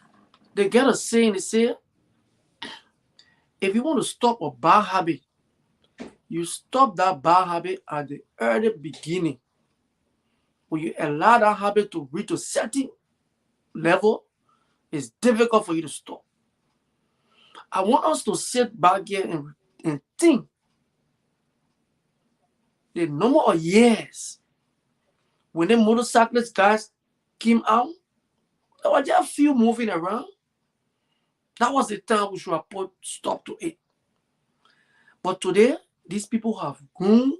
they get a saying, they say, if you want to stop a bad habit, you stop that bad habit at the early beginning. When you allow that habit to reach a certain level, it's difficult for you to stop. I want us to sit back here and think the number of years when the motorcyclist guys came out, there were just a few moving around. That was the time we should have put stop to it. But today, these people have grown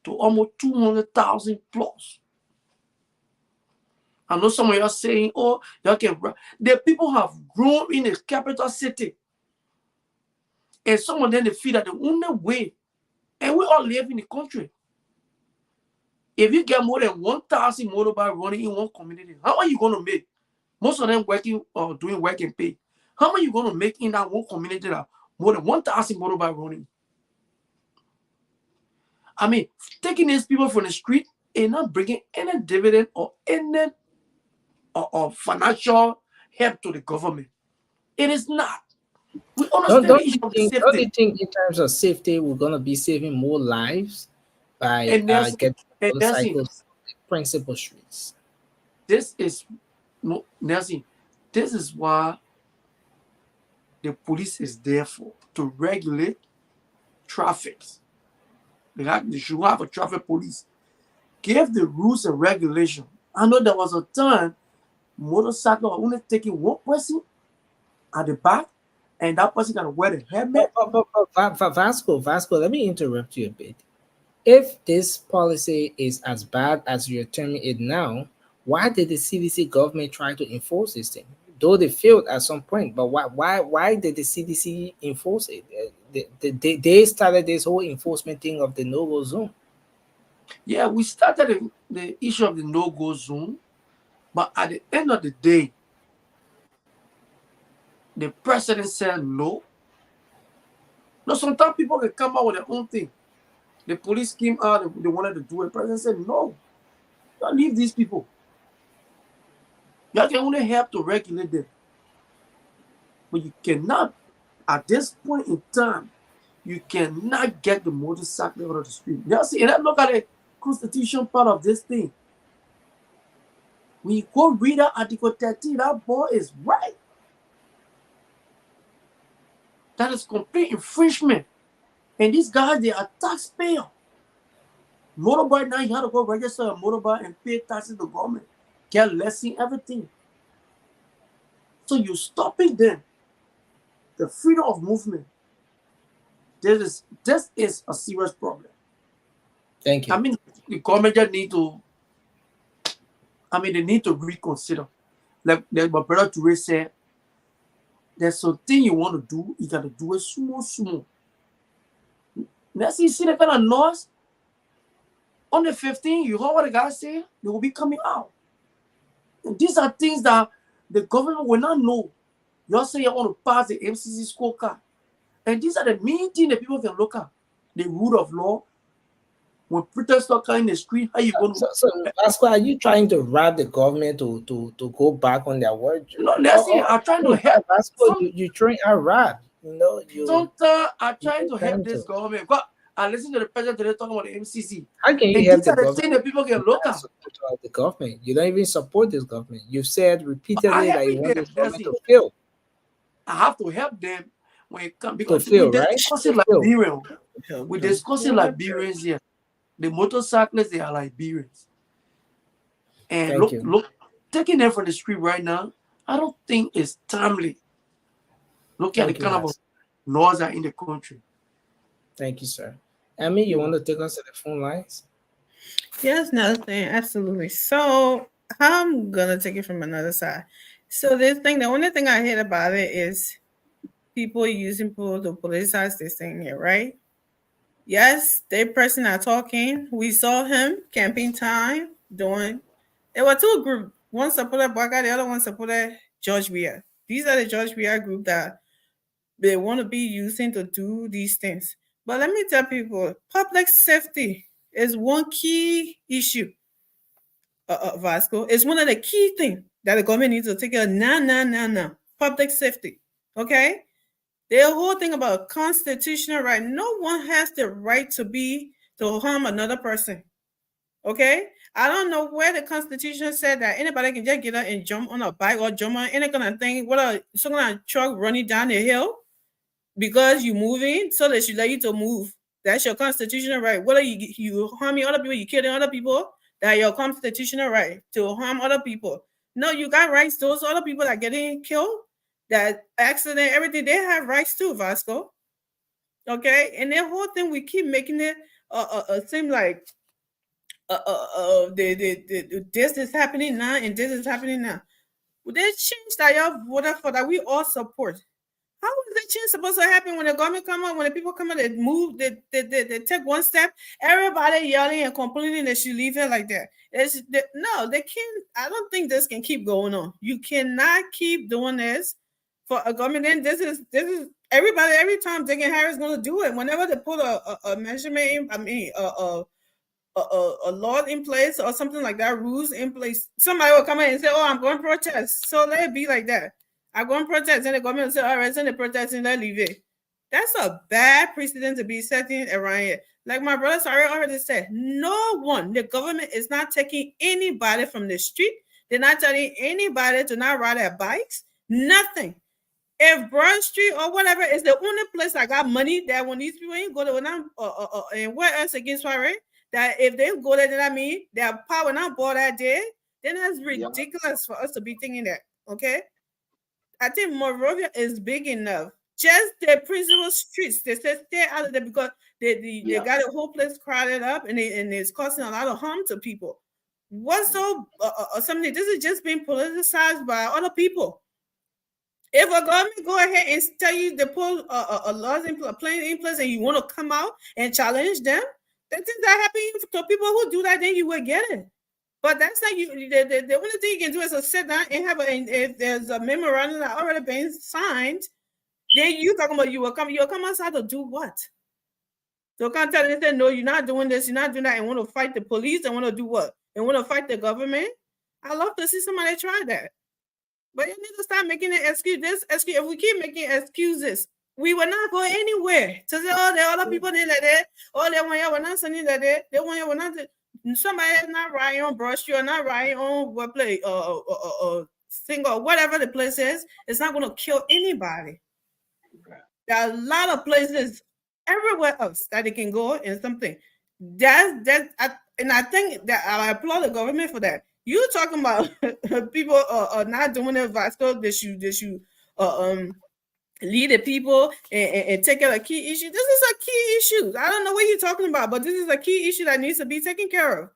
to almost 200,000 plus. I know some of you are saying, oh, y'all can run. The people have grown in the capital city. And some of them, they feel that the only way, and we all live in the country. If you get more than 1,000 motorbikes running in one community, how are you going to make Most of them working or doing work and pay. How much you going to make in that one community that more than 1,000 motorbike running? I mean, taking these people from the street and not bringing any dividend or any or financial help to the government. It is not. We understand Don't you think in terms of safety, we're going to be saving more lives by getting motorcycles principal streets? This is no, Nelson. This is why the police is there for, to regulate traffic. They should have a traffic police. Give the rules and regulation. I know there was a time motorcycle are only taking one person at the back, and that person can wear the helmet. Vasco, let me interrupt you a bit. If this policy is as bad as you're terming it now, why did the CDC government try to enforce this thing? Though they failed at some point, but why did the CDC enforce it? They started this whole enforcement thing of the no-go zone. Yeah, we started the issue of the no-go zone, but at the end of the day, the president said no. No, sometimes people can come out with their own thing. The police came out, they wanted to do it. The president said no. Don't leave these people. You can only help to regulate them. But you cannot, at this point in time, you cannot get the motorcycle out of the street. Now see, and I look at the constitution part of this thing. When you go read that Article 13, that boy is right. That is complete infringement. And these guys, they are taxpayers. Motorbike now, you have to go register a motorbike and pay taxes to the government. Get lesson, everything. So you're stopping them. The freedom of movement. This is a serious problem. Thank you. I mean, the government just need to, they need to reconsider. Like my brother Toure said, there's something you want to do, you got to do it small. Next you see the kind of noise, on the 15th, you heard what the guy said, they will be coming out. And these are things that the government will not know. You all say you want to pass the MCC scorecard. And these are the main things that people can look at. The rule of law. When protesters are in the street, how you going to... So Vasco, are you trying to rob the government to go back on their word? No, that's it. I'm trying to help. Vasco, you're trying to rob. Sometimes I'm trying to help this government. But I listen to the president today talking about the MCC. How can you help the government? These are the things that people can look at. The government. You don't even support this government. You've said repeatedly that you want this government to fail. I have to help them when it comes, because we're discussing Liberians. We're discussing Liberians here. The motorcyclists, they are Liberians. And look, taking them from the street right now, I don't think it's timely. Look at the kind of laws are in the country. Thank you, sir. Amy, you want to take us to the phone lines? Yes, Nelson, absolutely. So I'm gonna take it from another side. So the only thing I heard about it is people using people to politicize this thing here, right? Yes, the person are talking. We saw him campaign time doing. There were two groups. One supported Baga, the other one supported George Weah. These are the George Weah group that they want to be using to do these things. But let me tell people, public safety is one key issue. Vasco, it's one of the key things that the government needs to take care of now. Public safety, okay? The whole thing about constitutional right, no one has the right to harm another person, okay? I don't know where the Constitution said that anybody can just get up and jump on a bike or jump on any kind of thing, some kind of truck running down the hill because you're moving, so they should let you to move. That's your constitutional right. Whether you harming other people, you killing other people, that's your constitutional right to harm other people. No, you got rights. Those other people that are getting killed, that accident, everything, they have rights too, Vasco. Okay? And that whole thing, we keep making it seem like this is happening now and this is happening now. Well, there's change that y'all voted for that we all support. How is that change supposed to happen when the government come out, when the people come out, they move, they take one step, everybody yelling and complaining that you leave it like that? No, they can't. I don't think this can keep going on. You cannot keep doing this for a government. And this is everybody, every time Dick and Harry is going to do it. Whenever they put a measurement in, a law in place or something like that, rules in place, somebody will come in and say, oh, I'm going to protest. So let it be like that. I'm going to protest, and the government will say, all right, send the protest and let leave it. That's a bad precedent to be setting around here. Like my brother Sorry already said, no one, the government is not taking anybody from the street. They're not telling anybody to not ride their bikes. Nothing. If Broad Street or whatever is the only place that got money, that when these people ain't go to and where else against Sorry, that if they go there, then I mean their power not bought that day, then that's ridiculous for us to be thinking that. Okay. I think Monrovia is big enough. Just the principal streets, they said stay out of there because they got a whole place crowded up and it's causing a lot of harm to people. What's so something? This is just being politicized by other people. If a government go ahead and tell you to pull a laws in place and you want to come out and challenge them, then things that happen to people who do that, then you will get it. But that's not you. The only thing you can do is to sit down and have if there's a memorandum that already been signed, then you talking about you'll come outside to do what? So can't tell them, say, no, you're not doing this, you're not doing that, and want to fight the police and want to do what? And want to fight the government? I love to see somebody try that. But you need to start making an excuse. If we keep making excuses, we will not go anywhere. To say, oh, there are other people in there, oh, they want you, we're not sending that there, they want you, we're not. Somebody is not riding on Broad Street or not riding on what place, single, whatever the place is, it's not going to kill anybody. There are a lot of places everywhere else that they can go and something. And I think that I applaud the government for that. You talking about people not doing it, Vasco, that you lead the people and take care of key issue. This is a key issue. I don't know what you're talking about, but this is a key issue that needs to be taken care of.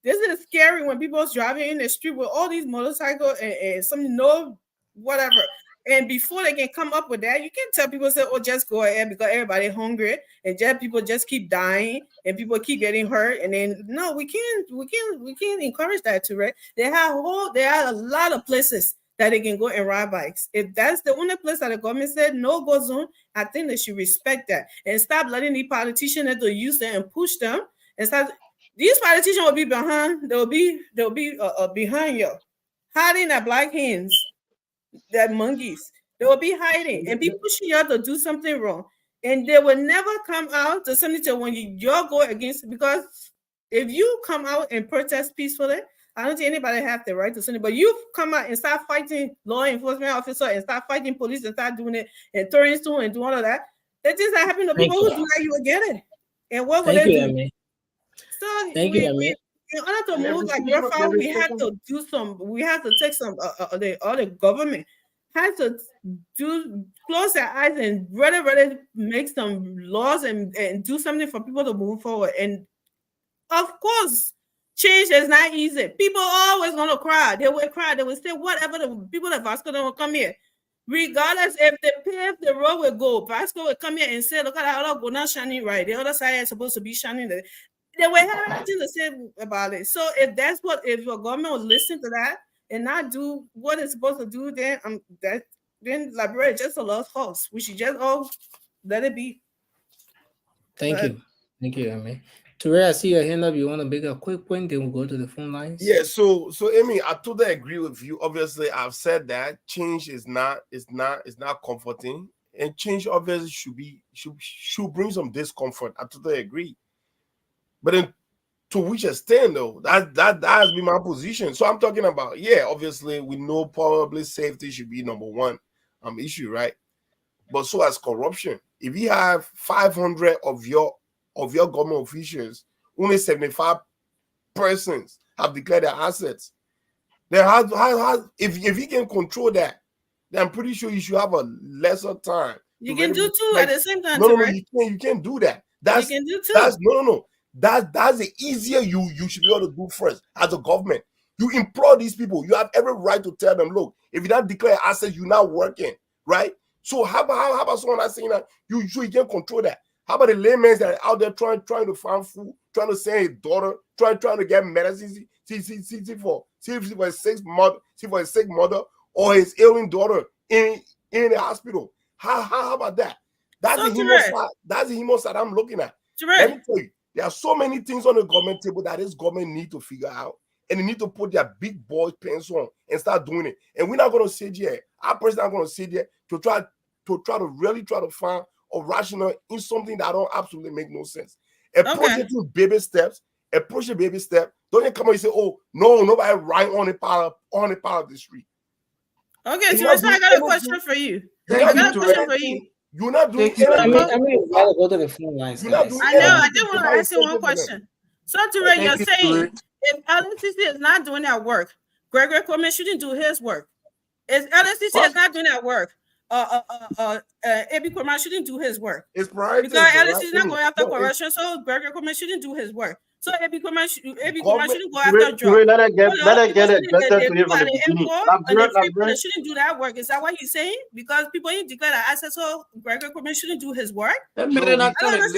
This is scary when people's driving in the street with all these motorcycles and some whatever. And before they can come up with that, you can't tell people, say, oh, just go ahead because everybody's hungry and just people just keep dying and people keep getting hurt. And then no, we can't encourage that too, right? There are a lot of places that they can go and ride bikes. If that's the only place that the government said no go zone, I think they should respect that and stop letting the politicians to use them and push them. And start, these politicians will be behind. They'll be behind you, hiding their black hands, their monkeys. They will be hiding and be pushing you to do something wrong. And they will never come out to something to when you're going against it. Because if you come out and protest peacefully, I don't think anybody have the right to send it, but you come out and start fighting law enforcement officer and start fighting police and start doing it and throwing stones and doing all of that. That just happened to people who do that, you will get it. And what will they do? Amy. So in order to move like your file, we have to take some the government has to close their eyes and really make some laws and do something for people to move forward. And of course, change is not easy. People always going to cry. They will cry. They will say whatever the people at Vasco don't come here. Regardless if they pave the road will go, Vasco will come here and say, look at that other go not shining right. The other side is supposed to be shining. They will have nothing to say about it. So if your government will listen to that and not do what it's supposed to do, then Liberia is just a lost cause. We should just all let it be. Thank you, Amy. Ture, I see your hand up. You want to make a quick point? Then we'll go to the phone lines. Yeah. So Amy, I totally agree with you. Obviously, I've said that change is not comforting, and change obviously should bring some discomfort. I totally agree. But then, to which extent though? That has been my position. So I'm talking about, obviously we know probably safety should be number one issue, right? But so as corruption. If you have 500 of your government officials, only 75 persons have declared their assets. Then if you can control that, then I'm pretty sure you should have a lesser time. You can do two at the same time. No, you can't do that. You can do two. That's the easier you should be able to do first as a government. You employ these people. You have every right to tell them, look, if you don't declare assets, you're not working, right? So how about someone that's saying that you can't control that? How about the laymen that are out there trying to find food, trying to send his daughter, trying to get medicine, see for his sick mother or his ailing daughter in the hospital? How about that? That's the human side. That's the human side I'm looking at. Let me tell you, there are so many things on the government table that this government need to figure out, and they need to put their big boy pants on and start doing it. And we're not going to sit here. Our president not going to sit there to try to really try to find a rational in something that don't absolutely make no sense. Approach it to baby steps. Approach a baby step. Don't you come and say, "Oh no, nobody right on the part of the street." Okay, so I got a question for you. I got a question for you. You're not doing anything. I mean, you gotta go to the phone lines. I know. I did want to ask you one question. So, Touré, you're saying if LNCC is not doing that work, Gregory Coleman shouldn't do his work. If LNCC is not doing that work, A.B. Coleman shouldn't do his work. It's priority because LNCC is not going after corruption, so Gregory Coleman shouldn't do his work. So A.B. Coleman shouldn't go after drugs. Let her get it better to from the beginning. They shouldn't do that work. Is that what he's saying? Because people ain't declare that access, so Gregory Coleman shouldn't do his work. They're not kind of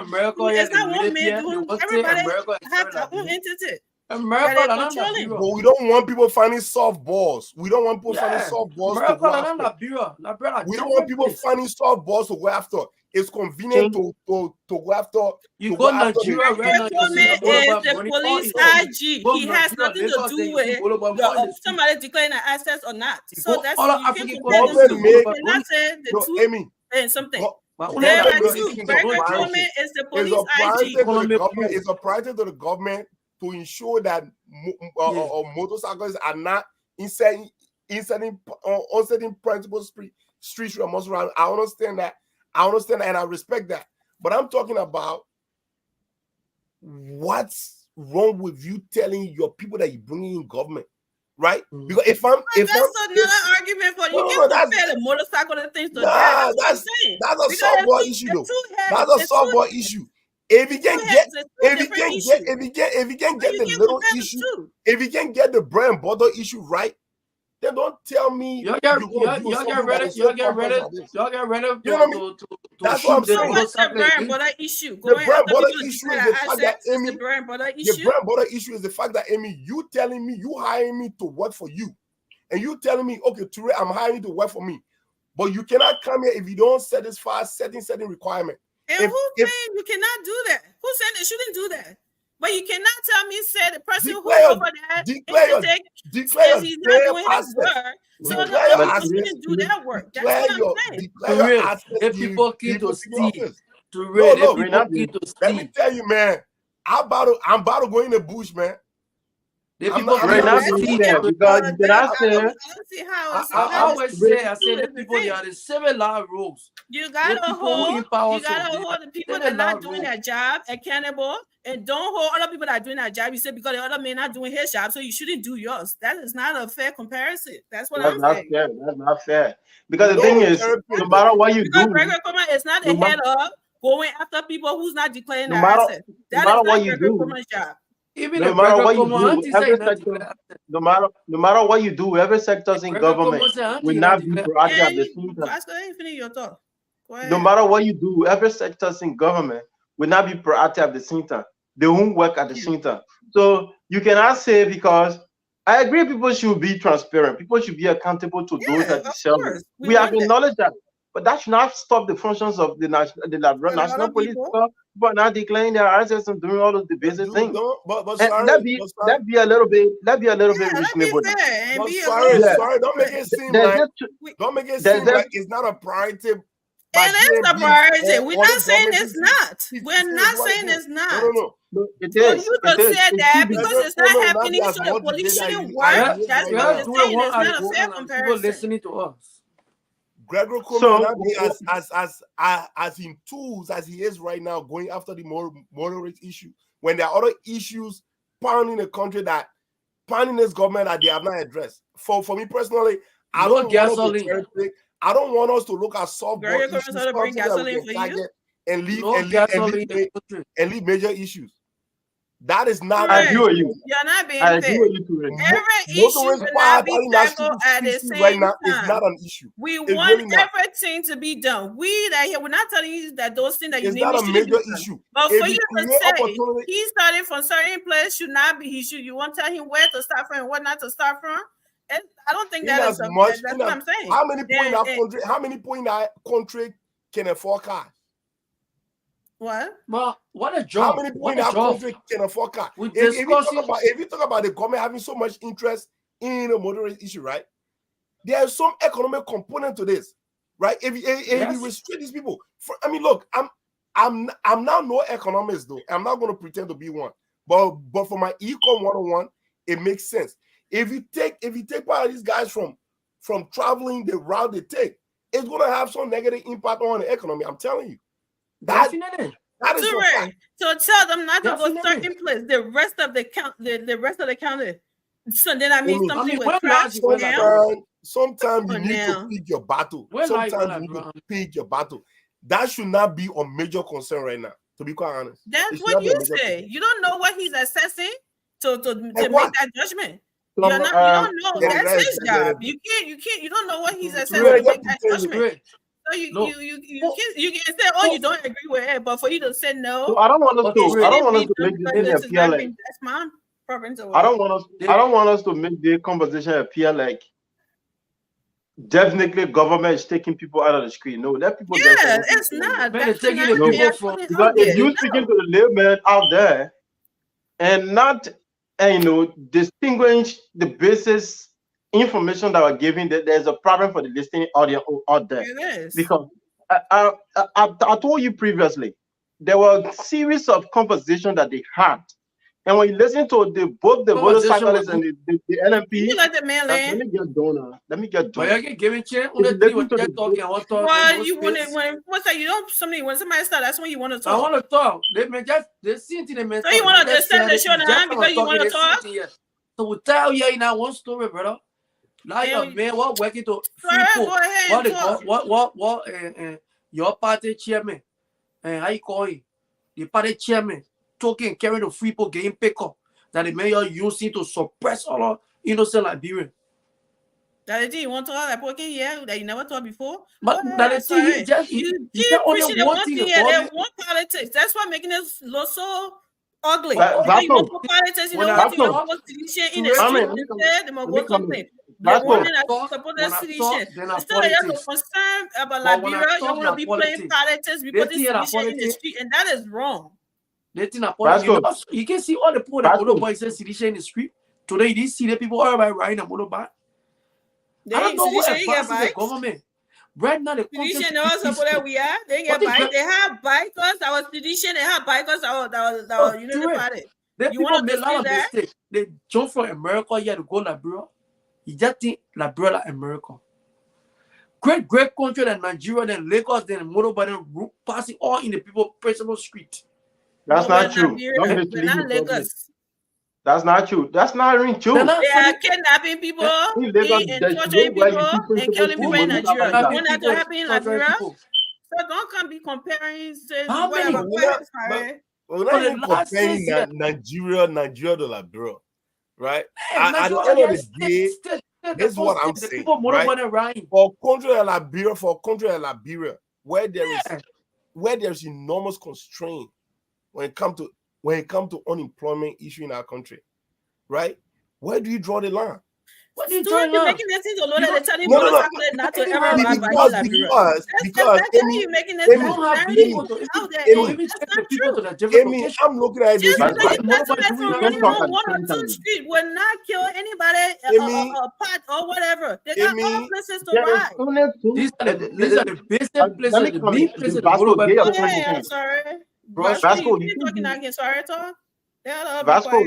miracle. It's not one man doing. Everybody have their own entity. But we don't want people finding soft balls. We don't want people finding soft balls to go after. We don't want people finding soft balls to go after. It's convenient to go after. You go Nigeria right now. Is the police IG. He has nothing to do with somebody declaring an access or not. So that's you cannot say the two and something. There are two. Gregory Coleman is the police IG. It's a priority to the government to ensure that motorcycles are not inserting principal streets almost around. I understand that, and I respect that. But I'm talking about what's wrong with you telling your people that you're bringing in government, right? Because if that's another argument for you. You can't compare the motorcycle and things to that. That's a softball issue, though. That's a softball issue. If you can get the little issue, if you can get the bread and butter issue right, then don't tell me y'all get ready to that's what I'm saying. What's the bread and butter issue? The bread and butter issue is the fact that Amy, the bread and butter issue is the fact that Amy, you telling me you hiring me to work for you, and you telling me, okay, Touré, I'm hiring you to work for me, but you cannot come here if you don't satisfy certain requirement. And who saying you cannot do that? Who said they shouldn't do that? But you cannot tell me, say the person who over there says he's not doing his work. So the person shouldn't do that work. That's what I'm saying. If people keep to steal, let me tell you, man, I'm about to go in the bush, man. The people because you can ask them. I always say, the people they are the 7 live rules. You gotta hold the people that are not doing their job accountable, and don't hold other people that are doing their job. You say because the other man not doing his job, so you shouldn't do yours. That is not a fair comparison. That's what I'm saying. That's not fair. Because the thing is, no matter what you do, Gregory Coleman is not a head up going after people who's not declaring their assets. That is not Gregory Coleman's job. Even no matter what you do, no matter what you do, every sector in government will not be proactive at the same time. No matter what you do, every sector in government will not be proactive at the same time. They won't work at the same time. So you cannot say, because I agree people should be transparent. People should be accountable to those that deserve it. We have acknowledged that. But that should not stop the functions of the national police. People are not declaring their assets and doing all of the basic things. Let's be a little bit reasonable. Sorry, don't make it seem like it's not a priority. It is a priority. We're not saying it's not. We're not saying it's not. No, it is. You just said that because it's not happening, so the police shouldn't work. That's what we're saying. It's not a fair comparison. Listening to us. Gregory Coleman as in tools as he is right now, going after the moderate issue, when there are other issues pounding the country, that pounding this government that they have not addressed. For me personally, I don't want us to look at softball issues and leave major issues. That is not. I agree with you. You're not being I fair. agree with you too. Every issue should not be tackled at the same right now time. is not an issue. We It's want really not. everything to be done. We that here, we're not telling you that those things that you It's need not a to major be issue. But If for you you to create say opportunity- he's starting from certain place should not be. He should. You won't tell him where to start from and what not to start from. And I don't think that is. That's what I'm saying. How many people in that country? How many people in that country can afford cars? What? Well, what a job. How many people What in a that job. country can afford cars? We If you talk about the government having so much interest in a motorist issue, right? There is some economic component to this, right? If you restrict these people, I mean, look, I'm now no economist though. I'm not going to pretend to be one, but for my econ 101, it makes sense. If you take part of these guys from traveling the route they take, it's going to have some negative impact on the economy. I'm telling you. That is a fact. So tell them not to go certain place. The rest of the county. So then I mean something will crash down. Sometimes you need to pick your battle. Sometimes you need to pick your battle. That should not be a major concern right now, to be quite honest. That's what you say. You don't know what he's assessing to make that judgment. You don't know. That's his job. You don't know what he's assessing to make that judgment. So you can say, oh, you don't agree with it, but for you to say no, so I don't want us to make this thing appear like that's my preference. I don't want us to make the conversation appear like definitely government is taking people out of the street. No, let people. Yeah, it's not. That's taking people from. Because if you speaking to the layman out there, and not distinguish the basis information that we're giving, that there's a problem for the listening audience out there. It is. Because I told you previously, there were a series of conversations that they had. And when you listen to both the motorcyclists and the LMP, you let the man land. Let me get done. But you get given chance. Well, you want it when somebody start, that's when you want to talk. I want to talk. They see the man. So you want to just set the show down because you want to talk? So we tell you in that one story, brother. Like a man, what working to what your party chairman and how you call it? The party chairman talking, carrying the Freeport getting pick up that the mayor using to suppress all of innocent Liberians. That you want to talk that poking here that you never thought before? But that is you preaching the one thing here, they want politics. That's why making this look so ugly. You want politics, you don't want to go sedition in the street instead, they must go something. They want to support the sedition. Instead of you concerned about Liberia, you want to be playing politics, we put this sedition in the street, and that is wrong. You can see all the poor motorbikes and sedition in the street. Today, you see the people all riding a motorbike. I don't know what advice the government. Right now, the sedition also where we are. They get bikes. They have bikers. Our sedition. They have bikers. Our you know the party. You want to make a lot of mistakes. They jump from America here to go Liberia. You just think Liberia like America. Great country than Nigeria, then Lagos, then motorbike, passing all in the people principal street. That's not true. That's not true. That's not even true. They are kidnapping people, and torturing people, and killing people in Nigeria. You want that to happen in Nigeria? So don't come be comparing. We're not even comparing Nigeria to Liberia, right? At the end of the day, this is what I'm saying. Right? For a country like Liberia, where there is enormous constraint when it comes to unemployment issue in our country, right? Where do you draw the line? What do you draw the line? Making that thing alone, they're telling you not to ever because you making that I'm looking at this. Will not kill anybody a pot or whatever. They got all places to ride. These are the basic places, the main places. I'm sorry. Vasco, you talking again? Sorry, talk. Vasco,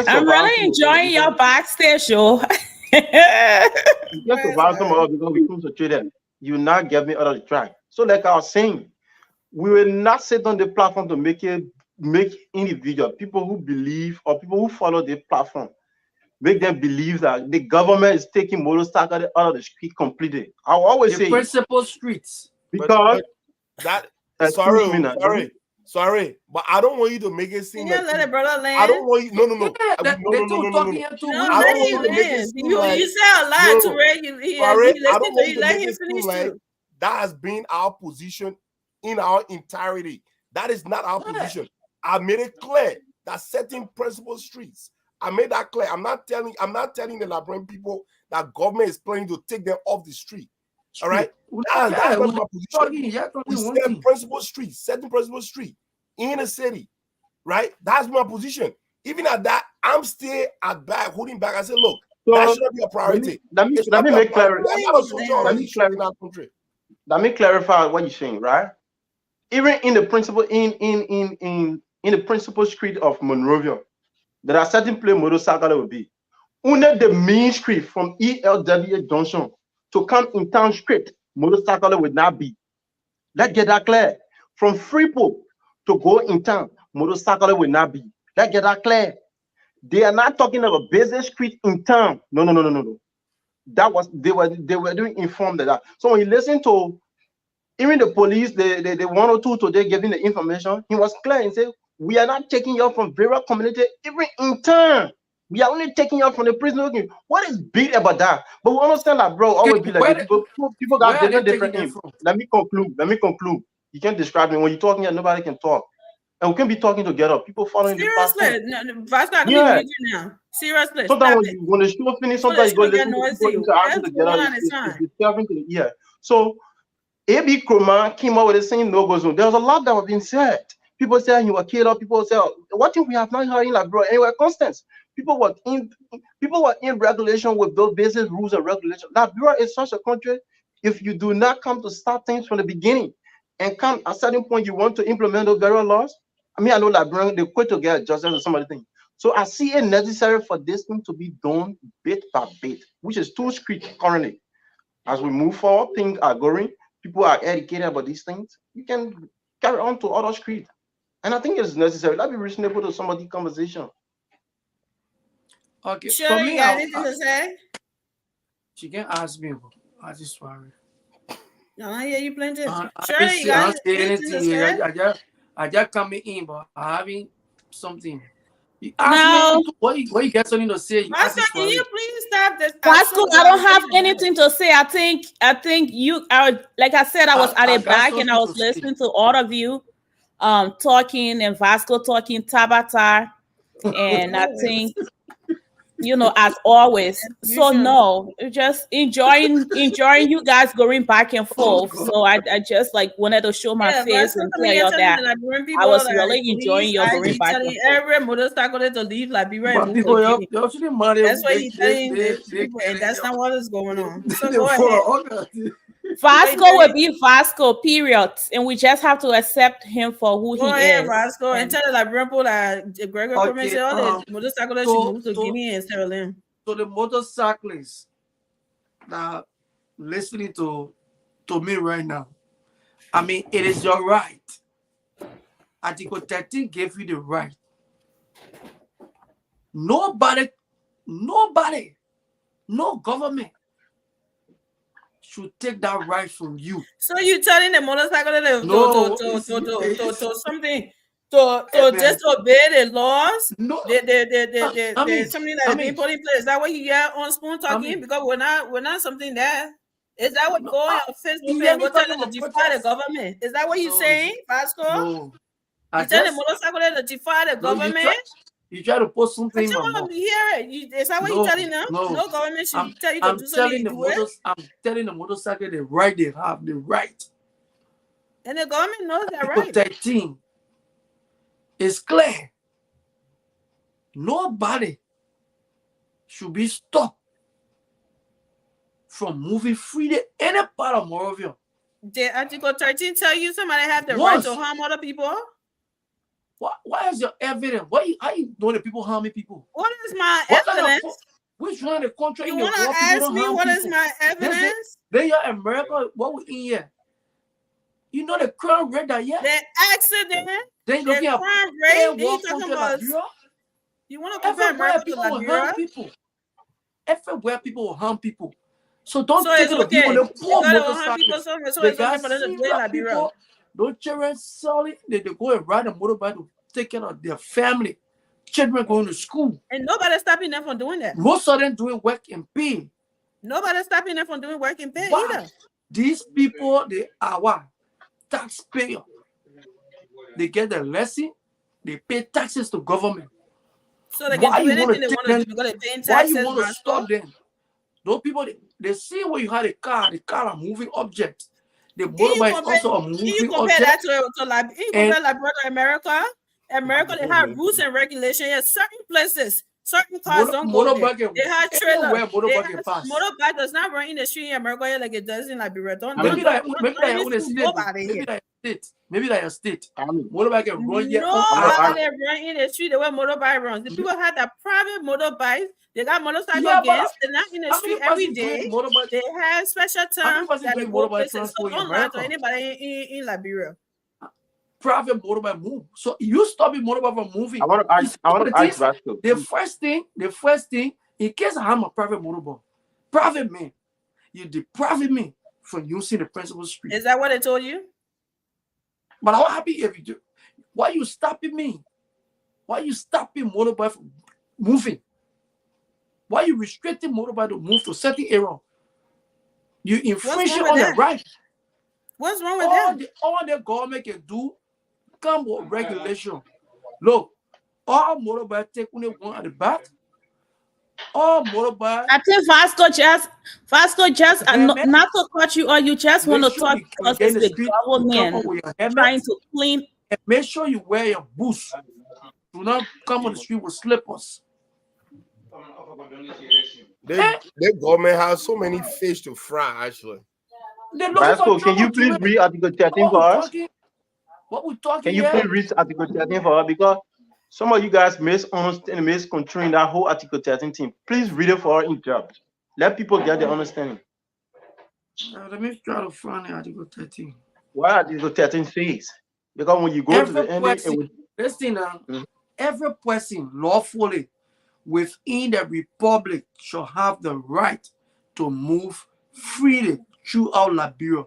I'm really enjoying your backstage show. Just about some of because we concentrated. You not get me out of the track. So, like I was saying, we will not sit on the platform to make individual people who believe or people who follow the platform, make them believe that the government is taking motorcycles out of the street completely. I always say principal streets because that. Sorry. Sorry, but I don't want you to make it seem Can you let a brother land? I don't want you. No. No, I don't let want you him to make it land. seem You like said a lot no. to Ray. He Sorry, I listened don't to want you. you to Let make him it seem finish like too. that has been our position in our entirety. That is not our position. I made it clear that certain principal streets. I made that clear. I'm not telling the Liberian people that government is planning to take them off the street. All right, that's not my position. We said principal streets, certain principal street in a city, right? That's my position. Even at that, I'm still at back, holding back. I said, look, that should not be a priority. Let me make clarity. Let me clarify what you're saying, right? Even in the principal in the principal street of Monrovia, there are certain place motorcycle will be. Under the main street from ELW Junction to come in town straight, motorcycle would not be. Let's get that clear. From Freeport to go in town, motorcycle will not be. Let's get that clear. They are not talking about business street in town. No. That was they were doing informed that. So when you listen to even the police, the 102 today giving the information, he was clear and said, we are not taking you from various community, even in town. We are only taking you from the prison. What is big about that? But we understand that, bro, always be like people got different aim. Let me conclude. You can't describe me. When you're talking here, nobody can talk. And we can be talking together. People following the past. Now. Seriously. Sometimes when the show finish, sometimes you go listen to people interacting together. It's disturbing to the ear. So A.B. Kroma came out with the same no-go zone. There was a lot that was being said. People say you were killed up. People say, what if we have not heard in like, bro? Anyway, Constance. People were in regulation with those basic rules and regulations. Liberia is such a country. If you do not come to start things from the beginning and come at a certain point, you want to implement those various laws. I mean, I know Liberian, they quit to get justice or some other thing. So I see it necessary for this thing to be done bit by bit, which is 2 streets currently. As we move forward, things are going. People are educated about these things. You can carry on to other streets. And I think it's necessary. Let's be reasonable to some of the conversation. Okay. Sure, you got anything to say? She can ask me. I just worry. No, I hear you plenty. Sure, you got anything to say? I just coming in, but I having something. You ask me what you get something to say. Pastor, can you please stop this? Pastor, I don't have anything to say. I think you are, like I said, I was at the back and I was listening to all of you talking, and Vasco talking, Tabata, and I think, as always. So no, just enjoying you guys going back and forth. So I just wanted to show my face and tell you that I was really enjoying your going back and forth. Every motorcycle to leave Liberia. That's why he's telling people, and that's not what is going on. So go ahead. Vasco will be Vasco, period. And we just have to accept him for who he is. Vasco, and tell the Liberian people that Gregor Crummy said all the motorcyclists should move to Guinea and Sierra Leone. So the motorcyclists that listening to me right now, I mean, it is your right. Article 13 gave you the right. Nobody, no government should take that right from you. So you telling the motorcycle to something to just obey the laws? No, something that being put in place. Is that what you get on Spoon talking? Because we're not something there. Is that what going on Facebook and go telling to defy the government? Is that what you're saying, Vasco? No. You tell the motorcycle to defy the government? You try to post something. I want to hear it. Is that what you're telling them? No government should tell you to do something. I'm telling the motorcycle the right they have, the right. And the government knows that right. 13 is clear. Nobody should be stopped from moving freely any part of Monrovia. Did Article 13 tell you somebody have the right to harm other people? Why is your evidence? How you know the people harming people? What is my evidence? Which one of the country you want to ask me what is my evidence? Then you're America. What we in here? You know the crime rate that yeah. The accident. Then the crime rate. Then you talking about? You want to compare America to Liberia? Everywhere people will harm people. So don't take the people. The poor motorcyclists. Those children solely they go and ride a motorbike to take care of their family. Children going to school. And nobody's stopping them from doing that. Most of them doing work and pay. Nobody's stopping them from doing work and pay either. These people, they are what? Taxpayer. They get the lesson, they pay taxes to government. So they can do anything they want to do because they're paying taxes. Why you want to stop them? Those people, they see when you had a car are moving objects. The motorbike is also a moving object. You compare that to Labrador, America. America, they have rules and regulations. Yes, certain places, certain cars don't go there. They have trailers. Motorbike does not run in the street in America like it does in Liberia. Maybe like a state. Motorbike can run here. Nobody run in the street the way motorbike runs. The people have that private motorbike. They got motorcycle gangs. They're not in the street every day. They have special terms that they go places. So don't lie to anybody in Liberia. Private motorbike move. So you stop the motorbike from moving. I want to ask Rascal. The first thing, in case I have a private motorbike, private man, you deprive me from using the principal street. Is that what they told you? But I'm happy if you do. Why you stopping me? Why you stopping motorbike from moving? Why you restricting motorbike to move to certain area? You infringing on the right. What's wrong with that? All the government can do come with regulation. Look, all motorbike take only one at the back. All motorbike. I think Vasco just not to cut you or you just want to talk because it's the government trying to clean. And make sure you wear your boots. Do not come on the street with slippers. The government has so many fish to fry, actually. Vasco, can you please read Article 13 for us? What we talking? Can you please read Article 13 for us? Because some of you guys misunderstand, misconstruing that whole Article 13 thing. Please read it for us in depth. Let people get the understanding. Let me try to find Article 13. What Article 13 says? Because when you go to the ending, listen now. Every person lawfully within the republic shall have the right to move freely throughout Liberia,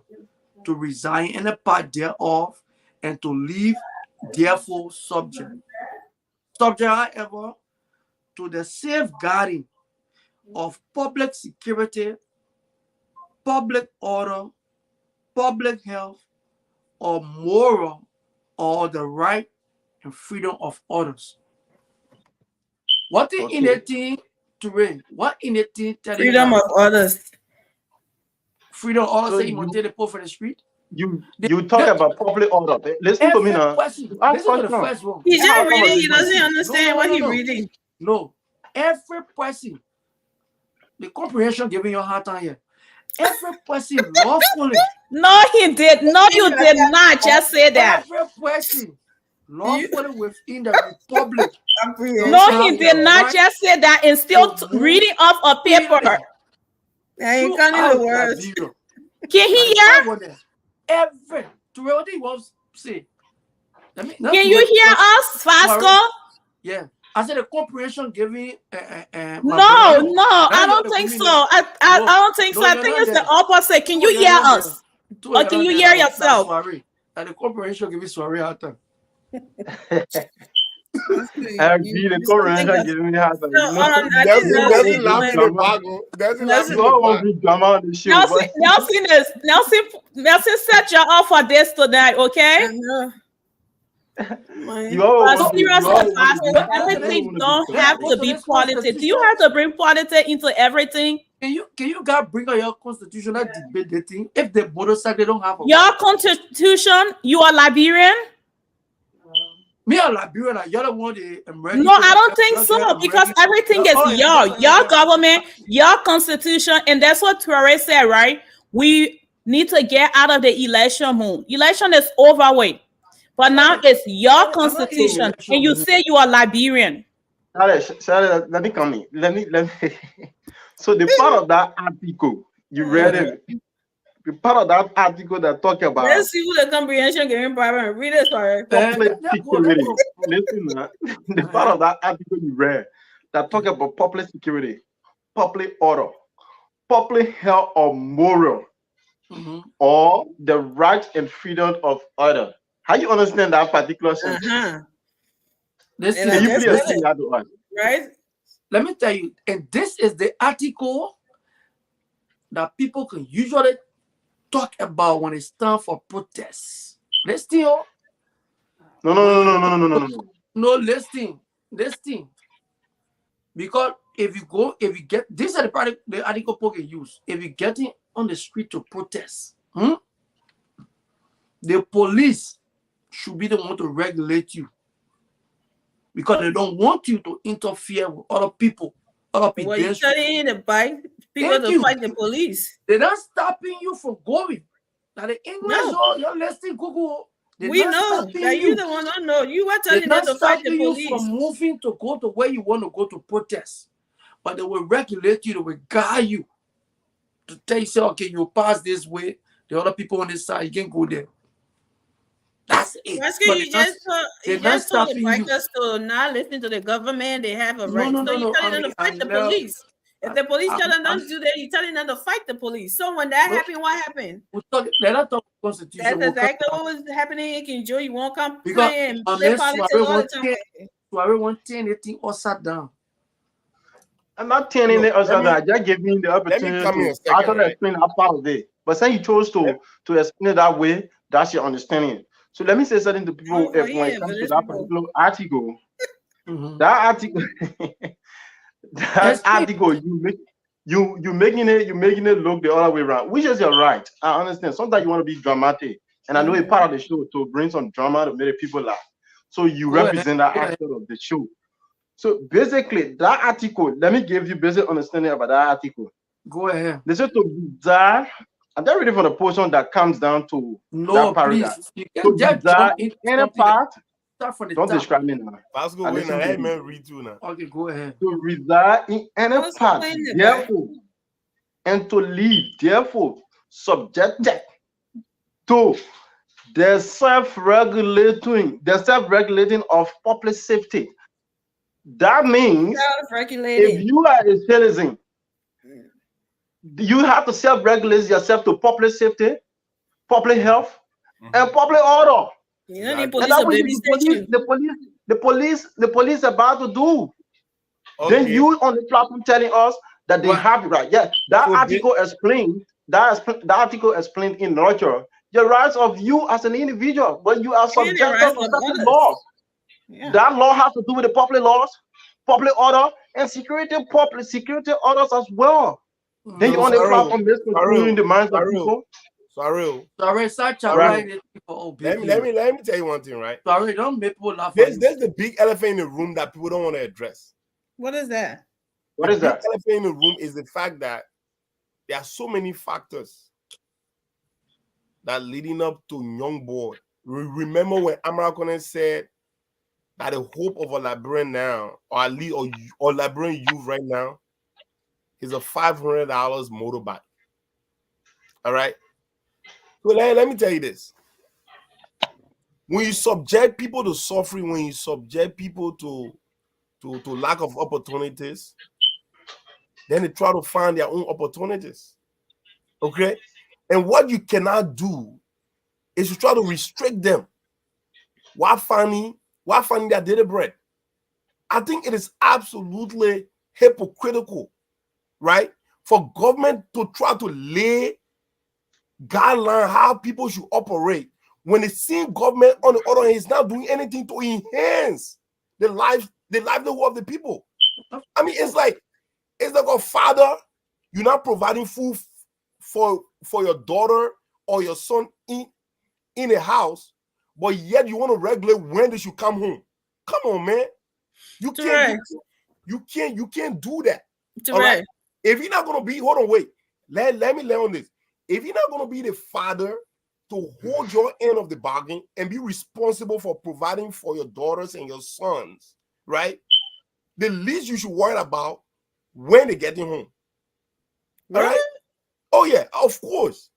to reside in a part thereof, and to live therefore subject, however, to the safeguarding of public security, public order, public health, or moral, or the right and freedom of others. What is in the thing to read? What in the thing? Freedom of others. Freedom of others. Say you want to take the poor for the street. You talk about public order. Listen to me now. Listen to the first one. He's just reading. He doesn't understand what he's reading. No, every person. The comprehension giving you a hard time here. Every person lawfully. No, he did. No, you did not just say that. Every person lawfully within the republic. No, he did not just say that and still reading off a paper. Yeah, you can't hear the words. Can he hear? Every to what he wants to say. Can you hear us, Vasco? Yeah. I said the comprehension giving. No, I don't think so. I don't think so. I think it's the opposite. Can you hear us? Or can you hear yourself? And the comprehension giving sorry out there. I agree. The comprehension giving out there. Doesn't laugh in the Bible. Doesn't laugh in the Bible. Nelson set you up for this tonight, okay? Everything don't have to be politics. Do you have to bring politics into everything? Can you guys bring out your constitutional debate the thing? If the motorcycle don't have your constitution, you are Liberian? Me a Liberian, you're the one the American. No, I don't think so, because everything is your government, your constitution, and that's what Traore said, right? We need to get out of the election mood. Election is over with. But now it's your constitution, and you say you are Liberian. Sorry, let me come in. Let me. So the part of that article you read it. The part of that article that talk about. Let's see who the comprehension giving private. Read it, sorry. Listen, the part of that article you read that talk about public security, public order, public health, or moral. or the right and freedom of other. How you understand that particular sentence? Can you please explain that to us? Right? Let me tell you, and this is the article that people can usually talk about when it's time for protests. Listen, No, listen. Because if you get this is the article people can use. If you get on the street to protest, the police should be the one to regulate you. Because they don't want you to interfere with other people. Well, you're telling the people to fight the police. They're not stopping you from going. Now the English you're listening, Google. We know that you're the one who know. You were telling them to fight the police. From moving to go to where you want to go to protest. But they will regulate you, they will guide you to tell you, say, okay, you pass this way, the other people on this side, you can go there. That's it. You just told the bikers to not listen to the government. They have a right. So you're telling them to fight the police. If the police tell them not to do that, you're telling them to fight the police. So when that happened, what happened? They're not talking Constitution. That's exactly what was happening in Kinjo. You won't come play and play politics all the time. So everyone turn anything or sat down. I'm not turning it upside down. I just gave me the opportunity to explain that part of it. But since you chose to explain it that way, that's your understanding. So let me say something to people when it comes to that particular article. That article, you making it look the other way around, which is your right. I understand. Sometimes you want to be dramatic, and I know it's part of the show to bring some drama to make people laugh. So you represent that aspect of the show. So basically, that article, let me give you basic understanding about that article. Go ahead. They say to that. I'm just reading from the portion that comes down to that paragraph. So that in any part, don't describe me now. Read too now. Okay, go ahead. To reside in any part, therefore, and to live, therefore, subjected to the self-regulating of public safety. That means if you are a citizen, you have to self-regulate yourself to public safety, public health, and public order. You don't need police the police about to do. Okay. Then you on the platform telling us that they have the right. Yeah, that article explained. That article explained in nurture the rights of you as an individual, but you are subjected to certain laws. Yeah. That law has to do with the public laws, public order, and security orders as well. Then you on the platform misconstruing the minds of people. Sorry, such a right. Let me tell you one thing, right? Sorry, don't make people laugh. There's the big elephant in the room that people don't want to address. What is that? What is that? The elephant in the room is the fact that there are so many factors that leading up to young boy. Remember when Amara Konen said that the hope of a Liberian now, or at least or Liberian youth right now, is a $500 motorbike. All right. So let me tell you this. When you subject people to suffering, when you subject people to lack of opportunities, then they try to find their own opportunities. Okay? And what you cannot do is to try to restrict them while finding their daily bread. I think it is absolutely hypocritical, right, for government to try to lay guidelines how people should operate when the same government on the other hand is not doing anything to enhance the livelihood of the people. I mean, it's like a father, you're not providing food for your daughter or your son in a house, but yet you want to regulate when they should come home. Come on, man. You can't do that. Right. If you're not gonna be, hold on, wait. Let me lay on this. If you're not gonna be the father to hold your end of the bargain and be responsible for providing for your daughters and your sons, right? The least you should worry about when they're getting home. All right? Oh yeah, of course.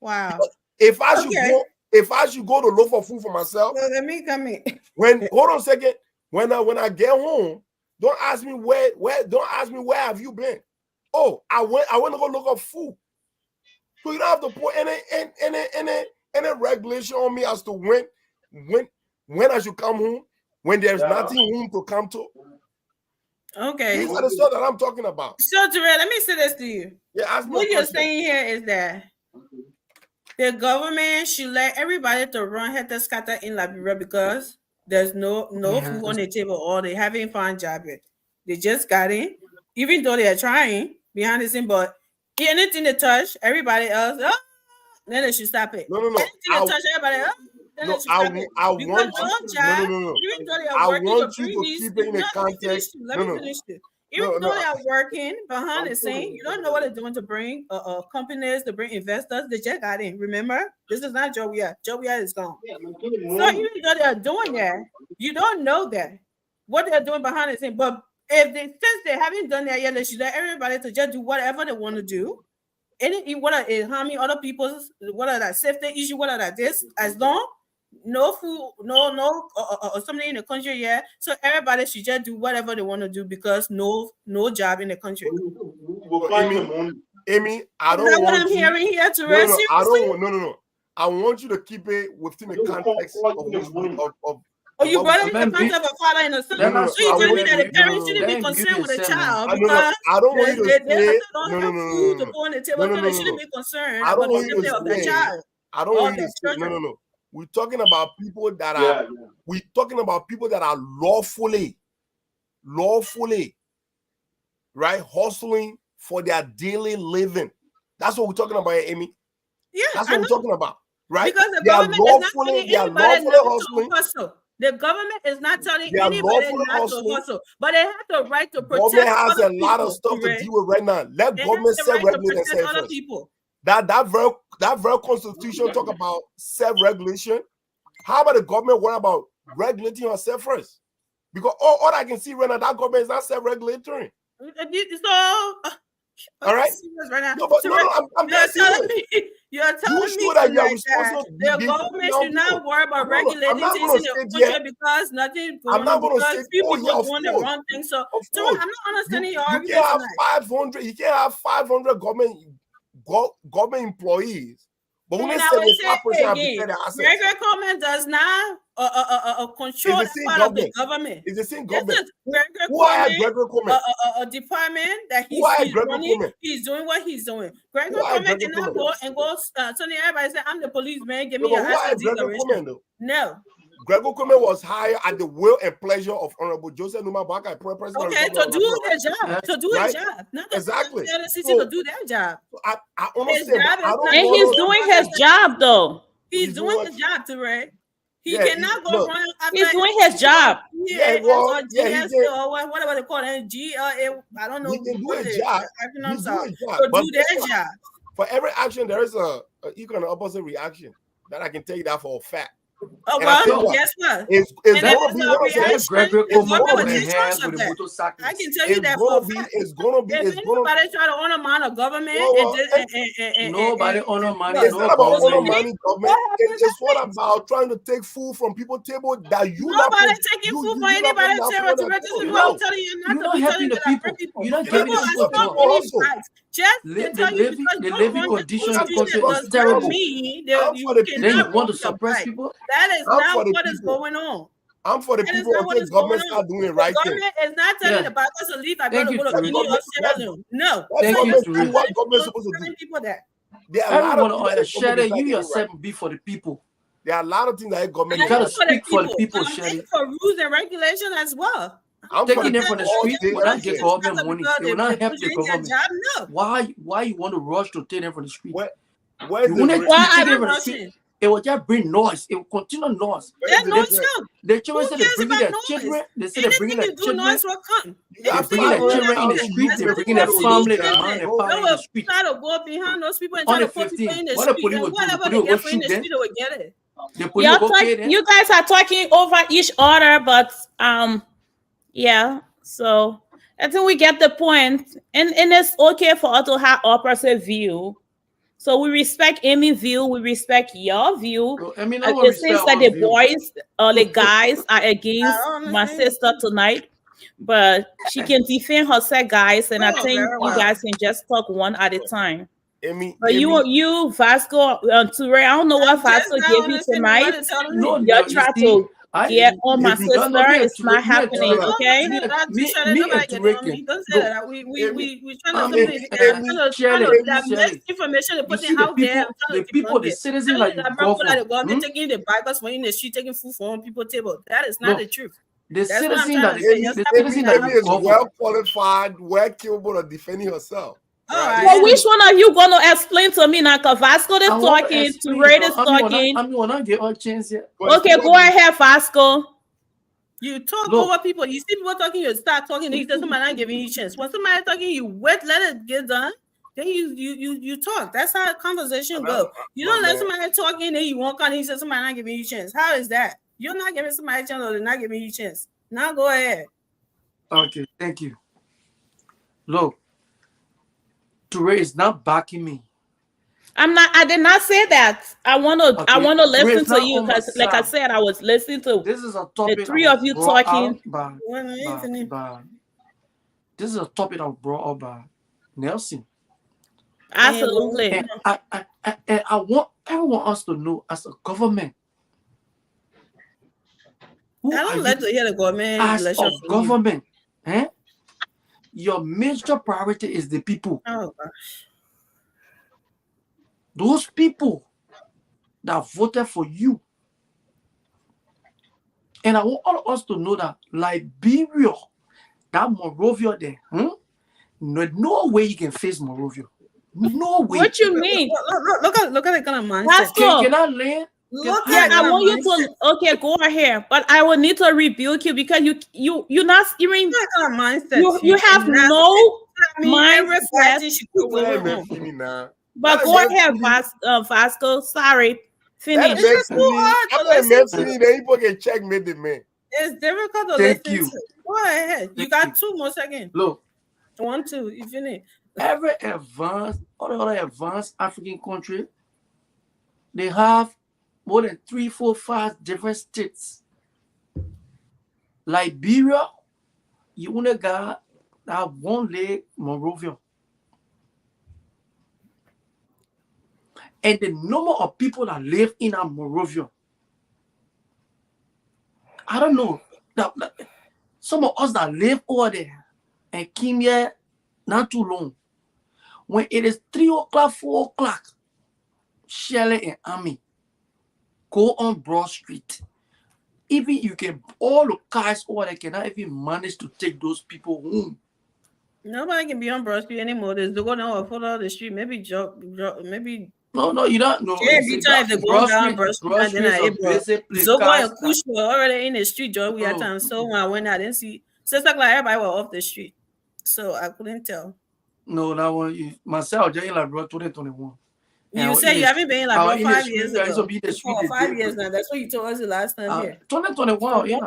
Wow. If I should go to look for food for myself, so let me come in. Hold on a second. When I get home, don't ask me where have you been. Oh, I went to go look up food. So you don't have to put any regulation on me as to when I should come home, when there's nothing home to come to. Okay. These are the stuff that I'm talking about. So, Terrell, let me say this to you. Yeah, what you're saying here is that the government should let everybody to run head scatter in Liberia because there's no food on the table or they haven't found job yet. They just got in, even though they are trying behind the scene, but anything they touch, everybody else, then they should stop it. No. Anything they touch, everybody else, then they should stop it. Because even though they are working to bring these, keep it in the context. Let me finish this. Even though they are working behind the scene, you don't know what they're doing to bring companies, to bring investors. They just got in. Remember, this is not Jovia. Jovia is gone. So even though they are doing that, you don't know that what they're doing behind the scene. But since they haven't done that yet, they should let everybody to just do whatever they want to do. Whether it's harming other people's, whether that safety issue, whether that this, as long no food, no something in the country yet. So everybody should just do whatever they want to do because no job in the country. Amy, I don't Is that want what I'm hearing here to rest you? No. I want you to keep it within the context of Oh, you brought it in the context of a father and a son. So you tell me that the parents shouldn't be concerned with the child because I don't want you to say food to put on the table, so they shouldn't be concerned about the safety of the child. I don't want you to say no. We're talking about people that are we're talking about people that are lawfully, right, hustling for their daily living. That's what we're talking about, Amy. Yeah, that's what we're talking about, right? Because the government is not telling anybody not to hustle. The government is not telling anybody not to hustle, but they have the right to protect. Government has a lot of stuff to deal with right now. Let government self-regulate themselves first. That very constitution talk about self-regulation. How about the government worry about regulating herself first? Because all I can see right now, that government is not self-regulatory. So, all right. Right now. No, I'm telling me. You're telling me that you are responsible. The government should not worry about regulating things in the country because nothing going on because people are doing the wrong thing. So I'm not understanding your argument. You can't have 500 government employees. But when they say Gregory Coleman does not control that part of the government. It's the same government. Who hired Gregory Coleman? A department that he's running. He's doing what he's doing. Gregory Coleman cannot go and telling everybody say, I'm the policeman, give me your access declaration. No. Gregory Coleman was hired at the will and pleasure of Honorable Joseph Numa Baka, president. Okay, to do their job. To do their job. Not exactly. To do their job. I understand. And he's doing his job, though. He's doing his job, Terrell. He cannot go run after. He's doing his job. Or whatever they call it, GLA. I don't know. He can do his job. To do their job. For every action, there is a equal and opposite reaction. That I can tell you that for a fact. Oh, well, guess what? It's going to be Gregory Coleman over the hands with the motorcycle. I can tell you that for a fact. It's going to be. If anybody try to undermine a government, nobody undermine. It's not about undermining government. It's what about trying to take food from people's table that you. Nobody taking food from anybody's table. This is what I'm telling you. You're not helping the people. You're not giving the people jobs. Just the living condition of country is terrible. Then you want to suppress people? That is not what is going on. I'm for the people until government start doing the right thing. Government is not telling the Bacchus to leave. I got to go to Guinea or Sierra Leone. No. Thank you. What government supposed to do? People that. Everyone, Sherry, you yourself be for the people. There are a lot of things that government. You gotta speak for the people, Sherry. For rules and regulations as well. I'm taking them from the street. They will not get government money. They will not help the government. Why you want to rush to take them from the street? You want to take them from the street? It will just bring noise. It will continue noise. The children say they bring their children. They say they bring their children. They bring their children in the street. They bring their family, their man, their family in the street. Try to go behind those people and try to put people in the street. Whatever they get in the street, they will get it. You guys are talking over each other, but yeah. So I think we get the point, and it's okay for us to have opposite view. So we respect Amy's view, we respect your view. It seems like the boys or the guys are against my sister tonight, but she can defend herself, guys, and I think you guys can just talk one at a time. Amy, But you Vasco Toure, I don't know what Vasco gave you tonight. No, You're trying to get on my sister. It's not happening, okay? Me and We Shirley, that information they put it out there. The people, the citizens that you govern, taking the bikers for in the street, taking food from people's table. That is not the truth. The citizen that is well qualified, well capable of defending herself. Right. Well, which one are you going to explain to me now? Because Vasco is talking, Toure is talking. I'm going to get a chance here. Okay, go ahead, Vasco. You talk over people. You see people talking, you start talking. He says somebody not giving you a chance. When somebody talking, you wait, let it get done. Then you talk. That's how the conversation goes. You don't let somebody talk in, then you walk on. He says somebody not giving you a chance. How is that? You're not giving somebody a chance, or they're not giving you a chance. Now go ahead. Okay, thank you. Look, Toure is not backing me. I did not say that. I want to listen to you because, like I said, I was listening to. This is a topic. The three of you talking. This is a topic that was brought up by Nelson. Absolutely. And I want everyone else to know, as a government. I don't like to hear the government. As a government, your major priority is the people. Oh gosh. Those people that voted for you. And I want all of us to know that Liberia, that Monrovia there, no way you can face Monrovia. No way. What you mean? Look at the kind of mindset. Can I land? I want you to go ahead, but I will need to rebuke you because you're not even you have no mindset. But go ahead, Vasco. Sorry, finish. People can checkmate the man. It's difficult to listen to. Go ahead. You got 2 more seconds. Look, 1, 2. You finish. Every other advanced African country, they have more than 3, 4, 5 different states. Liberia, you only got that one leg, Monrovia. And the number of people that live in a Monrovia, I don't know. Some of us that live over there and came here not too long. When it is 3 o'clock, 4 o'clock, Shirley and Army go on Broad Street. Even you can, all the cars over there cannot even manage to take those people home. Nobody can be on Broad Street anymore. There's the one over follow the street. Maybe maybe. No, you don't know. Yeah, every time they go down Broad Street, and then I Zogo and Kush were already in the street, Joe. We had time. So when I went, I didn't see. So it's like everybody was off the street. So I couldn't tell. No, that one, myself, just in like 2021. You say you haven't been like 5 years ago. 5 years now. That's what you told us the last time here. 2021, yeah.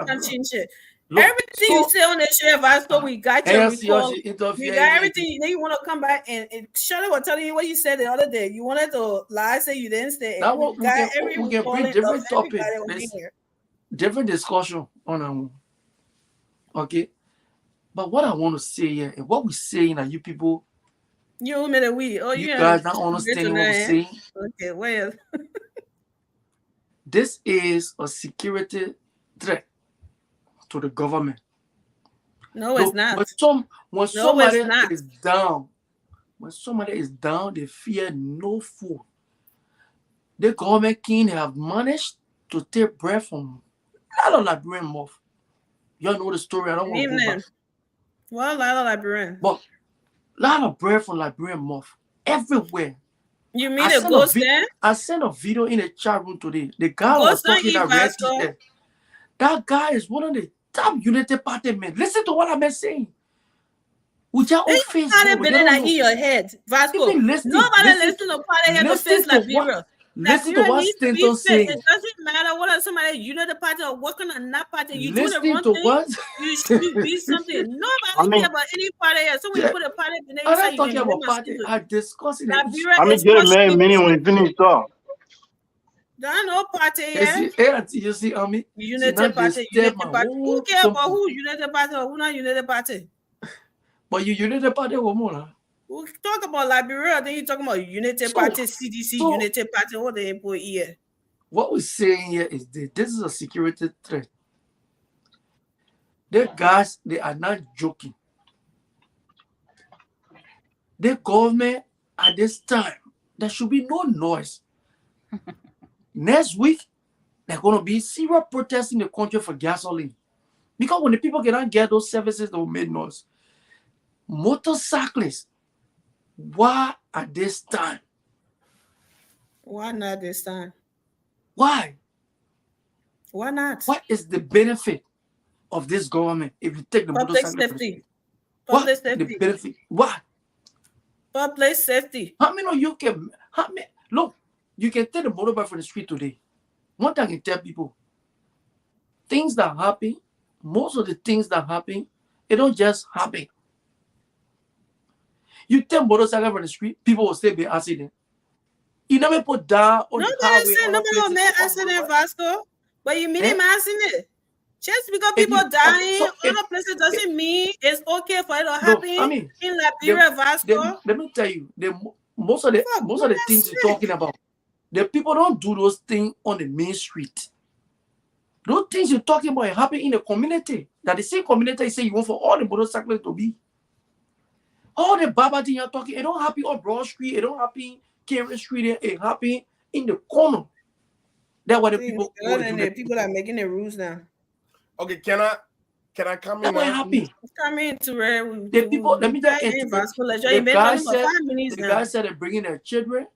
Everything you say on this show, Vasco, we got your recall. We got everything. Then you want to come back and Shirley was telling you what you said the other day. You wanted to lie, say you didn't say. That one, we can bring different topics, different discussion on them. Okay, but what I want to say here and what we're saying that you people. You made a we. Oh, you guys not understanding what we're saying. Okay, well. This is a security threat to the government. No, it's not. When somebody is down, they fear no food. The government king have managed to take bread from a lot of Liberian moth. Y'all know the story. I don't want to go back. Well, a lot of Liberian. But a lot of bread from Liberian moth everywhere. You mean a ghost there? I sent a video in the chat room today. The guy was talking that that guy is one of the top United Party men. Listen to what I've been saying. With your own face. Nobody in your head, Vasco. Nobody listen to party head to face Liberia. Listen to what Stanton saying. It doesn't matter what somebody United Party or working on that party. You do the wrong thing. What? You should be something. Nobody care about any party. So when you put a party, then you say I'm not talking about party. I'm discussing it. I mean, get a man meaning when you finish talk. There are no party here. You see, United Party. Who cares about who United Party or who not United Party? But you United Party or more. We talk about Liberia, then you talking about Unity Party, CDC, Unity Party, what they put here. What we're saying here is that this is a security threat. The guys, they are not joking. The government at this time, there should be no noise. Next week, there's going to be serious protests in the country for gasoline. Because when the people cannot get those services, they will make noise. Motorcyclists, why at this time? Why not this time? Why? Why not? What is the benefit of this government if you take the public motorcycle? Safety. Public safety. The benefit? Why? Public safety. How many of you can? Look, you can take the motorbike from the street today. One thing I can tell people: things that happen, most of the things that happen, it don't just happen. You take motorcycle from the street, people will still be accident. You never put down on the highway. Nobody will make accident, Vasco. But you minimizing it. Just because people dying other places doesn't mean it's okay for it to happen in Liberia, Vasco. Let me tell you, most of the things you're talking about, the people don't do those things on the main street. Those things you're talking about happen in the community. That the same community you say you want for all the motorcyclists to be. All the baba thing you're talking, it don't happen on Broad Street, it don't happen Karen Street, it happen in the corner. That's what the people the people are making the rules now. Okay, can I come in? That's what happened. Come into where the people. Let me tell you. The guy said they're bringing their children.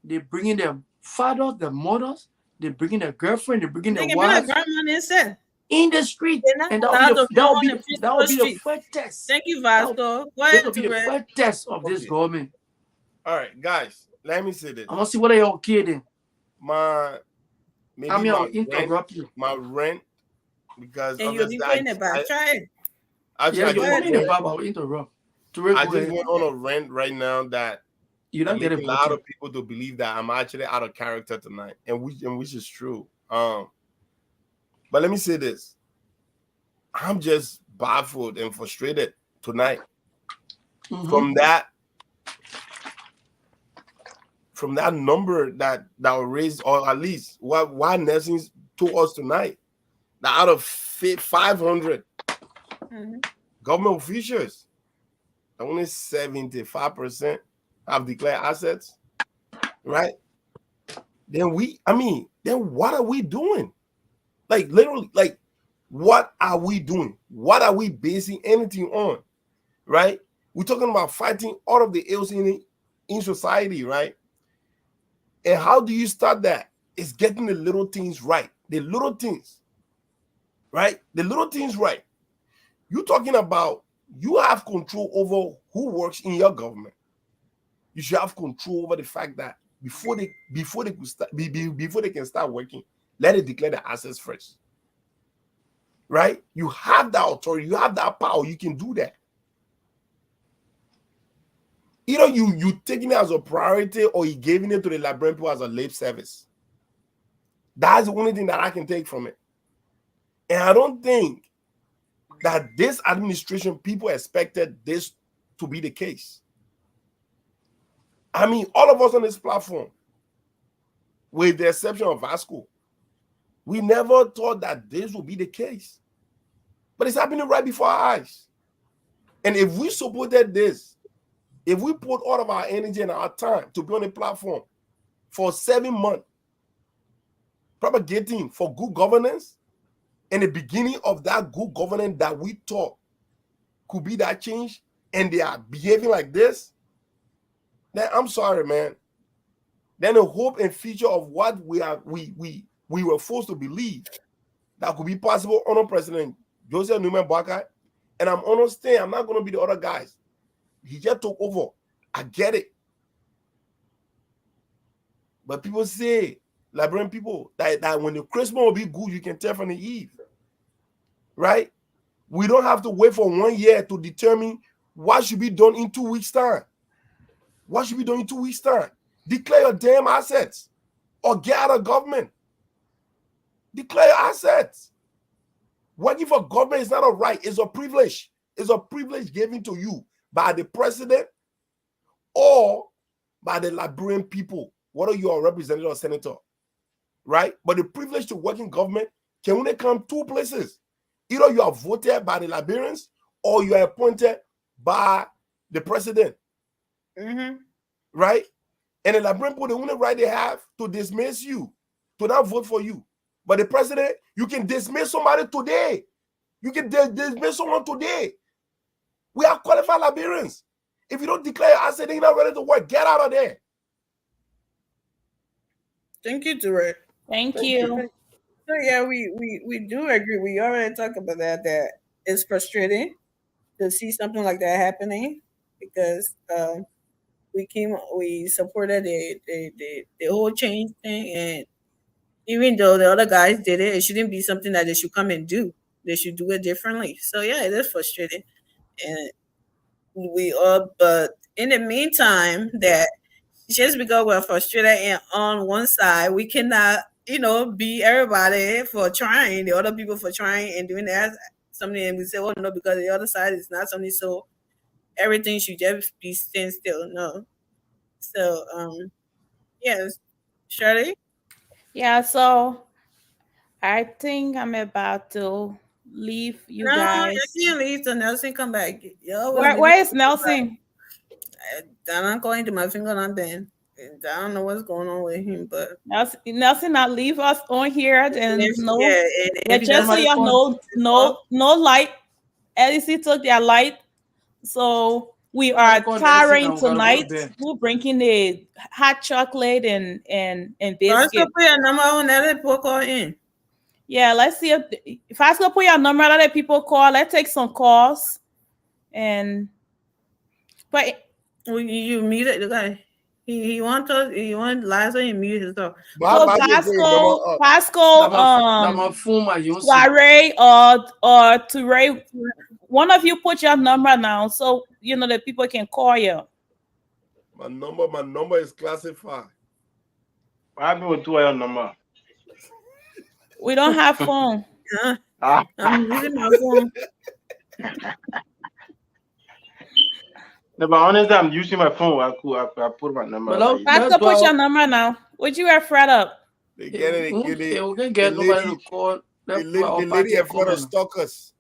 They're bringing their fathers, their mothers. They're bringing their girlfriend. They're bringing their wives. In the street, and that will be the first test. Thank you, Vasco. That will be the first test of this government. All right, guys, let me say this. I want to see what are y'all kidding. My rent, because and you'll be putting it back. Try it. I just went on a rant right now that you don't get a lot of people to believe that I'm actually out of character tonight, and which is true. But let me say this: I'm just baffled and frustrated tonight from that number that was raised, or at least why Nelson told us tonight that out of 500 government officials, only 75% have declared assets, right? Then what are we doing? Like literally, like what are we doing? What are we basing anything on, right? We're talking about fighting all of the ills in society, right? And how do you start that? It's getting the little things right. The little things, right? The little things right. You're talking about you have control over who works in your government. You should have control over the fact that before they can start working, let it declare the assets first. Right? You have that authority, you have that power, you can do that. Either you taking it as a priority or you giving it to the Liberian people as a lip service. That's the only thing that I can take from it. And I don't think that this administration, people expected this to be the case. I mean, all of us on this platform, with the exception of Vasco, we never thought that this would be the case. But it's happening right before our eyes. And if we supported this, if we put all of our energy and our time to be on the platform for 7 months, propagating for good governance, and the beginning of that good governance that we thought could be that change, and they are behaving like this, then I'm sorry, man. Then the hope and future of what we were forced to believe that could be possible under President Joseph Newman Boakai. And I'm understand, I'm not going to be the other guys. He just took over. I get it. But people say, Liberian people, that when the Christmas will be good, you can tell from the eve. Right? We don't have to wait for 1 year to determine what should be done in 2 weeks' time. What should be done in 2 weeks' time? Declare your damn assets or get out of government. Declare your assets. Working for government is not a right, it's a privilege. It's a privilege given to you by the president or by the Liberian people, whether you are a representative or senator, right? But the privilege to work in government can only come two places. Either you are voted by the Liberians or you are appointed by the president, right? And the Liberian people, the only right they have to dismiss you, to not vote for you. But the president, you can dismiss somebody today. You can dismiss someone today. We are qualified Liberians. If you don't declare your asset, you're not ready to work. Get out of there. Thank you, Ture. Thank you. So yeah, we do agree. We already talked about that. That it's frustrating to see something like that happening because we supported the whole change thing, and even though the other guys did it, it shouldn't be something that they should come and do. They should do it differently. So yeah, it is frustrating, and but in the meantime, that just because we're frustrated and on one side, we cannot, be everybody for trying, the other people for trying and doing that something, and we say, oh no, because the other side is not something, so everything should just be stand still. No. So yes, Shirley? Yeah, so I think I'm about to leave you guys. No, you can't leave till Nelson come back. Where is Nelson? I'm calling to my finger on Ben. I don't know what's going on with him, but Nelson not leave us on here. And just so you know, no light. LEC took their light, so we are tiring tonight. We're bringing the hot chocolate and biscuit. Let's put your number on that people call in. Yeah, let's see if I still put your number on that people call. Let's take some calls, but you muted the guy. He want Liza and mute himself. So Pascal, Soiree or Ture, one of you put your number now, so the people can call you. My number is classified. What happened with your number? We don't have phone. I'm using my phone. No, but honestly, I'm using my phone. I put my number. Pastor, put your number now. Would you have Fred up? They get it. We can get nobody to call. The lady in front of stalkers.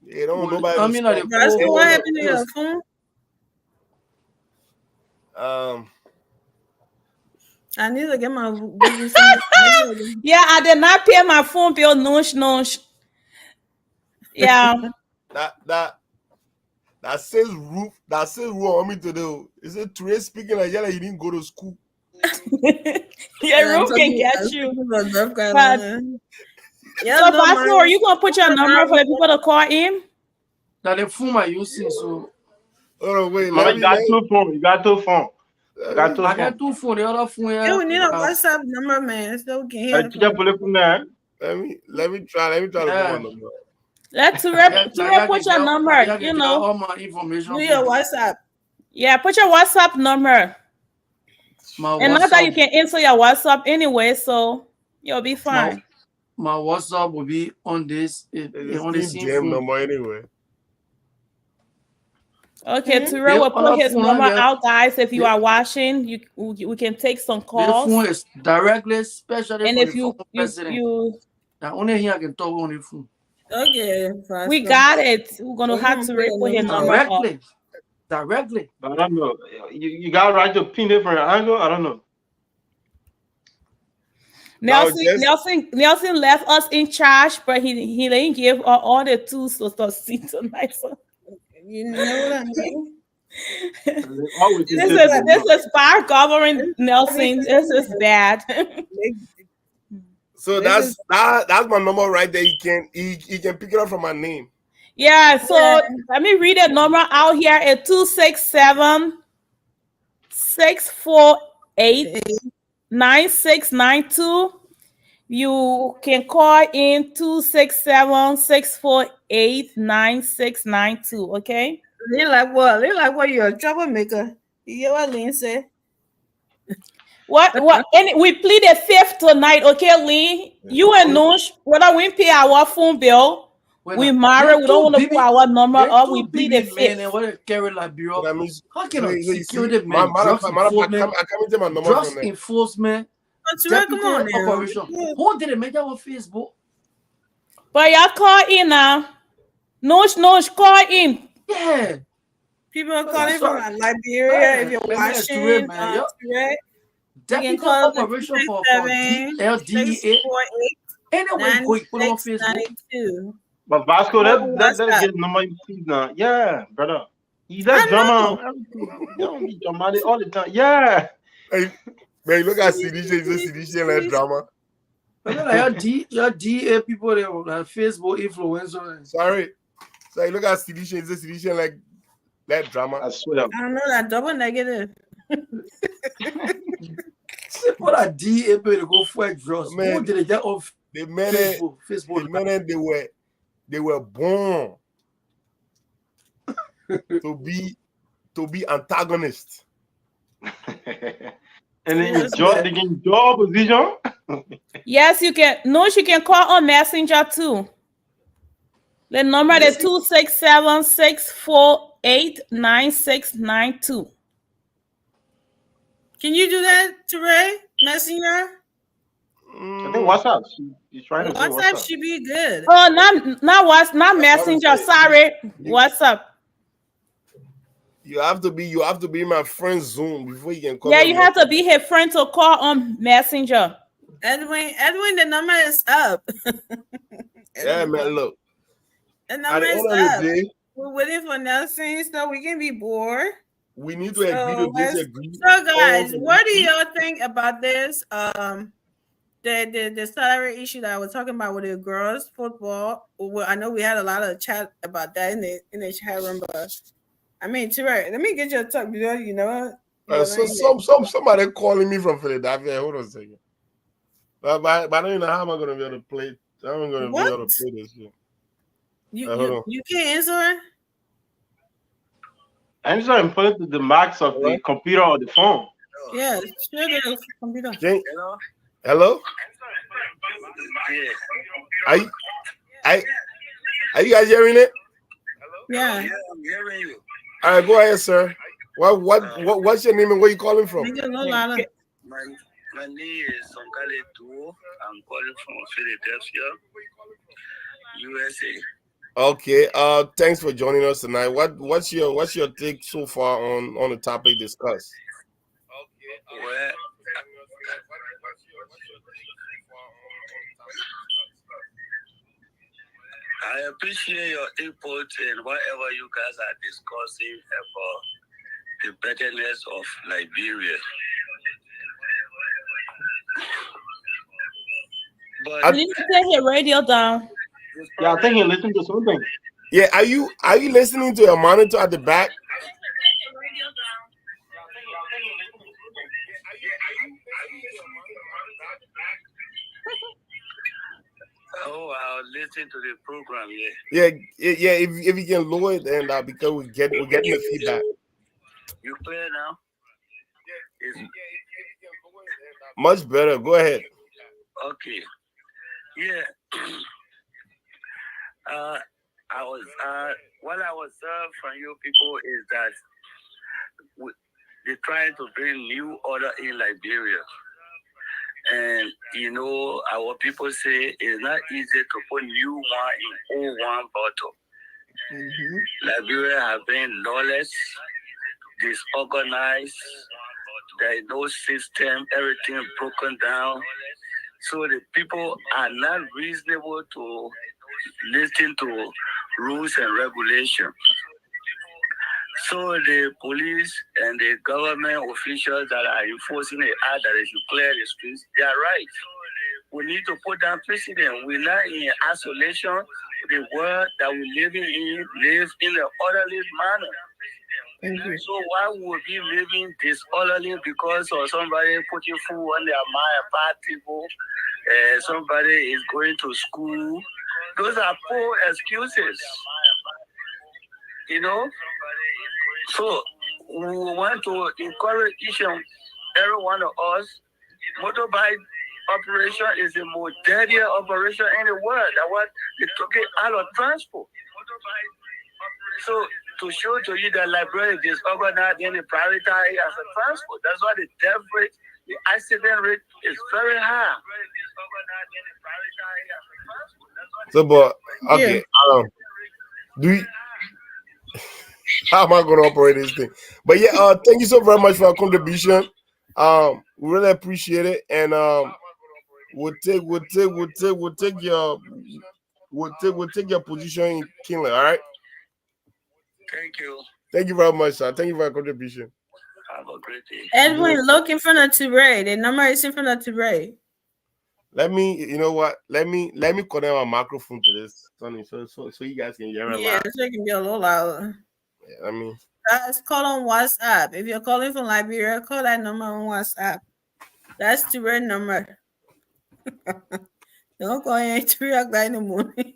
They don't nobody. What happened to your phone? I need to get my. Yeah, I did not pay my phone bill. Nonch. Yeah. That says roof. That says roof on me to do. Is it Ture speaking like he didn't go to school? Yeah, roof can get you. So, Pastor, are you gonna put your number for the people to call in? Now the phone I using so. Oh wait, you got two phones. You got two phones. I got two phones. The other phone. You need a WhatsApp number, man. So can let me try to put my number. Let's put your number. All my information. Do your WhatsApp. Yeah, put your WhatsApp number. And not that you can answer your WhatsApp anyway, so you'll be fine. My WhatsApp will be on this. On the same phone number anyway. Okay, Ture will put his number out, guys. If you are watching, we can take some calls. The phone is directly, especially and if you now only here I can talk on the phone. Okay, we got it. We're gonna have to put his number directly. But I don't know. You got right to pin it from an angle. I don't know. Nelson left us in charge, but he didn't give all the tools to see tonight. So. You know what I mean? This is fire government, Nelson. This is bad. So that's my number right there. He can pick it up from my name. Yeah. So let me read the number out here at 267-648-9692. You can call in 267-648-9692. Okay. They like what? You're a troublemaker. You hear what Lynn said? What? And we pleaded fifth tonight, okay, Lee? You and Noosh, whether we pay our phone bill, We married. We don't want to put our number up. We plead the fifth. Man, what a carry Liberia. That means How can a you security see, man, drugs I enforcement, come into my number drugs from there. enforcement, Come on now. operation? Who did it make that on Facebook? But y'all call in now. No, call in. Yeah. People are calling from Liberia. If you're watching, That you can is call the operation for LDEA. Anyway, quick, put it on Facebook. But Vasco, that get number please now. Yeah, brother. He's that drama. You don't be dramatic all the time. Yeah. Hey, man, look at CDJ. Is CDJ like drama? Your DA people, they are Facebook influencers. Sorry, look at CDJ. Is CDJ like that drama? I swear. I don't know that double negative. What a DA people to go for drugs? Who did it get off? The men, Facebook. The men, they were born to be antagonists. And then they can draw position. Yes, you can. No, she can call on Messenger too. The number is 267-648-9692. Can you do that, Teray? Messenger? I think WhatsApp. She's trying to WhatsApp should be good. Oh, not Messenger. Sorry, WhatsApp. You have to be my friend Zoom before you can call. Yeah, you have to be his friend to call on Messenger. Edwin, the number is up. Yeah, man, look. The number is up. We're waiting for Nelson, so we can be bored. We need to agree to disagree. So, guys, what do y'all think about this? The salary issue that I was talking about with the girls football. Well, I know we had a lot of chat about that in the chat room, but I mean, Teray, let me get your talk. You know. Somebody calling me from Philadelphia. Hold on a second. But I don't know how am I going to be able to play. I'm going to be able to play this shit. You can't answer. Answer and put it to the max of the computer or the phone. Yeah, sure the computer. Hello? Are you guys hearing it? Yeah. Yeah, I'm hearing you. All right, go ahead, sir. What's your name and where you calling from? My name is Sonkale Duo. I'm calling from Philadelphia, USA. Okay. Thanks for joining us tonight. What's your take so far on the topic discussed? Well, I appreciate your input and whatever you guys are discussing about the betterness of Liberia. But you need to take your radio down. Yeah, I think you listen to something. Yeah, are you listening to a monitor at the back? Oh, I'll listen to the program. Yeah. If you can lower it, and because we're getting the feedback. You clear now? Much better. Go ahead. Okay. Yeah. What I was from you people is that they're trying to bring new order in Liberia. And, our people say it's not easy to put new wine in old wine bottle. Mm-hmm. Liberia has been lawless, disorganized, there is no system, everything broken down. So the people are not reasonable to listen to rules and regulations. So the police and the government officials that are enforcing the act that they should clear the streets, they are right. We need to put down precedent. We're not in isolation. The world that we live in live in an orderly manner. So why would we be living disorderly because of somebody putting food on their bad people? Somebody is going to school. Those are poor excuses. So we want to encourage each and every one of us, motorbike operation is the most deadliest operation in the world. That's what they took it out of transport. So to show to you that Liberia is disorganized and prioritized as a transport. That's why the death rate, the accident rate is very high. So, but okay, do we, how am I going to operate this thing? But yeah, thank you so very much for your contribution. We really appreciate it, and we'll take your position in Kinley. All right. Thank you. Thank you very much, sir. Thank you for your contribution. Have a great day. Edwin, look in front of Ture. The number is in front of Ture. Let me, you know what? Let me connect my microphone to this, Sonny, so you guys can hear me. Yeah, so it can be a little louder. Yeah, I mean, guys, call on WhatsApp. If you're calling from Liberia, call that number on WhatsApp. That's Ture number. Don't call in 3 o'clock in the morning.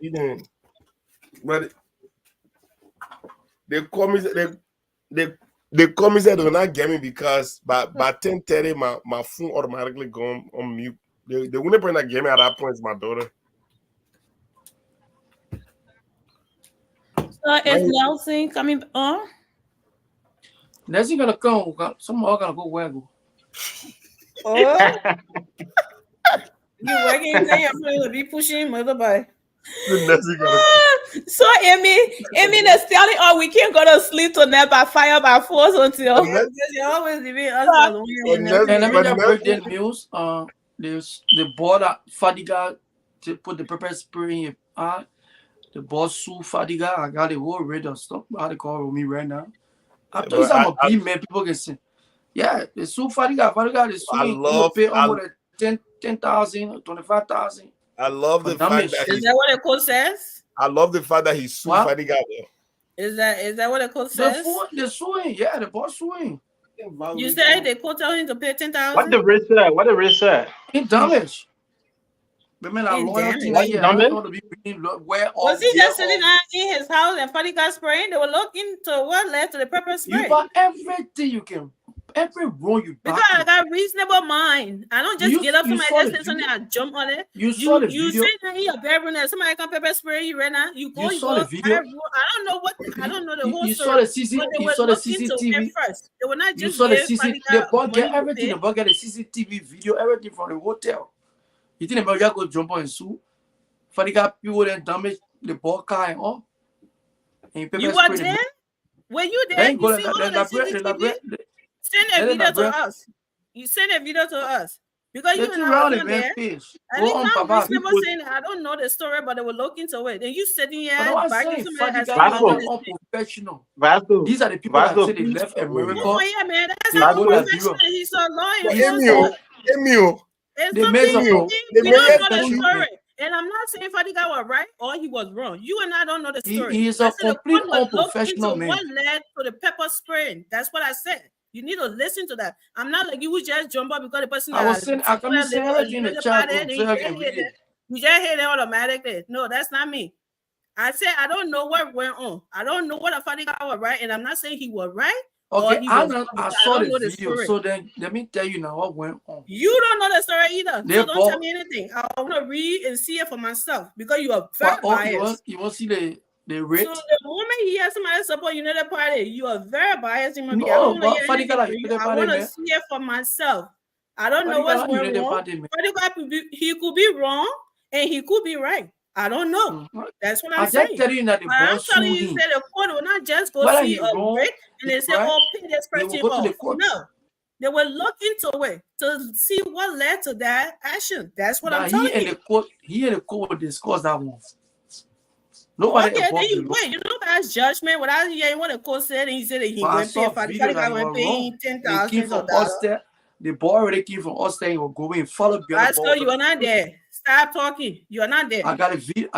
You know, but they call me. They call me said they will not get me because by 10:30 my phone automatically go on mute. The only person that get me at that point is my daughter. So is Nelson coming on? Nelson gonna come. Some are gonna go where go. Oh, you working there? You're going to be pushing motorbike. So Amy is telling us we can't go to sleep tonight by fire by force until you're always leaving us alone. And let me just break the news. The board at Fadiga to put the pepper spray in the boss sue Fadiga. I got the whole radar stuff. How they call me right now. I'm just a big man. People can say, yeah, the sue Fadiga. Fadiga is suing. Pay almost 10,000 or 25,000. I love the fact that is that what the code says? I love the fact that he's suing Fadiga. Is that what the code says? The suing, yeah, the boss suing. You said the court tell him to pay 10,000. What the risk say? What the risk say? In damage. Was he just sitting down in his house and Fadiga spraying? They were looking to what led to the pepper spray. You got everything you can. Every role you because I got reasonable mind. I don't just get up from my desk and something I jump on it. You saw the video. You say that in your bedroom and somebody come pepper spray you right now. You saw the video. I don't know the whole you story. You saw the CCTV first. They were not just you saw the CCTV. The bug get everything. The bug get the CCTV video, everything from the hotel. You think about go jump on and sue? Fadiga people then damage the ball car and all. And you were there? Were you there? You see all the CCTV? Send a video to us. You send a video to us. Because you and I were there. And people saying, I don't know the story, but they were looking to it. Then you sitting here backing somebody unprofessional. These are the people that say they left America. Oh, yeah, man. That's not professional. He's a lawyer. They made something. We don't know the story. And I'm not saying Fadiga was right or he was wrong. You and I don't know the story. He is a complete unprofessional man. What led to the pepper spraying? That's what I said. You need to listen to that. I'm not like you would just jump up because the person I was saying I can say everything in the chat. You just hit it automatically. No, that's not me. I said I don't know what went on. I don't know what a Fadiga was right, and I'm not saying he was right. Okay, I saw the video. So then let me tell you now what went on. You don't know the story either. So don't tell me anything. I want to read and see it for myself because you are very biased. You want to see the rate? So the moment he has somebody support United Party, you are very biased. No, but Fadiga I want to see it for myself. I don't know what's going on. He could be wrong and he could be right. I don't know. That's what I'm saying. I'm telling you, said the court will not just go see a rate and they say, oh, pay this person off. No. They will look into it to see what led to that action. That's what I'm telling you. He and the court will discuss that one. Nobody wait, you know that's judgment. Without hearing what the court said, and he said that he went paying $10,000. The boy already came from us saying we're going follow beyond the ball. You are not there. Stop talking. You are not there. I got a video.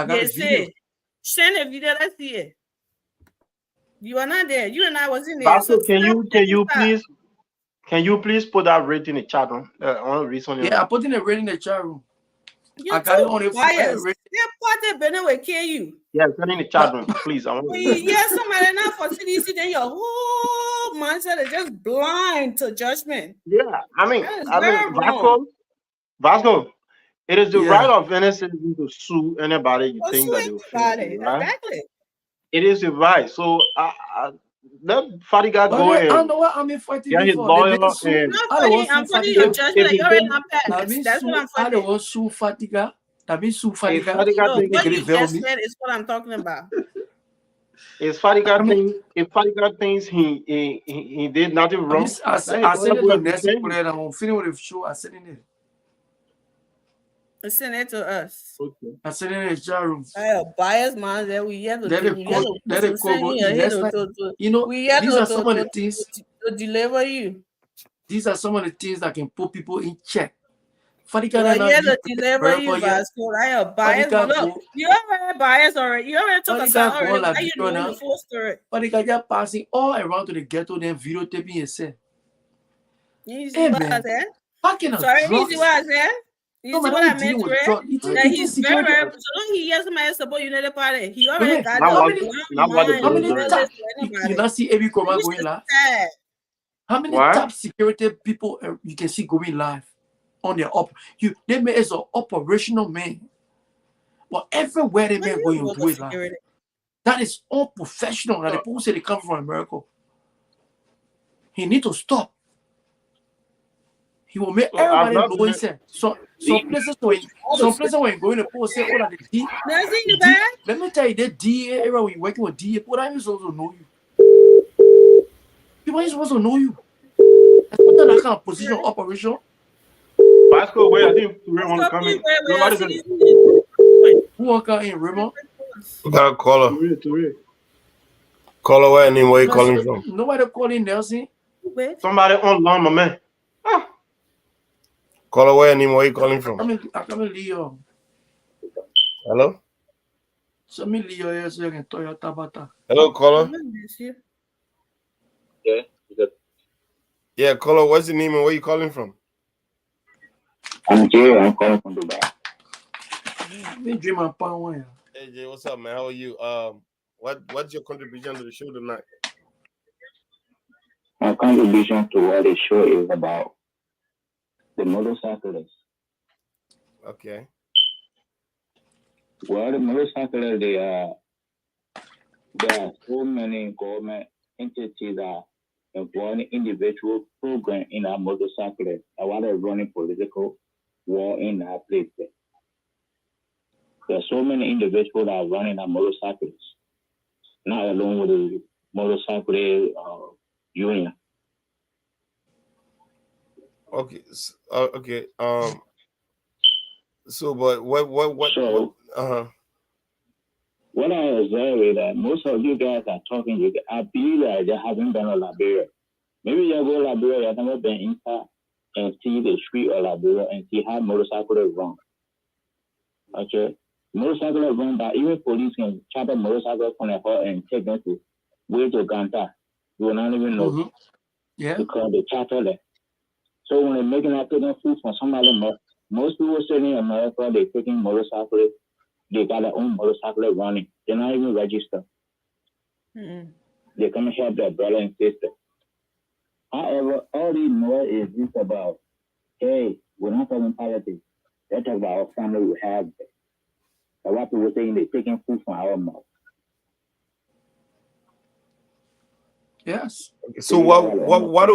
Send a video. Let's see it. You are not there. You and I was in there. Pastor, can you please put that rate in the chat room? I want to read something. Yeah, I put in a rate in the chat room. I got it on the fire. Will kill you. Yeah, send in the chat room, please. I want to yeah, somebody now for CDC, then your whole mindset is just blind to judgment. Yeah, I mean, Vasco, it is the right of any citizen to sue anybody you think that they will feel, right? Exactly. It is the right. So let Fadiga go I and know what I'm fighting get his for. lawyer and I'm putting your judgment. You're already not That passed. means That's what I'm I fighting. don't want sue Fatiga. That means sue Fatiga. No, what you just said is what I'm talking about. If Fadiga thinks he did nothing wrong, I send it to Nessie Player. I'm feeling with the show. I send it. Send it to us. Okay. I send it in the jar room. Bias man that we have to these are some of the things to deliver you. These are some of the things that can put people in check. To deliver you, Vasco. I have bias. Look, you already bias already. You already took a side already. Why you doing the full story? Fadiga just passing all around to the ghetto, then videotaping yourself. You see what I said? Sorry, you see what I said? You see what I meant to read? That he's very, very, so long he hears somebody support United Party. He already got how many top, you not see every Koma going live? How many top security people you can see going live on their they made as an operational man. But everywhere they may going to do it live. That is unprofessional. That the people say they come from America. He need to stop. He will make everybody know himself. Some places when going to post say, "Oh, that the let me tell you, the DA area when you working with DA, people are supposed to know you. People are supposed to know you. That's not that kind of position operation. Vasco, where I think Ray want to come in. Nobody's in. Who walk out in Raymond? We got a caller. Caller, where you calling from? Nobody calling Nelson. Somebody on Lama, man. Caller, where you calling from? I come in Leo. Hello? So me Leo here so you can tell your Tabata. Hello, caller. Yeah, caller, what's your name and where you calling from? I'm Jay. I'm calling from Dubai. Hey Jay, what's up, man? How are you? What's your contribution to the show tonight? My contribution to what the show is about the motorcyclists. Okay. Well, the motorcyclists, there are so many government entities that employ individual program in our motorcyclists. I want to run a political war in our place. There are so many individuals that are running our motorcyclists, not alone with the motorcycle union. Okay. Okay. So, but what? So, what I observe is that most of you guys are talking. I believe that you haven't been to Liberia. Maybe you go to Liberia, you've never been inside and see the street of Liberia and see how motorcycles run. Okay. Motorcycles run by even police can chop a motorcycle from their heart and take them to way to Ganta. You will not even know. Mm-hmm. Yeah. Because they charter them. So when they're making that taking food from somebody else, most people sitting in America, they're taking motorcycles, they got their own motorcycle running. They're not even registered. Mm-hmm. They come and help their brother and sister. However, all they know is this about, hey, we're not talking politics. They're talking about our family we have. A lot of people saying they're taking food from our mouth. Yes. Okay, so what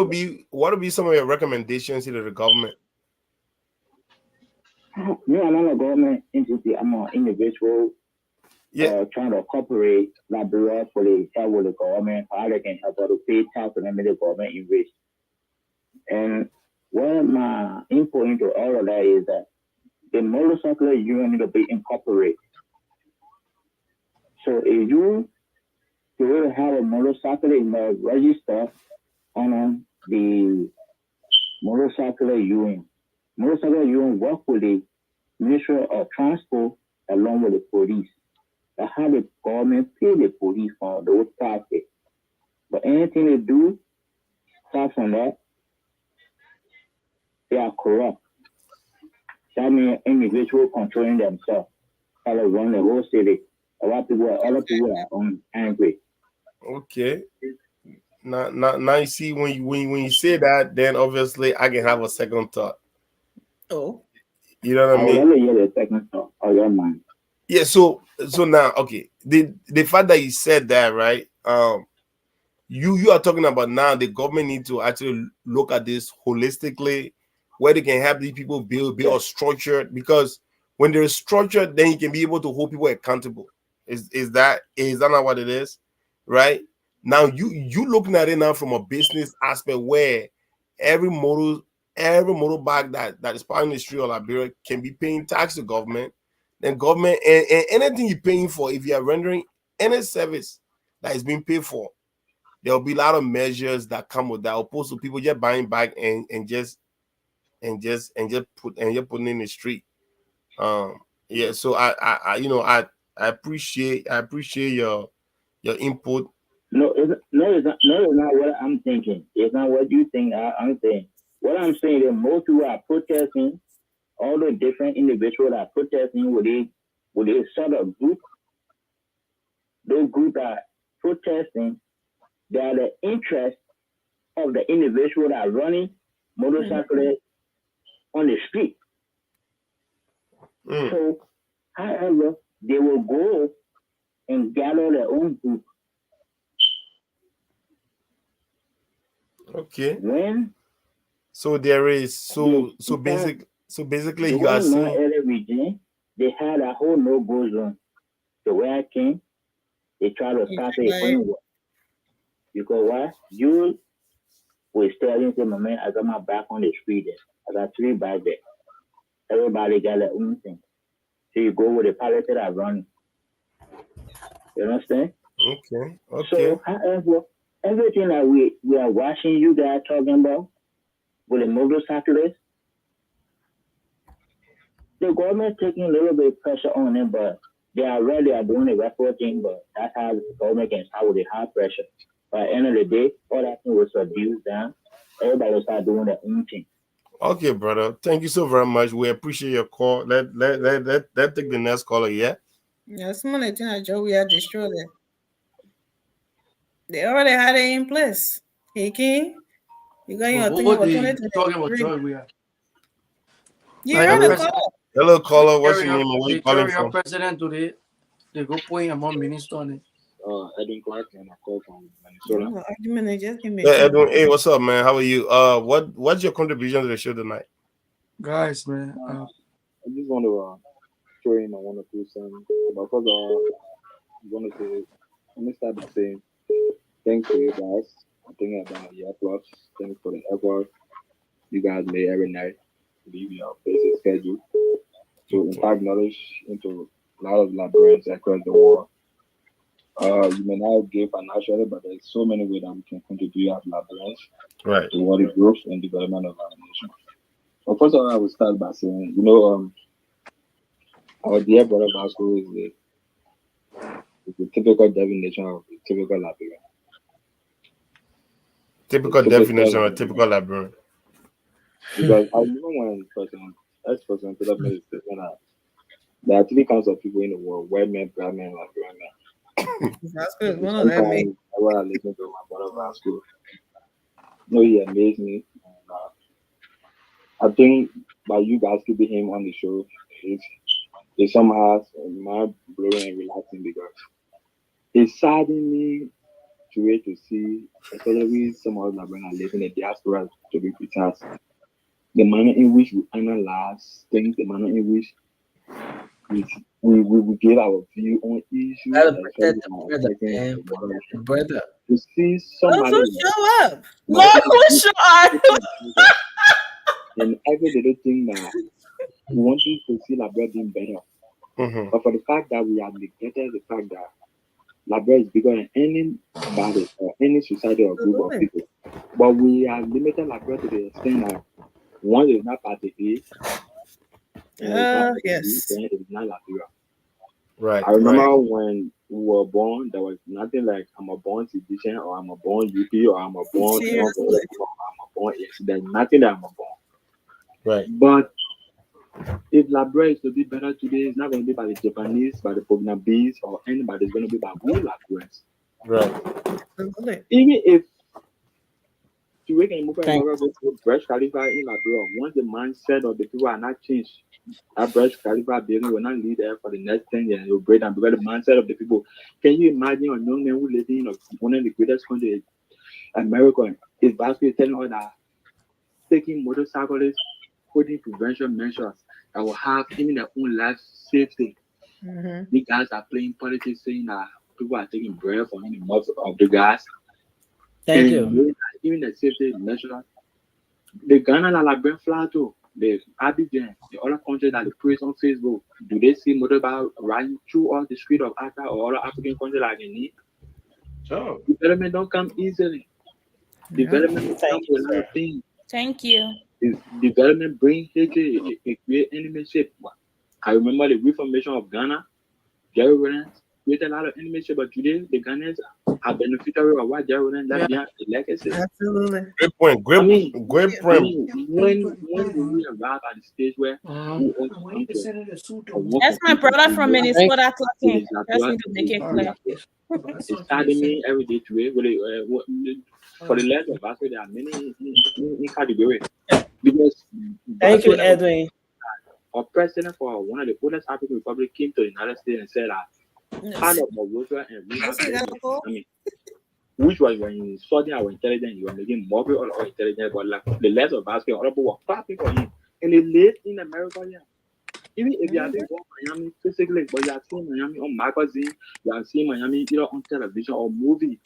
would be some of your recommendations to the government? Me, I'm not a government entity. I'm an individual. Yeah. Trying to cooperate Liberia for the help with the government, how they can help us to pay tax and the government invest. And what my input into all of that is that the motorcycle union need to be incorporated. So if you will have a motorcycle in the register on the motorcycle union. Motorcycle union work with the Ministry of Transport along with the police. That's how the government pay the police for those taxes. But anything they do, apart from that, they are corrupt. That means individuals controlling themselves. How they run the whole city. Other people are angry. Okay. Now you see when you say that, then obviously I can have a second thought. Oh. You know what I mean? Let me hear the second talk or your mind. Yeah, so now, your mind. Yeah, so now, okay, the fact that you said that, right? You are talking about now the government need to actually look at this holistically, where they can have these people build structured, because when they're structured, then you can be able to hold people accountable. Is that not what it is? Right? Now you looking at it now from a business aspect where every motorbike that is part in the street of Liberia can be paying tax to government. Then government and anything you're paying for, if you are rendering any service that is being paid for, there will be a lot of measures that come with that, opposed to people just buying back and just putting in the street. Yeah, so I appreciate your input. No, it's not what I'm thinking. It's not what you think. I'm saying. What I'm saying is most people are protesting. All the different individuals are protesting with a sort of group. Those groups are protesting. They are the interest of the individual that are running motorcycles on the street. So, however, they will go and gather their own group. Okay. When so there is basically you are saying every region, they had a whole no-go zone. So where I came, they try to start a framework. Because why? You was telling the moment I got my back on the street there. I got 3 back there. Everybody got their own thing. So you go with the politics that are running. You understand? Okay. So however, everything that we are watching you guys talking about with the motorcyclists, the government taking a little bit of pressure on them, but they are doing the record thing, but that's how the government can start with the high pressure. By the end of the day, all that thing was reduced down. Everybody will start doing their own thing. Okay, brother. Thank you so very much. We appreciate your call. Let take the next caller, yeah? Yeah, some of the things Joe we have destroyed it. They already had it in place. Hey, King, you got your thing about 2023. You heard the call. Hello, caller. What's your name? Where you calling from? President today, they go point among minister on it. Edwin Clark, and I call from Minnesota. Edwin, hey, what's up, man? How are you? What's your contribution to the show tonight? Guys, man, I just want to throw in one or two things. But first of all, let me start by saying thanks to you guys. I think I've done a year plus. Thanks for the effort you guys made every night to leave your busy schedule to impart knowledge into a lot of Liberians across the world. You may not give financially, but there's so many ways that we can contribute as Liberians toward the growth and development of our nation. Well, first of all, I will start by saying, our dear brother Vasco is the typical definition of a typical Liberian. Typical definition of a typical Liberian. Because I remember when ex-president put up made a statement that there are 3 kinds of people in the world: white men, black men, and Liberian men. That's good. One of them. When I listen to my brother Vasco, he amazed me. And, I think by you guys keeping him on the show, it's somehow mind blowing and relaxing, because it saddened me to see, especially some of us that are living in the diaspora, to be precise, the manner in which we analyze things, the manner in which we give our view on issues. Brother. To see somebody show up. Who show up? And every little thing that we want to see Liberia being better. But for the fact that we have neglected the fact that Liberia is bigger than anybody or any society or group of people. But we are limited Liberia to the extent that one is not participate. Yes. It's not Liberia. Right. I remember when we were born, there was nothing like I'm a born citizen or I'm a born UP or I'm a born or I'm a born. There's nothing that I'm a born. Right. But if Liberia is to be better today, it's not going to be by the Japanese, by the Portuguese, or anybody. It's going to be by we Liberians. Right. Even if to we can move Thank forward with Burj Khalifa in Liberia. Once the mindset of the people are not changed, that Burj Khalifa building will not lead there for the next 10 years. It will break down because the mindset of the people. Can you imagine a young man who lives in one of the greatest countries, America, is basically telling us that taking motorcyclists, putting prevention measures that will have even their own life safety. The guys are playing politics, saying that people are taking bread from the mouth of the guys. Thank you. Even the safety measures. The Ghana and Liberian flag too. The Abidjan, the other countries that they praise on Facebook, do they see motorbike riding through all the street of Accra or other African countries like they need? Sure. Development don't come easily. Development comes with a lot of things. Thank you. Development brings hatred, it creates enemyship. I remember the reformation of Ghana. Jerry Williams created a lot of enemyship, but today the Ghanaians are beneficiary of what Jerry Williams left behind the legacy. Absolutely. Great point. Great point. When we arrive at the stage where we That's my brother from Minnesota talking. Just need to make it clear. it's starting me every day today. For the last of us, there are many in category. Because Thank you, Edwin. Our president for one of the oldest African republic came to the United States and said that part of Monrovia and which was when you study our intelligence, you were making more people or intelligence, but like the less of us, other people were clapping for him. And they lived in America, yeah. Even if you have been going to Miami physically, but you have seen Miami on magazine, you have seen Miami either on television or movie,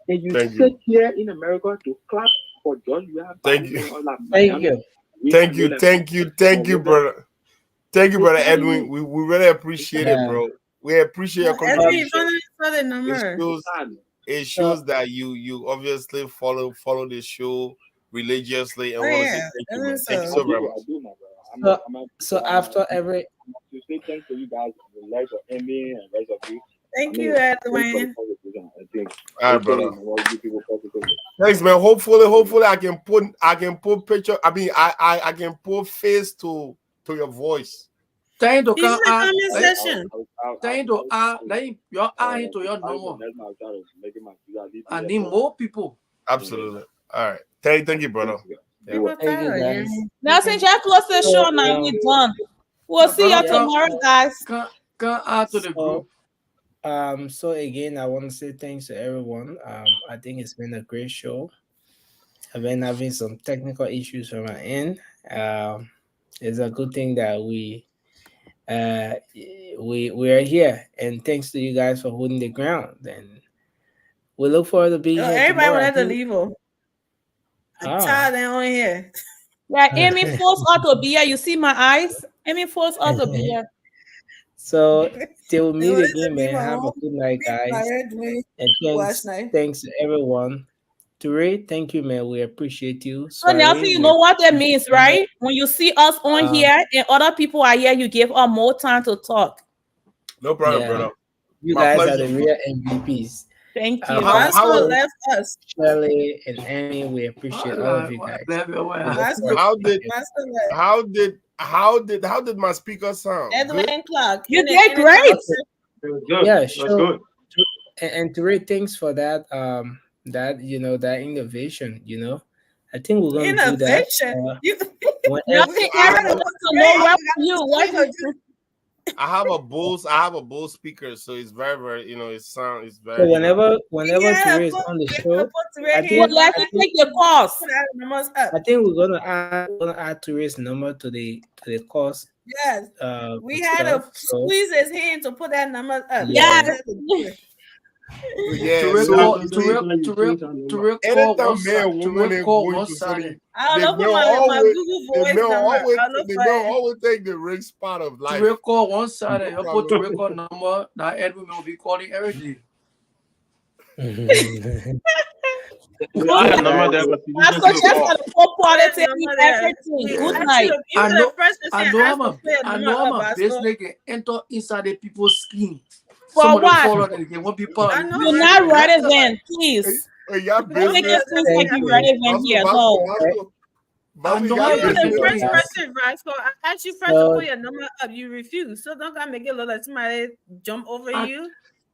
and you sit here in America to clap for George. Thank you. Thank you, brother. Thank you, brother Edwin. We really appreciate it, bro. We appreciate your contribution. It shows that you obviously follow the show religiously and want to say thank you. Thank you so very much. So after every to say thanks to you guys, the likes of Emmy and the rest of you. Thank you, Edwin. All right, brother. Thanks, man. Hopefully I can put picture. I mean, I can put face to your voice. Thank you, He's in the comment section. Thank you, let your eye to your number. I need more people. Absolutely. All right. Thank you, brother. Yeah. Now, since y'all close the show, now we done. We'll see you tomorrow, guys. Come out to the group. So again, I want to say thanks to everyone. I think it's been a great show. I've been having some technical issues from my end. It's a good thing that we are here, and thanks to you guys for holding the ground. And we look forward to being here. Everybody wanted to leave. I'm tired and on here. Yeah, Amy forced us to be here. You see my eyes? Amy forced us to be here. So till we meet again, man. Have a good night, guys. And thanks to everyone. Ture, thank you, man. We appreciate you. So Nelson, you know what that means, right? When you see us on here and other people are here, you give us more time to talk. No problem, brother. You guys are the real MVPs. Thank you. Rascal left us. Shirley and Annie, we appreciate all of you guys. How did my speaker sound? Edwin Clark. You did great. Good. Yeah, That's sure. good. And Ture, thanks for that. That innovation. I think we're gonna do that. I have a Bose speaker, so it's very, very, it sounds very. So whenever Ture is on the show, I think we're gonna add Ture's number to the course. Yes. We had to squeeze his hand to put that number up. Yes. Yeah, to call one side. I don't know my Google Voice number. They don't always take the ring spot of life. To call one side, you put to record number that Edwin will be calling every day. Good night. I know I'm a business nigga enter inside the people's skin. For what? You're not relevant, please. Don't make it seem like you're relevant here. No. You're the first person, right? So I asked you first to put your number up. You refuse. So don't gotta make it look like somebody jump over you.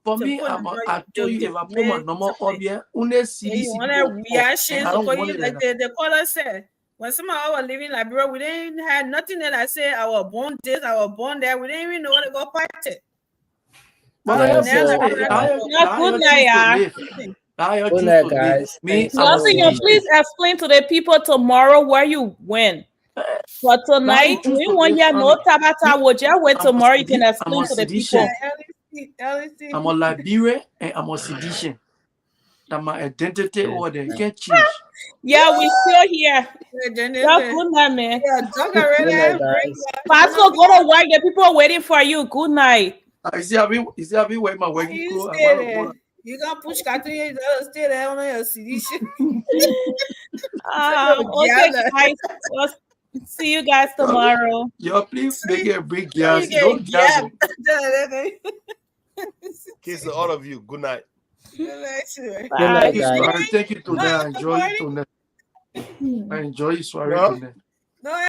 For me, I told you if I put my number up here, only CDC. You want to reaction? So for you, like the caller said, when some of our living Liberia, we didn't have nothing that I say. I was born this, I was born that. We didn't even know what to go party. Good night, guys. Nothing. Please explain to the people tomorrow where you went. For tonight, we want you no Tabata. Would you wait tomorrow? You can explain to the people. I'm a Liberia and I'm a sedition. That my identity or they can't change. Yeah, we still here. Good night, man. Pastor, go to work. The people are waiting for you. Good night. Is he having wear my working clothes? You gonna push Catherine, stay there on your sedition. Okay, guys. See you guys tomorrow. Yo, please make it a big gas. Don't gas. Kiss to all of you. Good night. Thank you, tonight. I enjoy it tonight. I enjoy it, sorry, tonight.